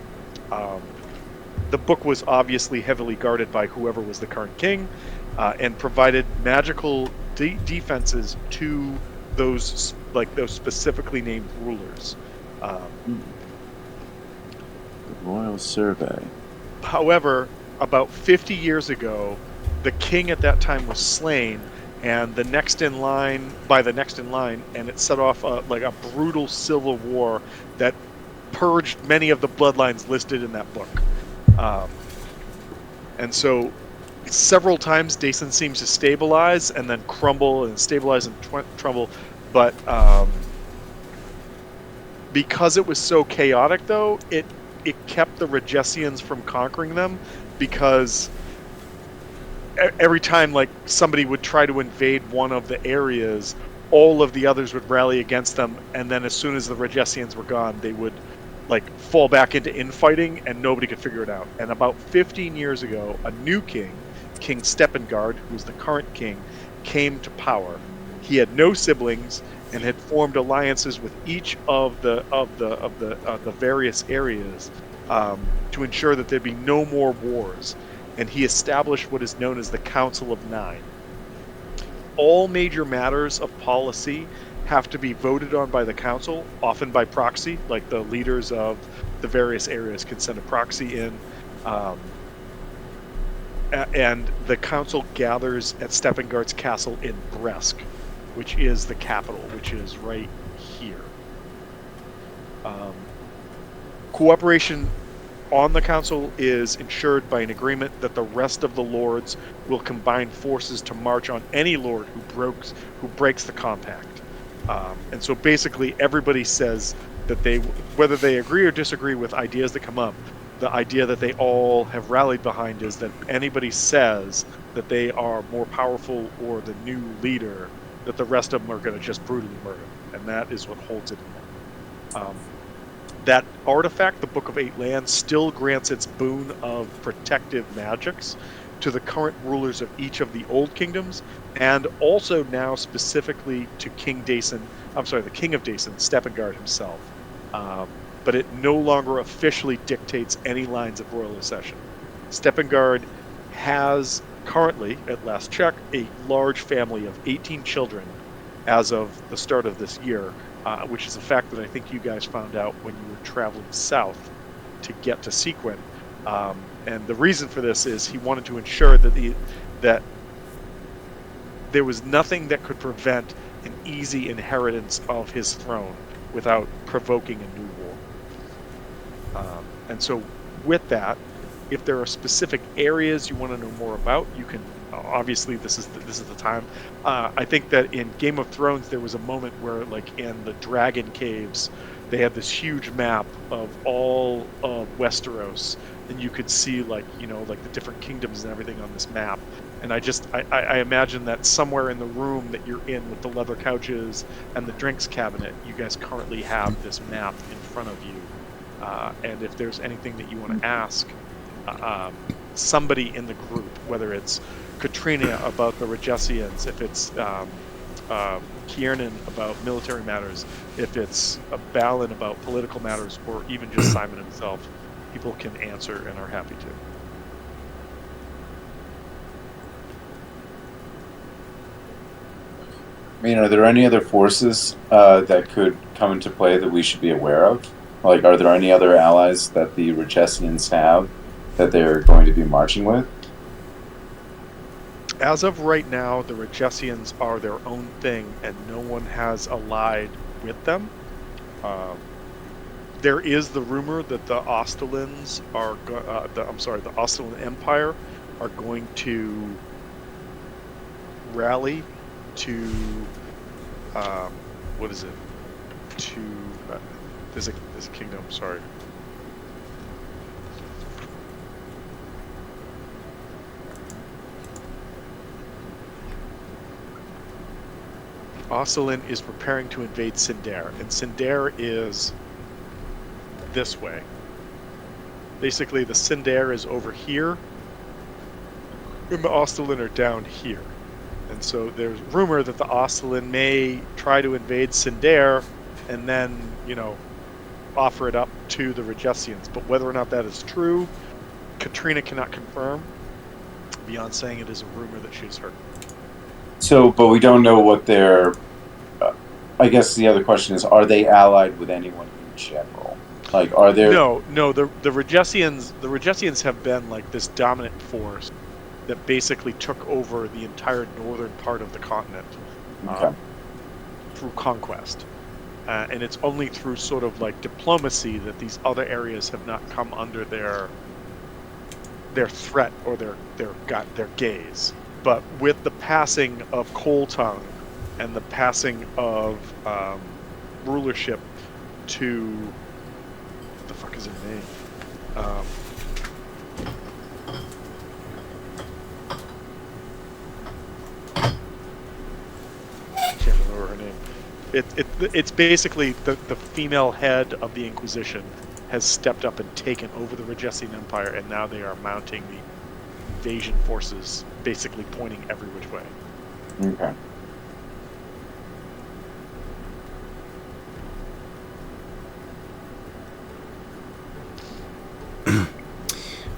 The book was obviously heavily guarded by whoever was the current king, and provided magical defenses to those specifically named rulers. The Royal Survey. However, about 50 years ago, the king at that time was slain, and the next in line, and it set off a brutal civil war that purged many of the bloodlines listed in that book. And so several times Dason seems to stabilize and then crumble and stabilize and crumble, but because it was so chaotic, though, it kept the Regesians from conquering them, because every time somebody would try to invade one of the areas, all of the others would rally against them, and then as soon as the Regesians were gone, they would fall back into infighting, and nobody could figure it out. And about 15 years ago, a new king, King Steppengard, who was the current king, came to power. He had no siblings and had formed alliances with each of the various areas to ensure that there'd be no more wars. And he established what is known as the Council of Nine. All major matters of policy have to be voted on by the council, often by proxy, like the leaders of the various areas can send a proxy in. And the council gathers at Steppengard's castle in Bresk, which is the capital, which is right here. Cooperation on the council is ensured by an agreement that the rest of the lords will combine forces to march on any lord who breaks the compact. And so basically everybody says that whether they agree or disagree with ideas that come up, the idea that they all have rallied behind is that if anybody says that they are more powerful or the new leader, that the rest of them are going to just brutally murder them. And that is what holds it in there. That artifact, the Book of Eight Lands, still grants its boon of protective magics to the current rulers of each of the old kingdoms, and also now specifically to the King of Dason, Steppengard himself. But it no longer officially dictates any lines of royal accession. Steppengard has currently, at last check, a large family of 18 children as of the start of this year, which is a fact that I think you guys found out when you were traveling south to get to Sequin. And the reason for this is he wanted to ensure that there was nothing that could prevent an easy inheritance of his throne without provoking a new war. And so with that, if there are specific areas you want to know more about, you can. Obviously, this is the time. I think that in Game of Thrones there was a moment where, like in the Dragon Caves, they had this huge map of all of Westeros, and you could see like the different kingdoms and everything on this map. And I imagine that somewhere in the room that you're in with the leather couches and the drinks cabinet, you guys currently have this map in front of you. And if there's anything that you want to ask somebody in the group, whether it's Katrina about the Regessians, if it's Kiernan about military matters, if it's Balin about political matters, or even just Simon himself, people can answer and are happy to. I mean, are there any other forces that could come into play that we should be aware of? Like, are there any other allies that the Regessians have that they're going to be marching with? As of right now, the Regessians are their own thing, and no one has allied with them. There is the rumor that the Ostelins are, the Ostelin Empire are going to rally to, what is it? To there's a kingdom. Sorry. Osselin is preparing to invade Sindar, and Sindar is this way. Basically, the Sindar is over here, and the Osselin are down here. And so there's rumor that the Osselin may try to invade Sindar, and then, offer it up to the Regessians. But whether or not that is true, Katrina cannot confirm, beyond saying it is a rumor that she's heard. So, but we don't know what their... I guess the other question is, are they allied with anyone in general? Like, are there... No, the Regessians have been like this dominant force that basically took over the entire northern part of the continent through conquest. And it's only through sort of like diplomacy that these other areas have not come under their threat or their gaze. But with the passing of Coaltongue and the passing of rulership to, what the fuck is her name? I can't remember her name. It's basically the female head of the Inquisition has stepped up and taken over the Regessian Empire, and now they are mounting the invasion forces, basically pointing every which way. Okay.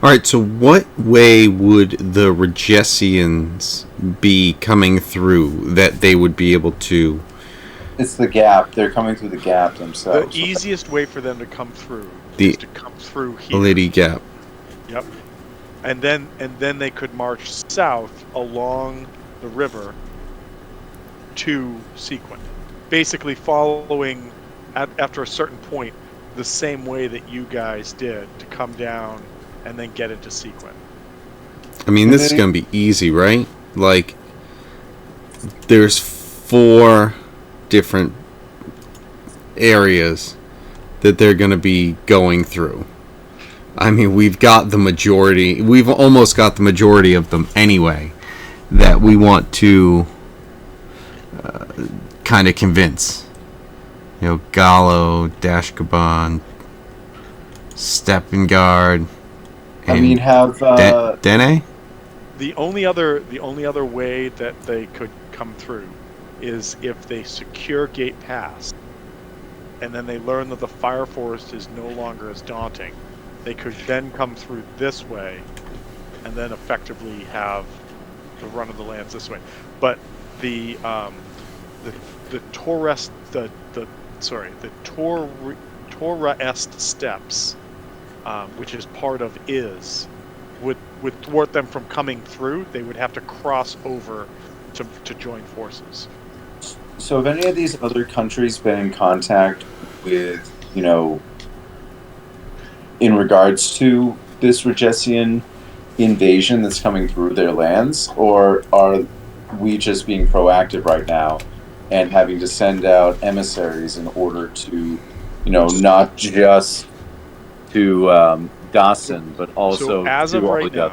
All right, so what way would the Regessians be coming through that they would be able to... It's the gap. They're coming through the gap themselves. The easiest way for them to come through is to come through here. Lady Gap. Yep. And then they could march south along the river to Sequin. Basically following, after a certain point, the same way that you guys did to come down and then get into Sequin. I mean, this is going to be easy, right? Like, there's 4 different areas that they're going to be going through. I mean, we've got the majority. We've almost got the majority of them anyway that we want to kind of convince. You know, Gallo, Dashkaban, Steppengard. I mean, have Dene? The only other way that they could come through is if they secure Gate Pass, and then they learn that the Fire Forest is no longer as daunting. They could then come through this way, and then effectively have the run of the lands this way. But the Torrest the Torrest steps, which is part of would thwart them from coming through. They would have to cross over to join forces. So have any of these other countries been in contact with, you know, in regards to this Regesian invasion that's coming through their lands? Or are we just being proactive right now and having to send out emissaries in order to, you know, not just to Dawson, but also so as to of all right the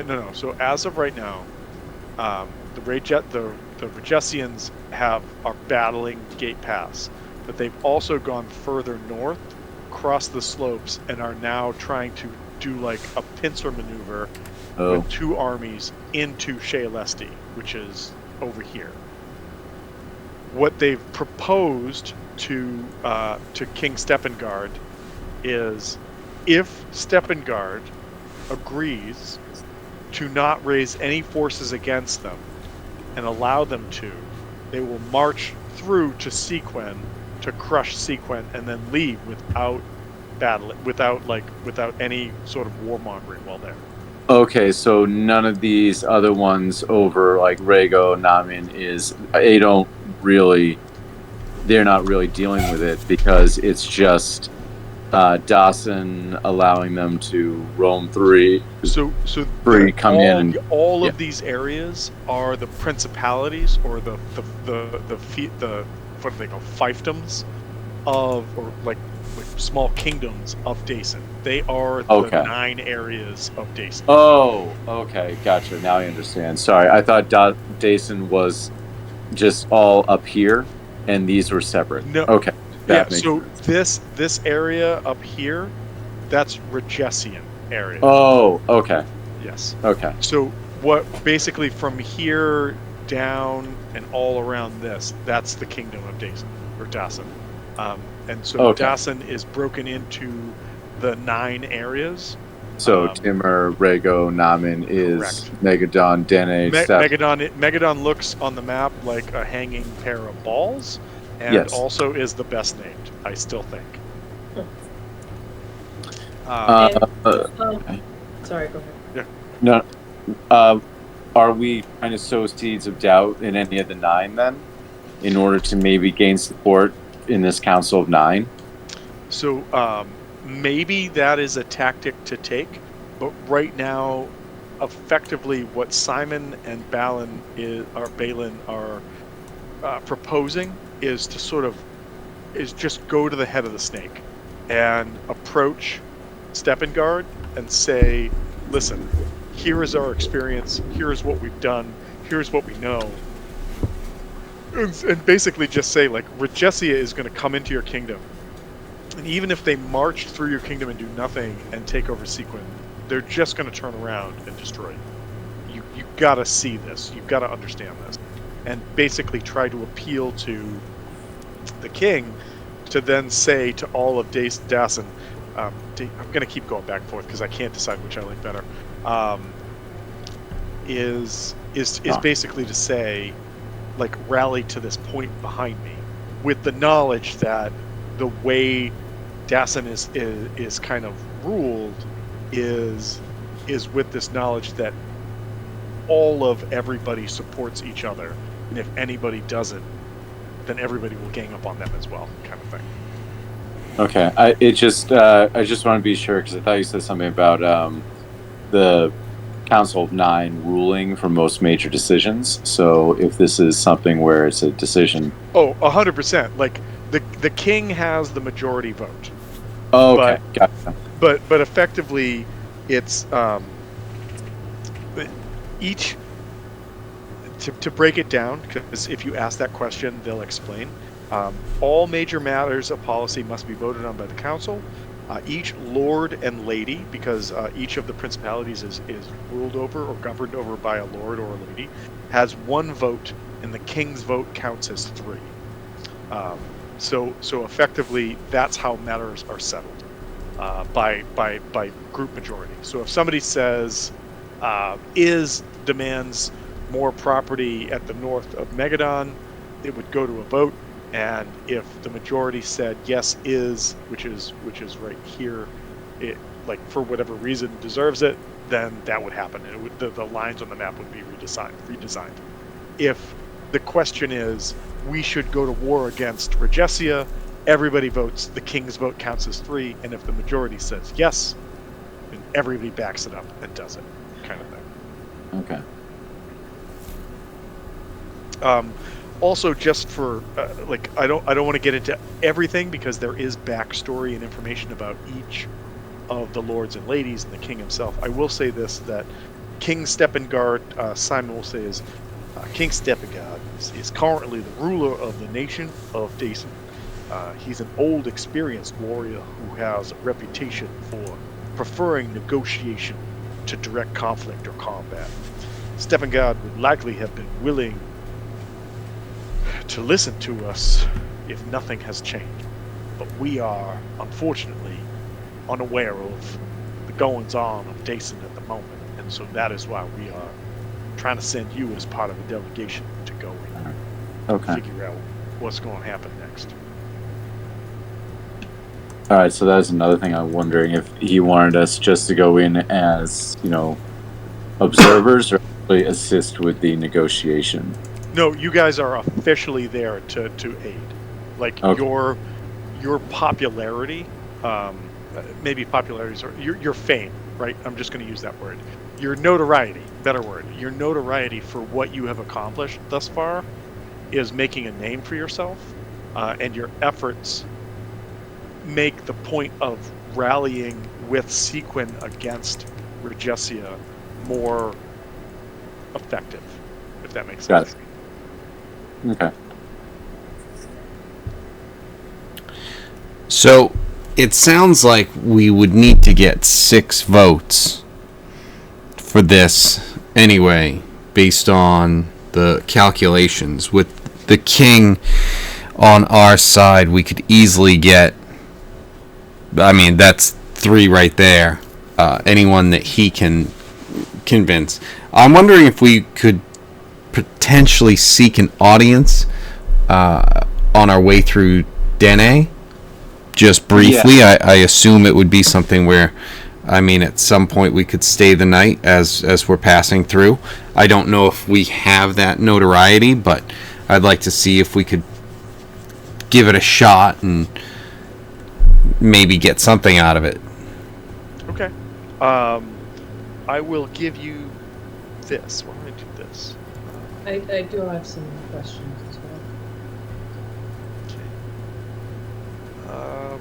now, So as of right now, the Regesians are battling Gate Pass, but they've also gone further north, across the slopes, and are now trying to do like a pincer maneuver with two armies into Shaelesti, which is over here. What they've proposed to King Steppengard is, if Steppengard agrees to not raise any forces against them and allow them to, they will march through to Sequen to crush Sequen and then leave without without any sort of warmongering while there. Okay, so none of these other ones over like Rego, Namin they're not really dealing with it because it's just Dawson allowing them to roam free. So come in and all of these areas are the principalities or the what do they call fiefdoms of, or like small kingdoms of Dason. They are the 9 areas of Dason. Oh, okay, gotcha. Now I understand. Sorry, I thought Dason was just all up here, and these were separate. No. Okay. So this area up here, that's Regesian area. Oh, okay. Yes. Okay. So what basically from here down and all around this, that's the kingdom of Dason or Dason. And so Dason is broken into the 9 areas. So Timur, Rego, Namin is correct. Megadon, Dene, Megadon looks on the map like a hanging pair of balls, and also is the best named, I still think. Sorry, go ahead. Yeah. No. Are we trying to sow seeds of doubt in any of the 9 then, in order to maybe gain support in this Council of 9? So maybe that is a tactic to take, but right now, effectively, what Simon and Balin are proposing is to just go to the head of the snake and approach Steppengard and say, listen, here is our experience, here is what we've done, here's what we know. And basically just say, like, Regesia is going to come into your kingdom. And even if they march through your kingdom and do nothing and take over Sequen, they're just going to turn around and destroy you. You've got to see this. You've got to understand this. And basically try to appeal to the king to then say to all of Dason, I'm going to keep going back and forth because I can't decide which I like better, is basically to say, like, rally to this point behind me, with the knowledge that the way Dason is kind of ruled is with this knowledge that all of everybody supports each other, and if anybody doesn't, then everybody will gang up on them as well, kind of thing. Okay, I just want to be sure because I thought you said something about the Council of 9 ruling for most major decisions. So if this is something where it's a decision, 100%. Like the king has the majority vote. Oh, okay, gotcha. but effectively, it's each. To break it down, because if you ask that question, they'll explain. All major matters of policy must be voted on by the council. Each lord and lady, because each of the principalities is ruled over or governed over by a lord or a lady, has one vote, and the king's vote counts as 3. So effectively, that's how matters are settled by group majority. So if somebody says demands more property at the north of Megadon, it would go to a vote, and if the majority said yes, which is right here, it, like, for whatever reason deserves it, then that would happen, and the lines on the map would be redesigned. If the question is we should go to war against Regesia, everybody votes, the king's vote counts as 3, and if the majority says yes, then everybody backs it up and does it, kind of thing. Okay. Also, just for I don't want to get into everything, because there is backstory and information about each of the lords and ladies and the king himself. I will say this, that King Steppengard, Simon will say, is King Steppengard is currently the ruler of the nation of Dason. He's an old, experienced warrior who has a reputation for preferring negotiation to direct conflict or combat. Steppengard would likely have been willing to listen to us if nothing has changed, but we are unfortunately unaware of the goings-on of Dason at the moment, and so that is why we are trying to send you as part of a delegation to go and figure out what's going to happen next. All right, so that's another thing. I'm wondering if he wanted us just to go in as, observers, or actually assist with the negotiation. No, you guys are officially there to aid. Like, your popularity, maybe popularities, or your fame, right? I'm just going to use that word. Your notoriety, better word. Your notoriety for what you have accomplished thus far is making a name for yourself, and your efforts make the point of rallying with Sequin against Regesia more effective, if that makes sense. Got it. Okay. So it sounds like we would need to get 6 votes for this anyway, based on the calculations. With the king on our side, we could easily get, I mean, that's 3 right there. Anyone that he can convince. I'm wondering if we could potentially seek an audience on our way through Dene, just briefly. Yeah. I assume it would be something where, I mean, at some point we could stay the night as we're passing through. I don't know if we have that notoriety, but I'd like to see if we could give it a shot and maybe get something out of it. Okay. I will give you this. Why don't I do this? I do have some questions as well.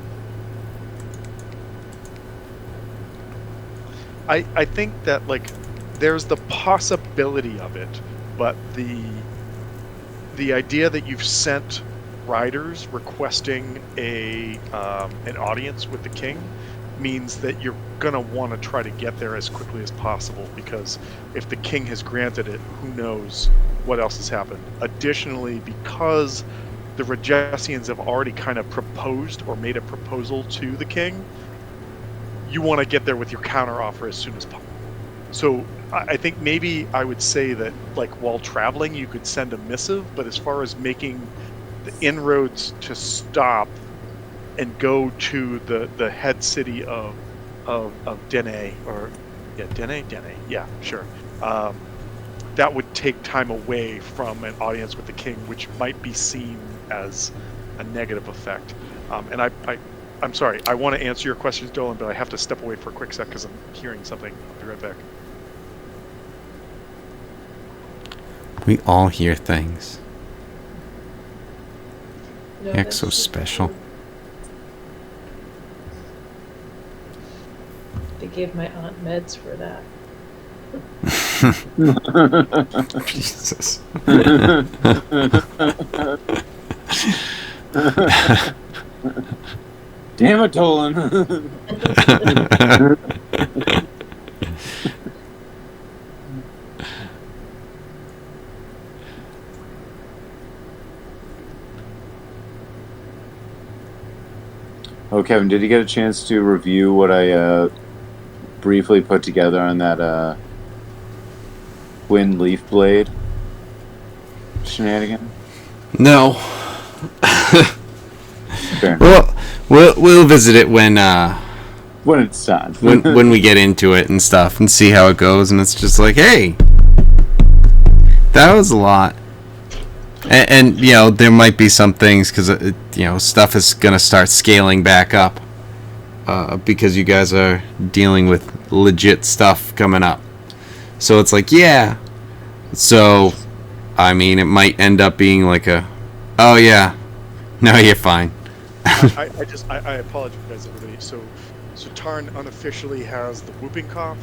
Okay. I think that, like, there's the possibility of it, but the idea that you've sent riders requesting an audience with the king means that you're gonna want to try to get there as quickly as possible, because if the king has granted it, who knows what else has happened. Additionally, because the Regesians have already kind of proposed or made a proposal to the king, you want to get there with your counteroffer as soon as possible. So I think maybe I would say that, like, while traveling, you could send a missive, but as far as making the inroads to stop and go to the head city of Dene, or Dene, yeah, sure. That would take time away from an audience with the king, which might be seen as a negative effect. And I'm sorry, I want to answer your questions, Dolan, but I have to step away for a quick sec because I'm hearing something. I'll be right back. We all hear things. No, Heck, so special. gave my aunt meds for that. Jesus. Damn it, Tolan. Oh, Kevin, did you get a chance to review what I briefly put together on that Wind Leaf Blade shenanigan? No. Fair enough. Well, we'll visit it when it's done. when we get into it and stuff and see how it goes. And it's just like, hey, that was a lot. And you know, there might be some things because you know, stuff is gonna start scaling back up because you guys are dealing with legit stuff coming up. So it's like, yeah. So, I mean, it might end up being like a, oh yeah, no, you're fine. I apologize, everybody. So Tarn unofficially has the whooping cough.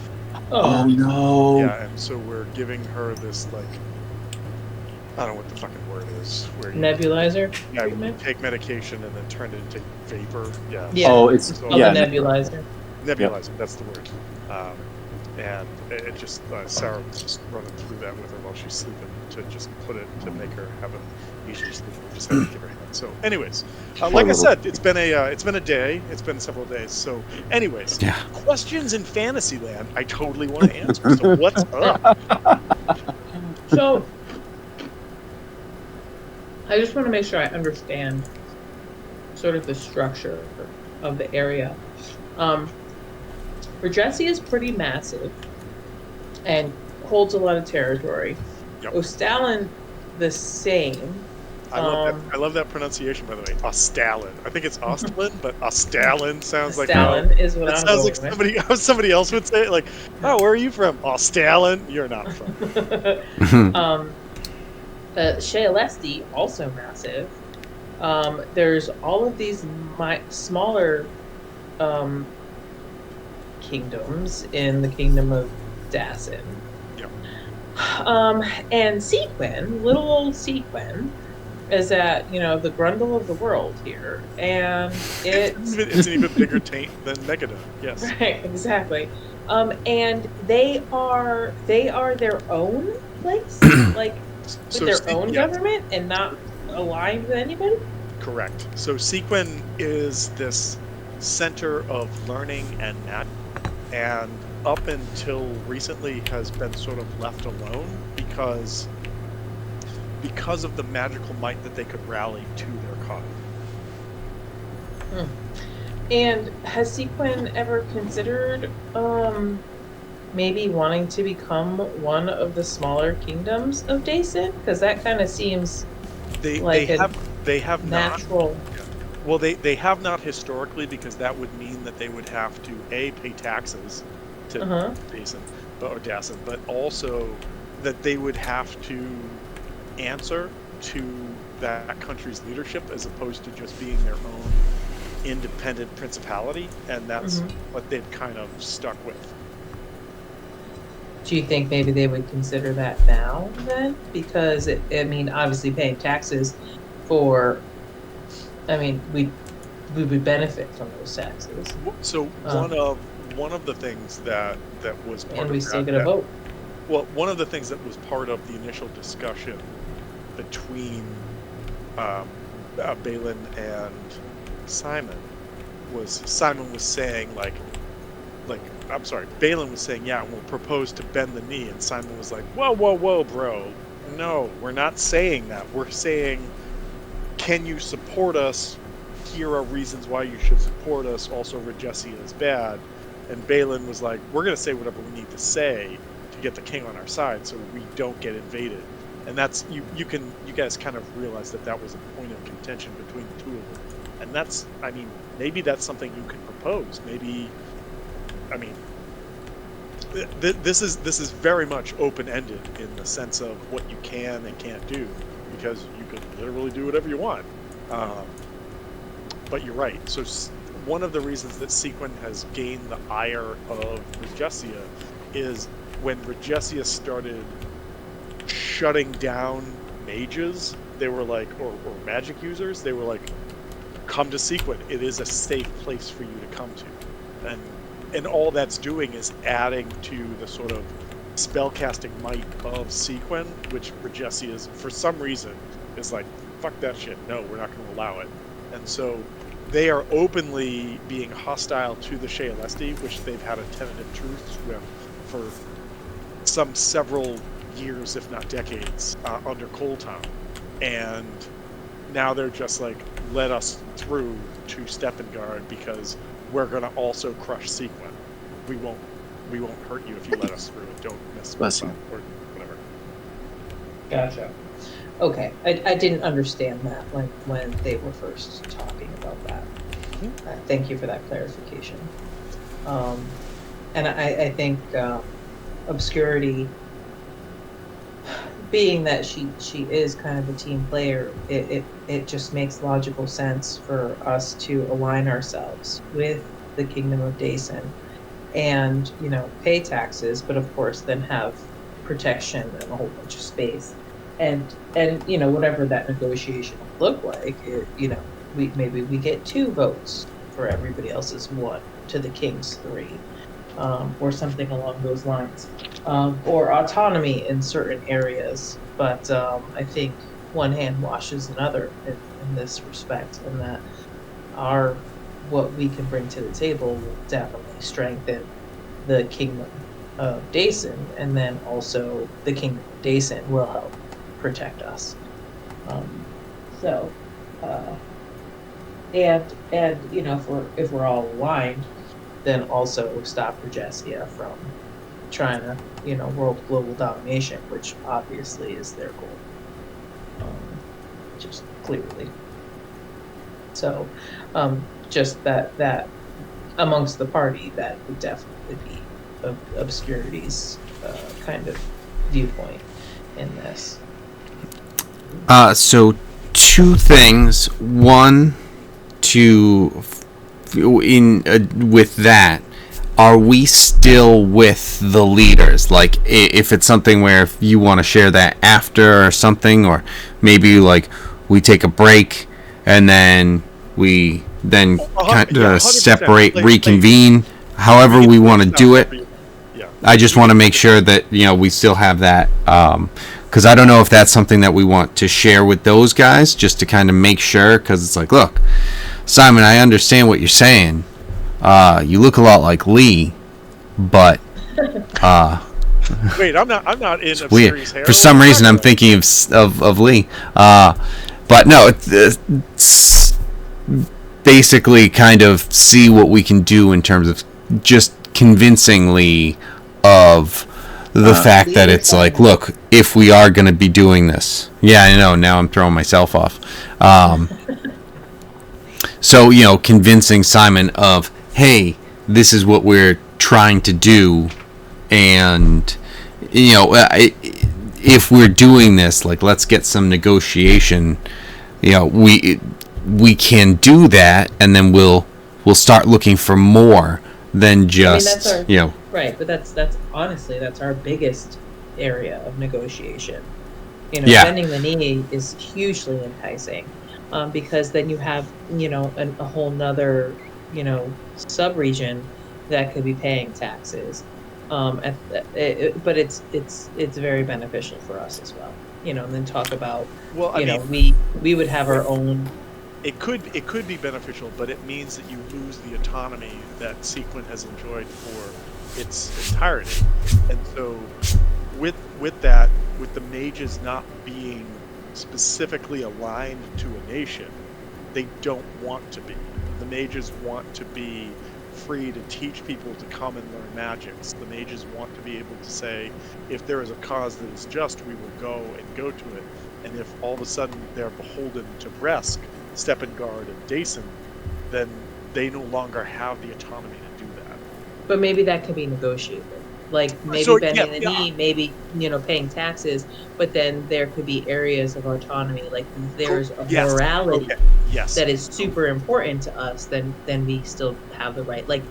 Oh no. Yeah, and so we're giving her this, like, I don't know what the fucking word is. Where you, Nebulizer? yeah, you treatment? take medication and then turn it into vapor. Yeah. Yeah. Oh, it's So- Oh, yeah. the nebulizer. Nebulizer, that's the word. And it just, Sarah was just running through that with her while she's sleeping to just put it, to make her have an easier sleep. We just had to give her a hand. So anyways, like I said, it's been a day, it's been several days. So anyways, Yeah. questions in Fantasyland, I totally want to answer. So what's up? So, I just want to make sure I understand sort of the structure of the area. Regency is pretty massive and holds a lot of territory. Yep. Ostalin, the same. I love that pronunciation, by the way. Ostalin. I think it's Ostalin, but Ostalin sounds like Ostalin is what it I'm sounds going like with. somebody else would say it. Like, oh, where are you from? Ostalin. You're not from. Shealesti, also massive. There's all of these smaller kingdoms in the kingdom of Dassen. Yep. And Sequin, little old Sequin, is at, the grundle of the world here. And It's an even bigger taint than Megadon. Yes. Right, exactly. And they are their own place, like with So their own yeah, government and not aligned with anybody. correct. So Sequin is this center of learning and magic, and up until recently has been sort of left alone because of the magical might that they could rally to their cause. And has Sequin ever considered maybe wanting to become one of the smaller kingdoms of Daisen? Because that kind of seems They like they have not. natural. Well, they have not historically, because that would mean that they would have to pay taxes to Daisen, or Dassen, but also that they would have to answer to that country's leadership as opposed to just being their own independent principality, and that's what they've kind of stuck with. Do you think maybe they would consider that now then? Because obviously paying taxes we would benefit from those taxes. So one of the things that was part And of we that, still get a vote. Well, one of the things that was part of the initial discussion between Balin and Simon was saying Balin was saying, yeah, we'll propose to bend the knee, and Simon was like, whoa, bro, no, we're not saying that. We're saying, can you support us? Here are reasons why you should support us. Also, Regesia is bad. And Balin was like, we're going to say whatever we need to say to get the king on our side so we don't get invaded. And that's, you guys kind of realize that was a point of contention between the two of them. And that's, maybe that's something you can propose. Maybe, this is very much open-ended in the sense of what you can and can't do, because you can literally do whatever you want. But you're right. So one of the reasons that Sequin has gained the ire of Regesia is when Regesia started shutting down mages, they were like, or magic users, they were like, come to Sequin. It is a safe place for you to come to. And all that's doing is adding to the sort of spellcasting might of Sequin, which Regesia is, for some reason, is like, fuck that shit. No, we're not going to allow it. And so they are openly being hostile to the Shealesti, which they've had a tentative truce with for some several years, if not decades, under Cold Town. And now they're just like, let us through to Steppengard because we're going to also crush Sequin. We won't hurt you if you let us through. Don't mess with us or whatever. Gotcha. Okay, I didn't understand that when they were first talking about that. Thank you for that clarification. And I think Obscurity, being that she is kind of a team player, it just makes logical sense for us to align ourselves with the Kingdom of Daeson and, you know, pay taxes, but of course then have protection and a whole bunch of space. And you know, whatever that negotiation will look like, you know, we get 2 votes for everybody else's 1 to the king's 3, or something along those lines, or autonomy in certain areas. But I think one hand washes another in this respect, and that what we can bring to the table will definitely strengthen the Kingdom of Daeson, and then also the Kingdom of Daeson will help protect us. And you know, if we're all aligned, then also stop Regesia from trying to, you know, world global domination, which obviously is their goal, just clearly. So, just that amongst the party, that would definitely be Obscurity's kind of viewpoint in this. So 2 things. One, with that, are we still with the leaders? Like, if it's something where if you want to share that after or something, or maybe like we take a break and then we kind of separate, reconvene, however we want to do it. Yeah. I just want to make sure that, you know, we still have that, because I don't know if that's something that we want to share with those guys, just to kind of make sure, because it's like, look, Simon, I understand what you're saying. You look a lot like Lee, but wait, I'm not in weird. Hair. For some reason, I'm thinking of Lee. But no, it's basically kind of see what we can do in terms of just convincing Lee of the fact that it's like, look, if we are going to be doing this, yeah, I know, now I'm throwing myself off. So, you know, convincing Simon of, hey, this is what we're trying to do, and, you know, if we're doing this, like, let's get some negotiation. You know, we can do that, and then we'll start looking for more than just, I mean, you know. Right, but that's honestly, that's our biggest area of negotiation. You know, Yeah. bending the knee is hugely enticing, because then you have, you know, a whole nother, you know, sub-region that could be paying taxes. But it's very beneficial for us as well. You know, and then talk about, Well, you I know, mean, we would have our own. it could be beneficial, but it means that you lose the autonomy that Sequin has enjoyed for its entirety. And so with that, with the mages not being specifically aligned to a nation, they don't want to be. The mages want to be free to teach people to come and learn magics. The mages want to be able to say, if there is a cause that is just, we will go to it. And if all of a sudden they're beholden to Bresk, Steppengard, and Daeson, then they no longer have the autonomy to do that. But maybe that can be negotiated. like maybe So, bending yeah, the knee, maybe, paying taxes, but then there could be areas of autonomy, like there's a Yes. morality Okay. Yes. that is super important to us, then we still have the right. Like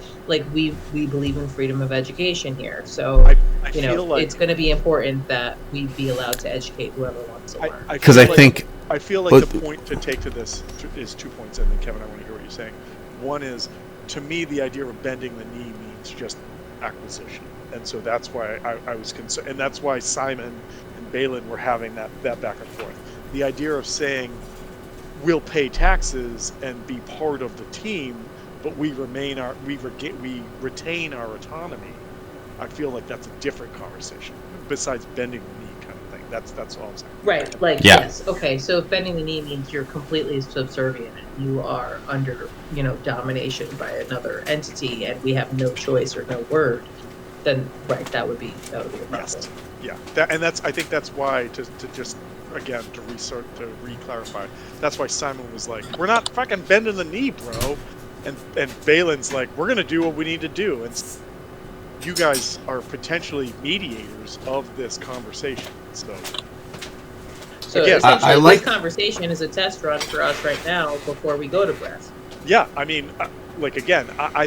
we believe in freedom of education here. So I feel like it's going to be important that we be allowed to educate whoever wants to learn. Because I feel like the point to take to this is 2 points, and then Kevin, I want to hear what you're saying. One is, to me, the idea of bending the knee means just acquisition, and so that's why I was concerned, and that's why Simon and Balin were having that back and forth. The idea of saying we'll pay taxes and be part of the team, but we retain our autonomy. I feel like that's a different conversation besides bending the knee kind of thing. That's all I'm saying. Right. Like, yes. Okay. So if bending the knee means you're completely subservient and you are under, domination by another entity and we have no choice or no word, then right, that would be a problem. Yes. Yeah. I think that's why to just again to re-clarify. That's why Simon was like, "We're not fucking bending the knee, bro," and Balin's like, "We're gonna do what we need to do," and you guys are potentially mediators of this conversation. So again, essentially, this conversation is a test run for us right now before we go to breath. Yeah, I mean, I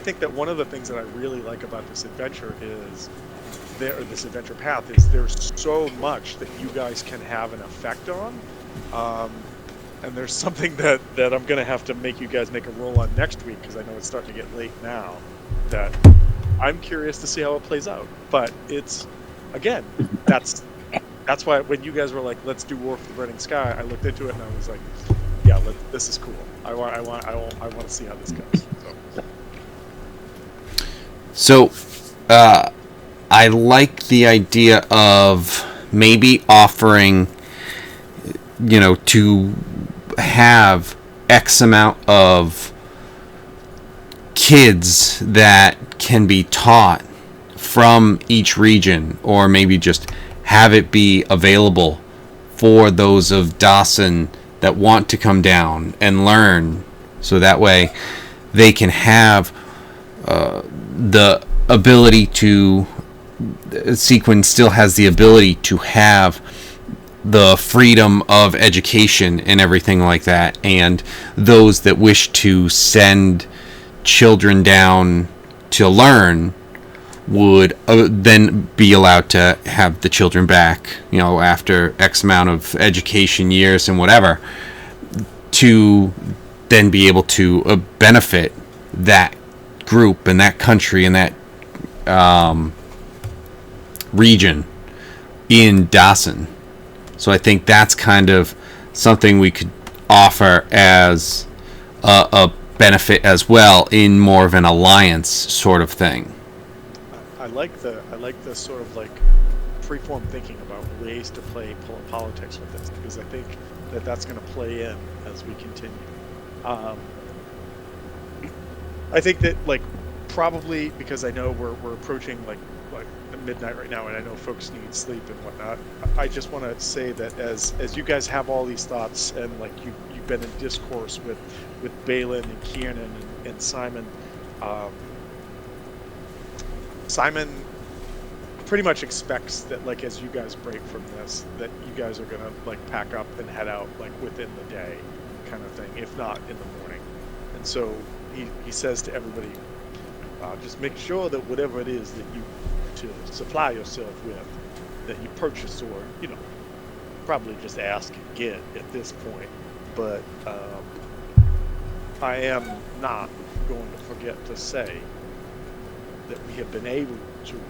think that one of the things that I really like about this adventure is this adventure path is there's so much that you guys can have an effect on, and there's something that I'm gonna have to make you guys make a roll on next week because I know it's starting to get late now. That I'm curious to see how it plays out, but it's again that's why when you guys were like, let's do War for the Burning Sky, I looked into it and I was like, yeah, this is cool. I want to see how this goes. So, I like the idea of maybe offering, to have X amount of kids that can be taught from each region, or maybe just have it be available for those of Dawson that want to come down and learn, so that way they can have the ability to Sequin still has the ability to have the freedom of education and everything like that, and those that wish to send children down to learn would then be allowed to have the children back, after X amount of education years and whatever, to then be able to benefit that group and that country and that region in Dawson. So I think that's kind of something we could offer as a benefit as well, in more of an alliance sort of thing. I like the sort of like freeform thinking about ways to play politics with this, because I think that's going to play in as we continue. I think that probably because I know we're approaching like midnight right now, and I know folks need sleep and whatnot. I just want to say that as you guys have all these thoughts, and you've been in discourse with Balin and Kiernan and Simon. Simon pretty much expects that as you guys break from this, that you guys are gonna pack up and head out within the day, kind of thing, if not in the morning. And so he says to everybody, just make sure that whatever it is that you to supply yourself with, that you purchase, or probably just ask and get at this point. But I am not going to forget to say that we have been able to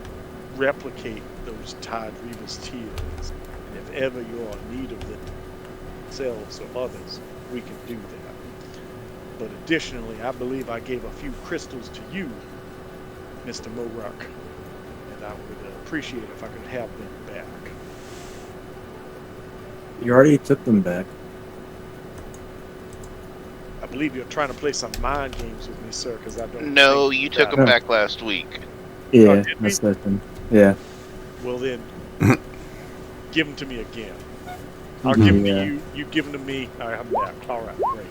replicate those Tide Reaver's tears, and if ever you're in need of them, themselves or others, we can do that. But additionally, I believe I gave a few crystals to you, Mr. Morak, and I would appreciate if I could have them back. You already took them back. I believe you're trying to play some mind games with me, sir, because I don't. No, you took them back last week. Yeah, did that's nothing. Yeah. Well then, give them to me again. I'll give them to you. You give them to me. I have them back. All right, great.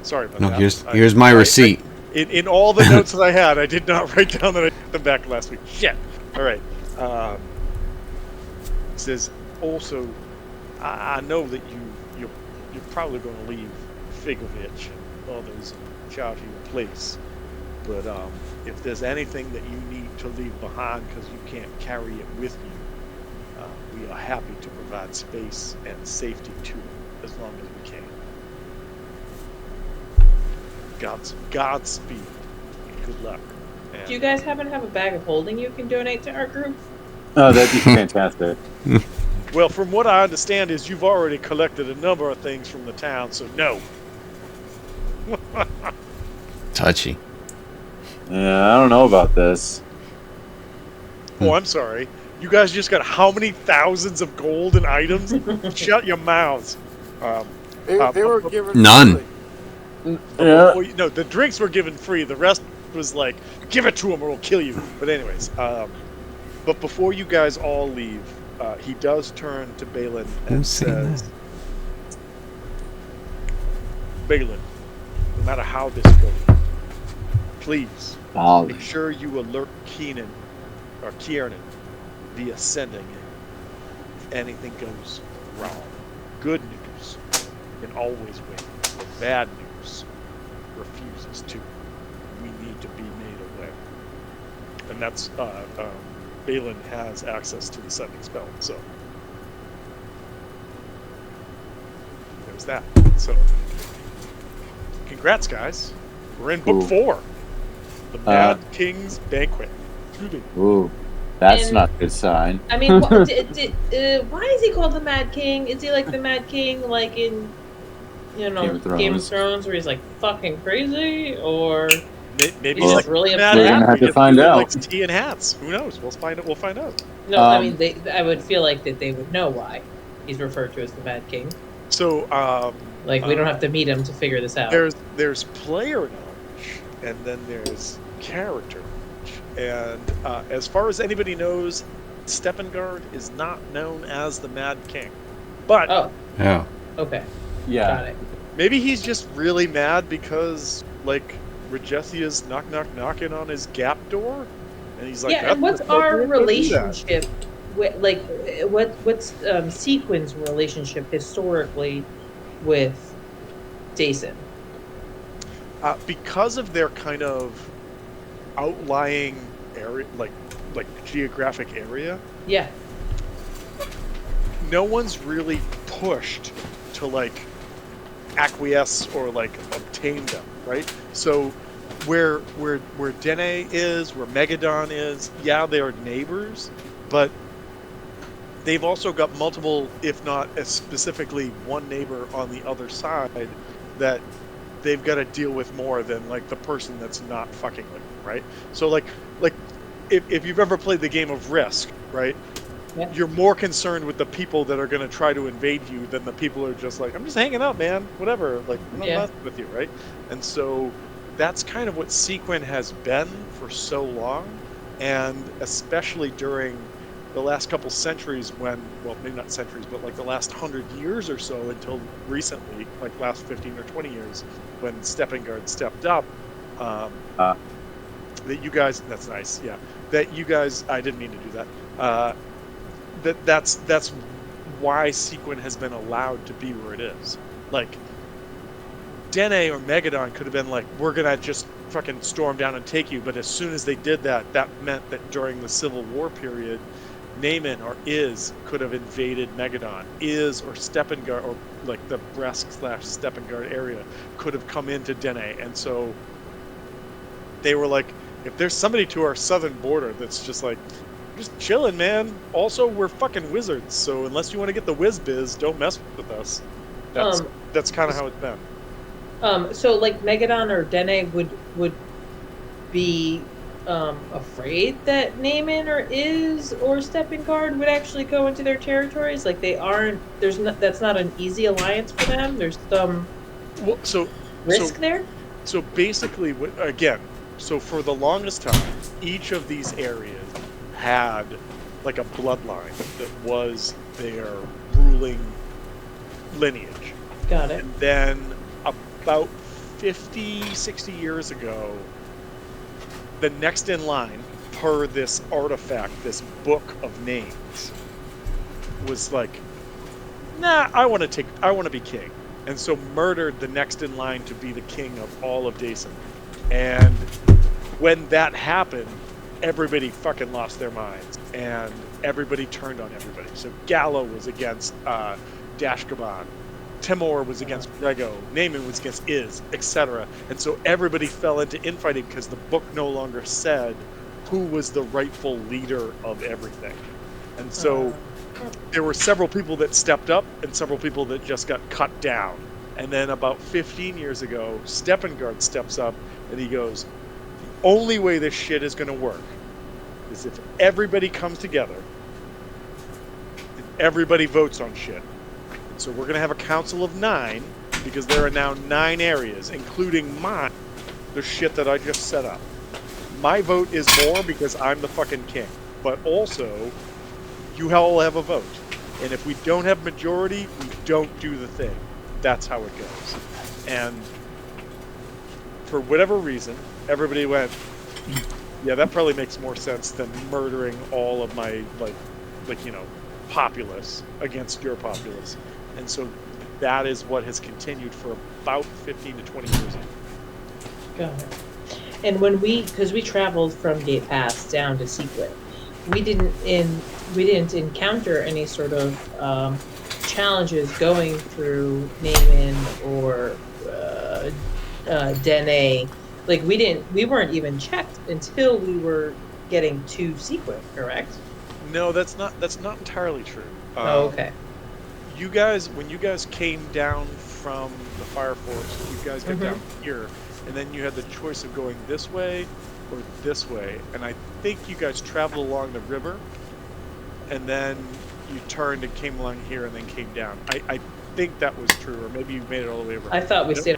Sorry about that. Here's my receipt. In all the notes that I had, I did not write down that I took them back last week. Shit. All right. It says also, I know that you're probably going to leave Figovich and others in charge of your place, but if there's anything that you need to leave behind because you can't carry it with you, we are happy to provide space and safety to it as long as we can. Godspeed. Good luck. And, Do you guys happen to have a bag of holding you can donate to our group? Oh, that'd be fantastic. well, from what I understand is you've already collected a number of things from the town, so no. Touchy. Yeah, I don't know about this. Oh, I'm sorry. You guys just got how many thousands of gold and items? Shut your mouths. They were given None. freely. Yeah. Well, no, the drinks were given free. The rest was like, give it to him or we'll kill you. But anyways, but before you guys all leave, he does turn to Balin and Who's saying says, that? Balin, no matter how this goes, please Golly. make sure you alert Kieran via sending it if anything goes wrong. Good news can always win, but bad news refuses to. We need to be made aware. And that's, Balin has access to the sending spell, so there's that. So, congrats, guys. We're in book Ooh. 4, The Mad King's Banquet. Ooh, that's And- not a good sign. I mean, why is he called the Mad King? Is he like the Mad King, like in, Game of Thrones. Game of Thrones, where he's like fucking crazy, or Maybe He's he's like really mad upset. We're gonna have to because find he out. likes tea and hats. Who knows? We'll find out. We'll find out. no? I Um, mean, I would feel like that they would know why he's referred to as the Mad King. So, Like we don't have to meet him to figure this out. there's player knowledge, and then there's character knowledge. And as far as anybody knows, Steppengard is not known as the Mad King, but Oh, Yeah. okay, Yeah. got it. maybe he's just really mad because like Regessia's knocking on his gap door, and he's like, Yeah, and what's "That's our appropriate to do that." relationship? Like, what's Sequin's relationship historically with Dason? Because of their kind of outlying area, like geographic area, Yeah, no one's really pushed to like acquiesce or like obtain them, right? So where Dene is, where Megadon is, yeah, they are neighbors, but they've also got multiple, if not specifically one neighbor on the other side that they've got to deal with more than like the person that's not fucking with them, right? So like if you've ever played the game of Risk, right? Yeah. You're more concerned with the people that are going to try to invade you than the people who are just like, I'm just hanging out, man, whatever, like I'm not Yeah. messing with you, right? And so that's kind of what Sequin has been for so long, and especially during the last couple centuries when, well, maybe not centuries, but like the last 100 years or so until recently, like last 15 or 20 years, when Steppengard stepped up, that you guys, that's nice, yeah, that you guys, I didn't mean to do that, that's why Sequin has been allowed to be where it is. Like, Dene or Megadon could have been like, we're gonna just fucking storm down and take you, but as soon as they did that, that meant that during the Civil War period, Naaman or Iz could have invaded Megadon. Iz or Steppengard, or like the Bresk/Steppengard area, could have come into Dene, and so they were like, if there's somebody to our southern border that's just like, just chilling, man. Also, we're fucking wizards, so unless you want to get the whiz biz, don't mess with us. That's kind of how it's been. So like Megadon or Dene would be afraid that Naaman or Iz or Steppengard would actually go into their territories. Like they aren't. That's not an easy alliance for them. There's some risk there. So basically, again, so for the longest time, each of these areas had like a bloodline that was their ruling lineage. Got it. And then about 50, 60 years ago, the next in line, per this artifact, this book of names, was like, nah, I want to be king. And so murdered the next in line to be the king of all of Dason. And when that happened, everybody fucking lost their minds. And everybody turned on everybody. So Gallo was against Dashkaban. Timor was against Rego. Naaman was against Iz, etc. And so everybody fell into infighting because the book no longer said who was the rightful leader of everything. And so there were several people that stepped up and several people that just got cut down. And then about 15 years ago, Steppengard steps up and he goes, the only way this shit is going to work is if everybody comes together and everybody votes on shit. And so we're going to have a council of 9 because there are now 9 areas, including mine, the shit that I just set up. My vote is more because I'm the fucking king. But also, you all have a vote. And if we don't have majority, we don't do the thing. That's how it goes. And for whatever reason, everybody went, yeah, that probably makes more sense than murdering all of my, populace against your populace. And so that is what has continued for about 15 to 20 years. Got it. And because we traveled from Gate Pass down to Sequit, we didn't encounter any sort of challenges going through Naaman or Dene. Like we weren't even checked until we were getting to Sequit, correct? No, that's not entirely true. Okay. You guys, when you guys came down from the Fire Force, you guys got down here, and then you had the choice of going this way or this way, and I think you guys traveled along the river, and then you turned and came along here and then came down. I think that was true, or maybe you made it all the way over. I thought we stayed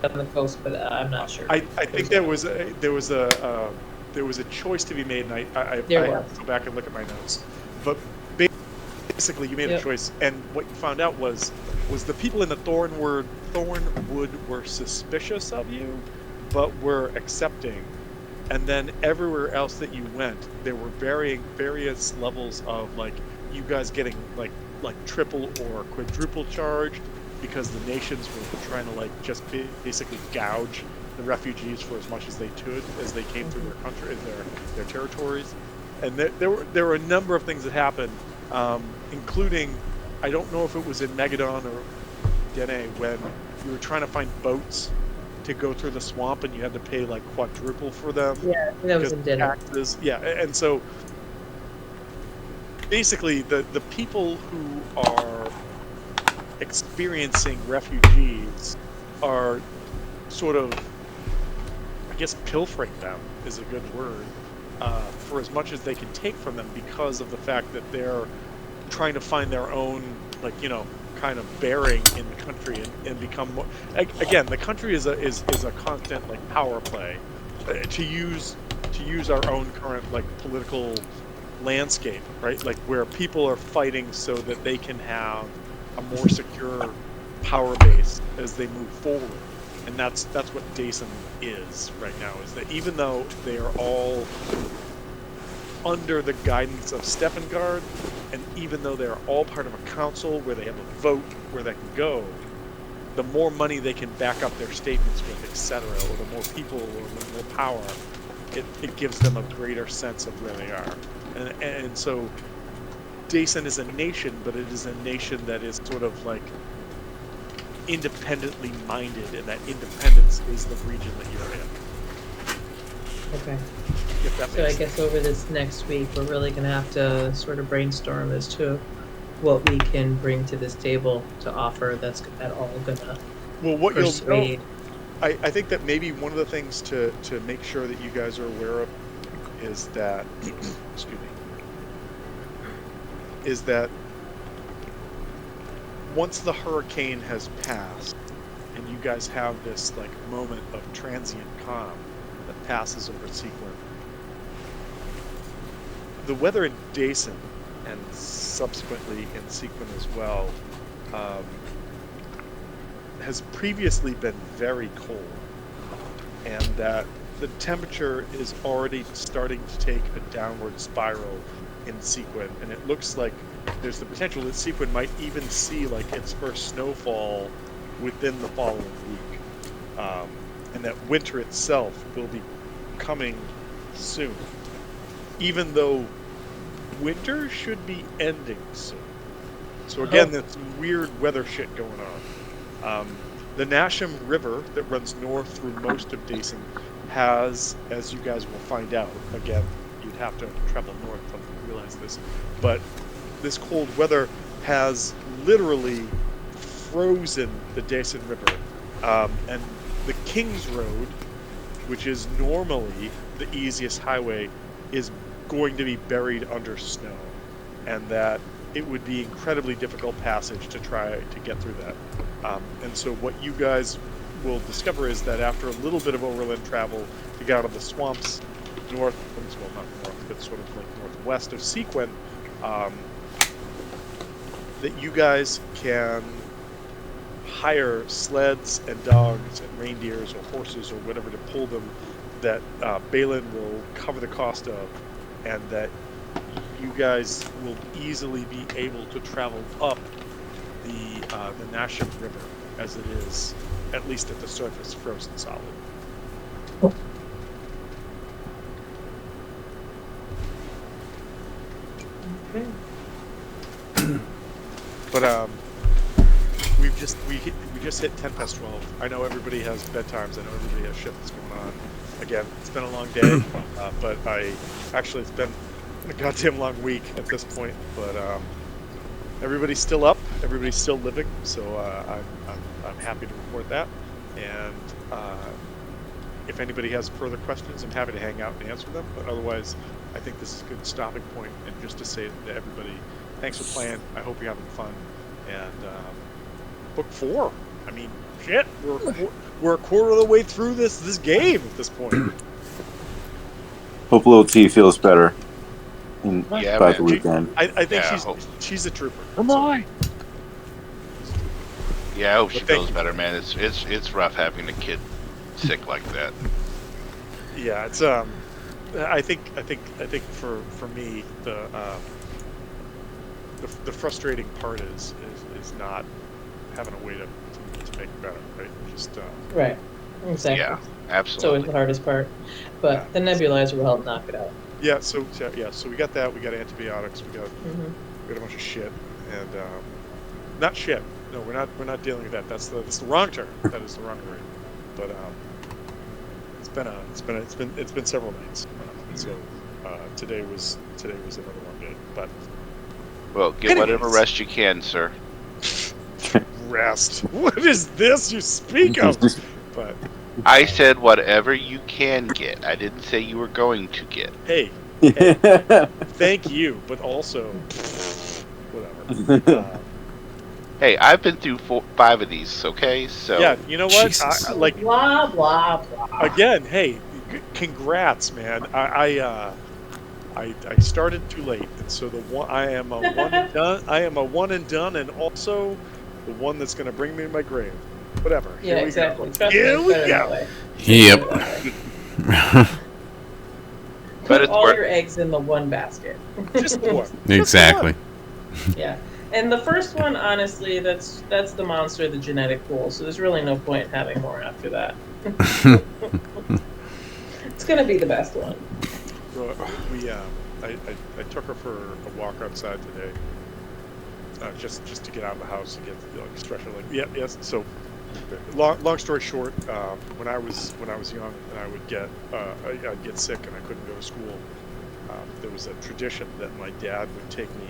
on the coast, but I'm not sure. I think there was a choice to be made, and I have to go back and look at my notes. But basically, you made a choice, and what you found out was the people in the Thornwood were suspicious of you, but were accepting. And then everywhere else that you went, there were various levels of you guys getting like triple or quadruple charged because the nations were trying to just basically gouge the refugees for as much as they could as they came through their country, their territories. And there were a number of things that happened, including, I don't know if it was in Megadon or Dene, when you were trying to find boats to go through the swamp and you had to pay quadruple for them. Yeah, that was in Dene. Taxes. Yeah, and so basically the people who are experiencing refugees are sort of, I guess, pilfering them is a good word, for as much as they can take from them because of the fact that they're trying to find their own, kind of bearing in the country and become more. Again, the country is a constant power play to use our own current political landscape, right? Where people are fighting so that they can have a more secure power base as they move forward. And that's what Dason is right now, is that even though they are all under the guidance of Steppengard, and even though they're all part of a council where they have a vote where they can go, the more money they can back up their statements with, etc., or the more people or the more power, it gives them a greater sense of where they are. And so Dason is a nation, but it is a nation that is sort of independently minded, and that independence is the region that you're in. Okay. If that So I makes guess over this next week, we're really going to have to sort of brainstorm as to what we can bring to this table to offer that's at all going to well, what persuade. you'll know, I think that maybe one of the things to make sure that you guys are aware of is that, excuse me, is that once the hurricane has passed and you guys have this moment of transient calm that passes over Sequin, the weather in Dason and subsequently in Sequin as well has previously been very cold, and that the temperature is already starting to take a downward spiral in Sequin, and it looks like there's the potential that Sequin might even see like its first snowfall within the following week, and that winter itself will be coming soon, even though winter should be ending soon. So again, there's some weird weather shit going on. The Nasham River that runs north through most of Dason has, as you guys will find out, again, you'd have to travel north to realize this, but this cold weather has literally frozen the Dason River. And the King's Road, which is normally the easiest highway, is going to be buried under snow, and that it would be incredibly difficult passage to try to get through that. And so what you guys will discover is that after a little bit of overland travel to get out of the swamps north, well, not north, but sort of like northwest of Sequin, that you guys can hire sleds and dogs and reindeers or horses or whatever to pull them, that Balin will cover the cost of, and that you guys will easily be able to travel up the Nasham River as it is, at least at the surface, frozen solid. Okay. But we just hit 10 past 12. I know everybody has bedtimes. I know everybody has shit that's going on. Again, it's been a long day, but it's been a goddamn long week at this point. But everybody's still up. Everybody's still living. So I'm happy to report that. And if anybody has further questions, I'm happy to hang out and answer them. But otherwise, I think this is a good stopping point. And just to say to everybody, thanks for playing. I hope you're having fun. And book 4. I mean, shit, we're a quarter of the way through this game at this point. Hope little T feels better Yeah, by man. the weekend. I think Yeah, she's a trooper. Come on. Yeah, I hope she But thank feels you. better, man. It's rough having a kid sick like that. Yeah, it's I think for me the frustrating part is not having a way to make it better, right? Just Right. Exactly. Yeah, It's always absolutely. the hardest part. But the nebulizer will help knock it out. yeah. So we got that. We got antibiotics. We got a bunch of shit, and not shit. No, we're not dealing with that. That's the wrong term. That is the wrong word. But it's been several nights. So today was another long day. But Well, get whatever Anyways. rest you can, sir. rest. What is this you speak of? But I said whatever you can get. I didn't say you were going to get. hey, thank you. But also, whatever. Hey, I've been through 5 of these, okay? So Yeah, you know what? Jesus. Like Blah, blah, blah. again, hey, congrats, man. I started too late, and so I am a one and done. I am a one and done, and also the one that's going to bring me to my grave. Whatever. Yeah, Here we exactly. go. Trust me, Here it's we better that go. way. Yep. But Put it's all worth- your eggs in the one basket. Just one. Exactly. Yeah. And the first one, honestly, that's the monster of the genetic pool, so there's really no point in having more after that. It's gonna be the best one. So I took her for a walk outside today, just to get out of the house and get like stretch her leg. Yeah, yes. So, long story short, when I was young and I would I'd get sick and I couldn't go to school. There was a tradition that my dad would take me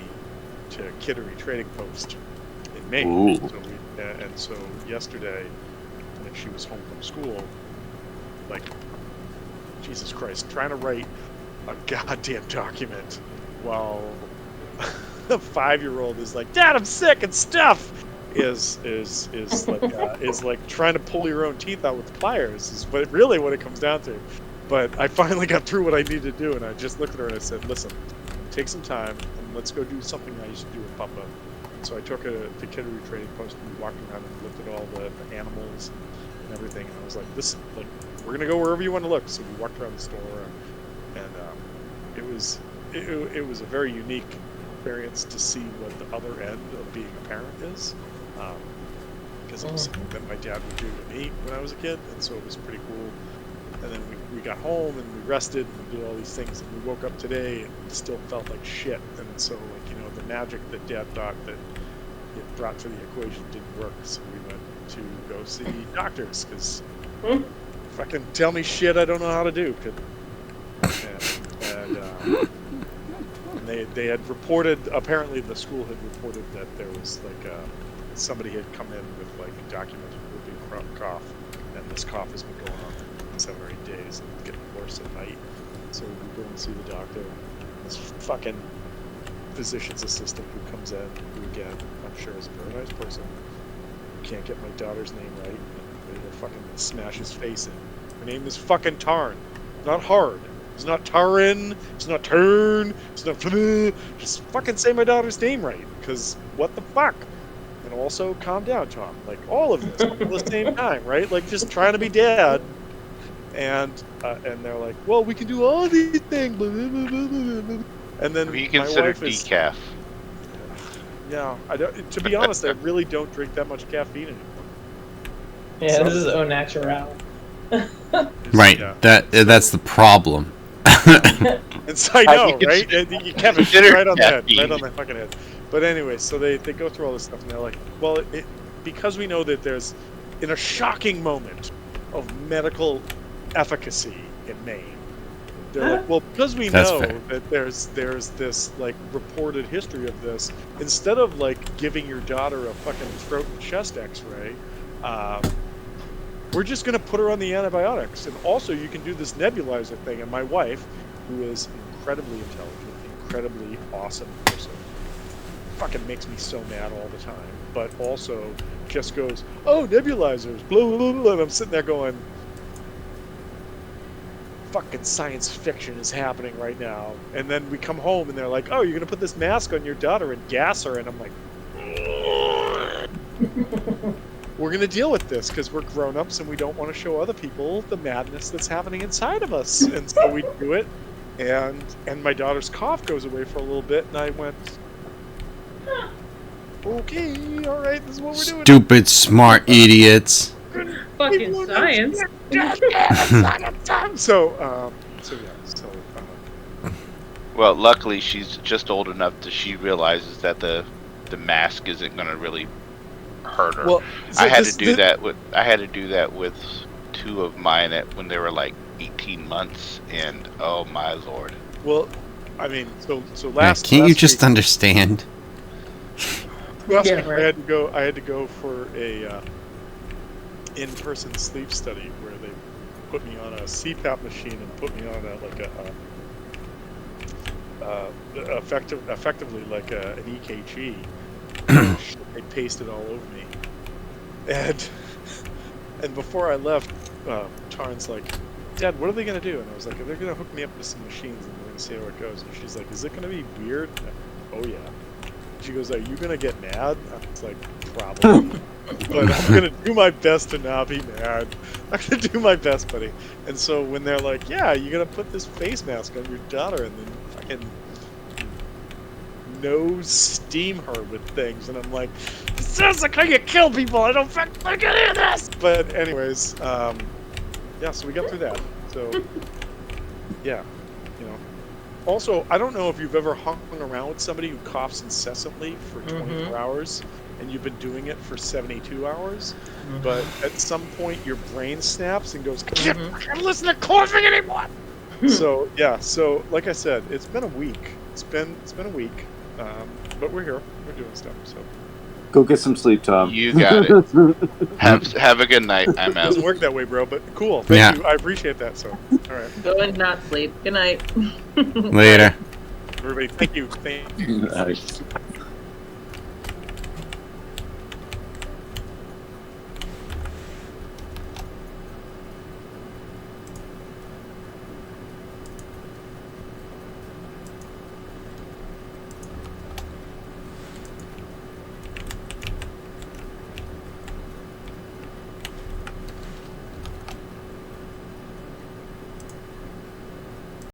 to Kittery Trading Post in Maine. Ooh. And so yesterday, when she was home from school, like, Jesus Christ, trying to write a goddamn document while a 5-year-old is like, "Dad, I'm sick and stuff," is like trying to pull your own teeth out with pliers. Is what it comes down to. But I finally got through what I needed to do, and I just looked at her and I said, "Listen, take some time and let's go do something I used to do with Papa." so I took a kittery trading post and we walked around and looked at all the animals and everything. And I was like, we're gonna go wherever you want to look. So we walked around the store, and it was a very unique experience to see what the other end of being a parent is, because it was something that my dad would do to me when I was a kid, and so it was pretty cool. And then we got home and we rested and we did all these things, and we woke up today and still felt like shit. And so, the magic that Dad thought that it brought to the equation didn't work. So we went to go see doctors, because fucking tell me shit I don't know how to do. And they had reported, apparently the school had reported that there was somebody had come in with documented whooping cough, and this cough has been going on 7 or 8 days and it's getting worse at night. So we go and see the doctor. This fucking physician's assistant who comes in, who again, I'm sure is a very nice person, can't get my daughter's name right, and they fucking smash his face in. Her name is fucking Tarn, not hard. It's not Tarin, it's not Turn, it's not just fucking say my daughter's name right, because what the fuck? And also, calm down, Tom. All of this all at the same time, right? Just trying to be dad. And they're like, well, we can do all these things. And then you consider my wife is, decaf. Yeah, I don't. To be honest, I really don't drink that much caffeine anymore. Yeah, So- this is au naturel. Right. Yeah. That's the problem. And so I know, you right? You Kevin, consider right on the head, caffeine. right on the fucking head. But anyway, so they go through all this stuff, and they're like, well, because we know that there's, in a shocking moment of medical efficacy in Maine, they're like, well, because we That's know fair. that there's this reported history of this, instead of giving your daughter a fucking throat and chest X-ray, we're just going to put her on the antibiotics. And also, you can do this nebulizer thing. And my wife, who is incredibly intelligent, incredibly awesome person, fucking makes me so mad all the time. But also just goes, oh, nebulizers, blah, blah, blah, blah. And I'm sitting there going, fucking science fiction is happening right now. And then we come home and they're like, oh, you're going to put this mask on your daughter and gas her. And I'm like, we're going to deal with this because we're grown-ups and we don't want to show other people the madness that's happening inside of us. And so we do it, and my daughter's cough goes away for a little bit, and I went, okay, all right, this is what we're doing. Stupid, smart idiots. Fucking science. So, Well, luckily she's just old enough that she realizes that the mask isn't going to really hurt her. well, I had to do that with two of mine when they were 18 months, and oh my lord. Well, I mean, so Man, last. can't you last just week, understand? last Yeah, week right. I had to go for a in-person sleep study where they put me on a CPAP machine and put me on effectively like an EKG. They pasted all over me, and before I left, Tarn's like, Dad, what are they gonna do? And I was like, they're gonna hook me up with some machines and we're gonna see how it goes. And she's like, is it gonna be weird? Oh yeah. She goes, are you gonna get mad? I was like, probably. But I'm gonna do my best to not be mad. I'm gonna do my best, buddy. And so when they're like, yeah, you're gonna put this face mask on your daughter and then fucking nose steam her with things, and I'm like, this sounds like how you kill people. I don't fucking any of this. But anyways, yeah, so we got through that. So yeah, Also, I don't know if you've ever hung around with somebody who coughs incessantly for 24 hours, and you've been doing it for 72 hours, but at some point your brain snaps and goes, I can't listen to coughing anymore. So yeah, so like I said, it's been a week. It's been a week, but we're here. We're doing stuff. So Go get some sleep, Tom. You got it. Have a good night. I'm it out. doesn't work that way, bro. But cool. Thank you. I appreciate that. So all right, Go and not sleep. Good night. Later. everybody. Thank you. Nice.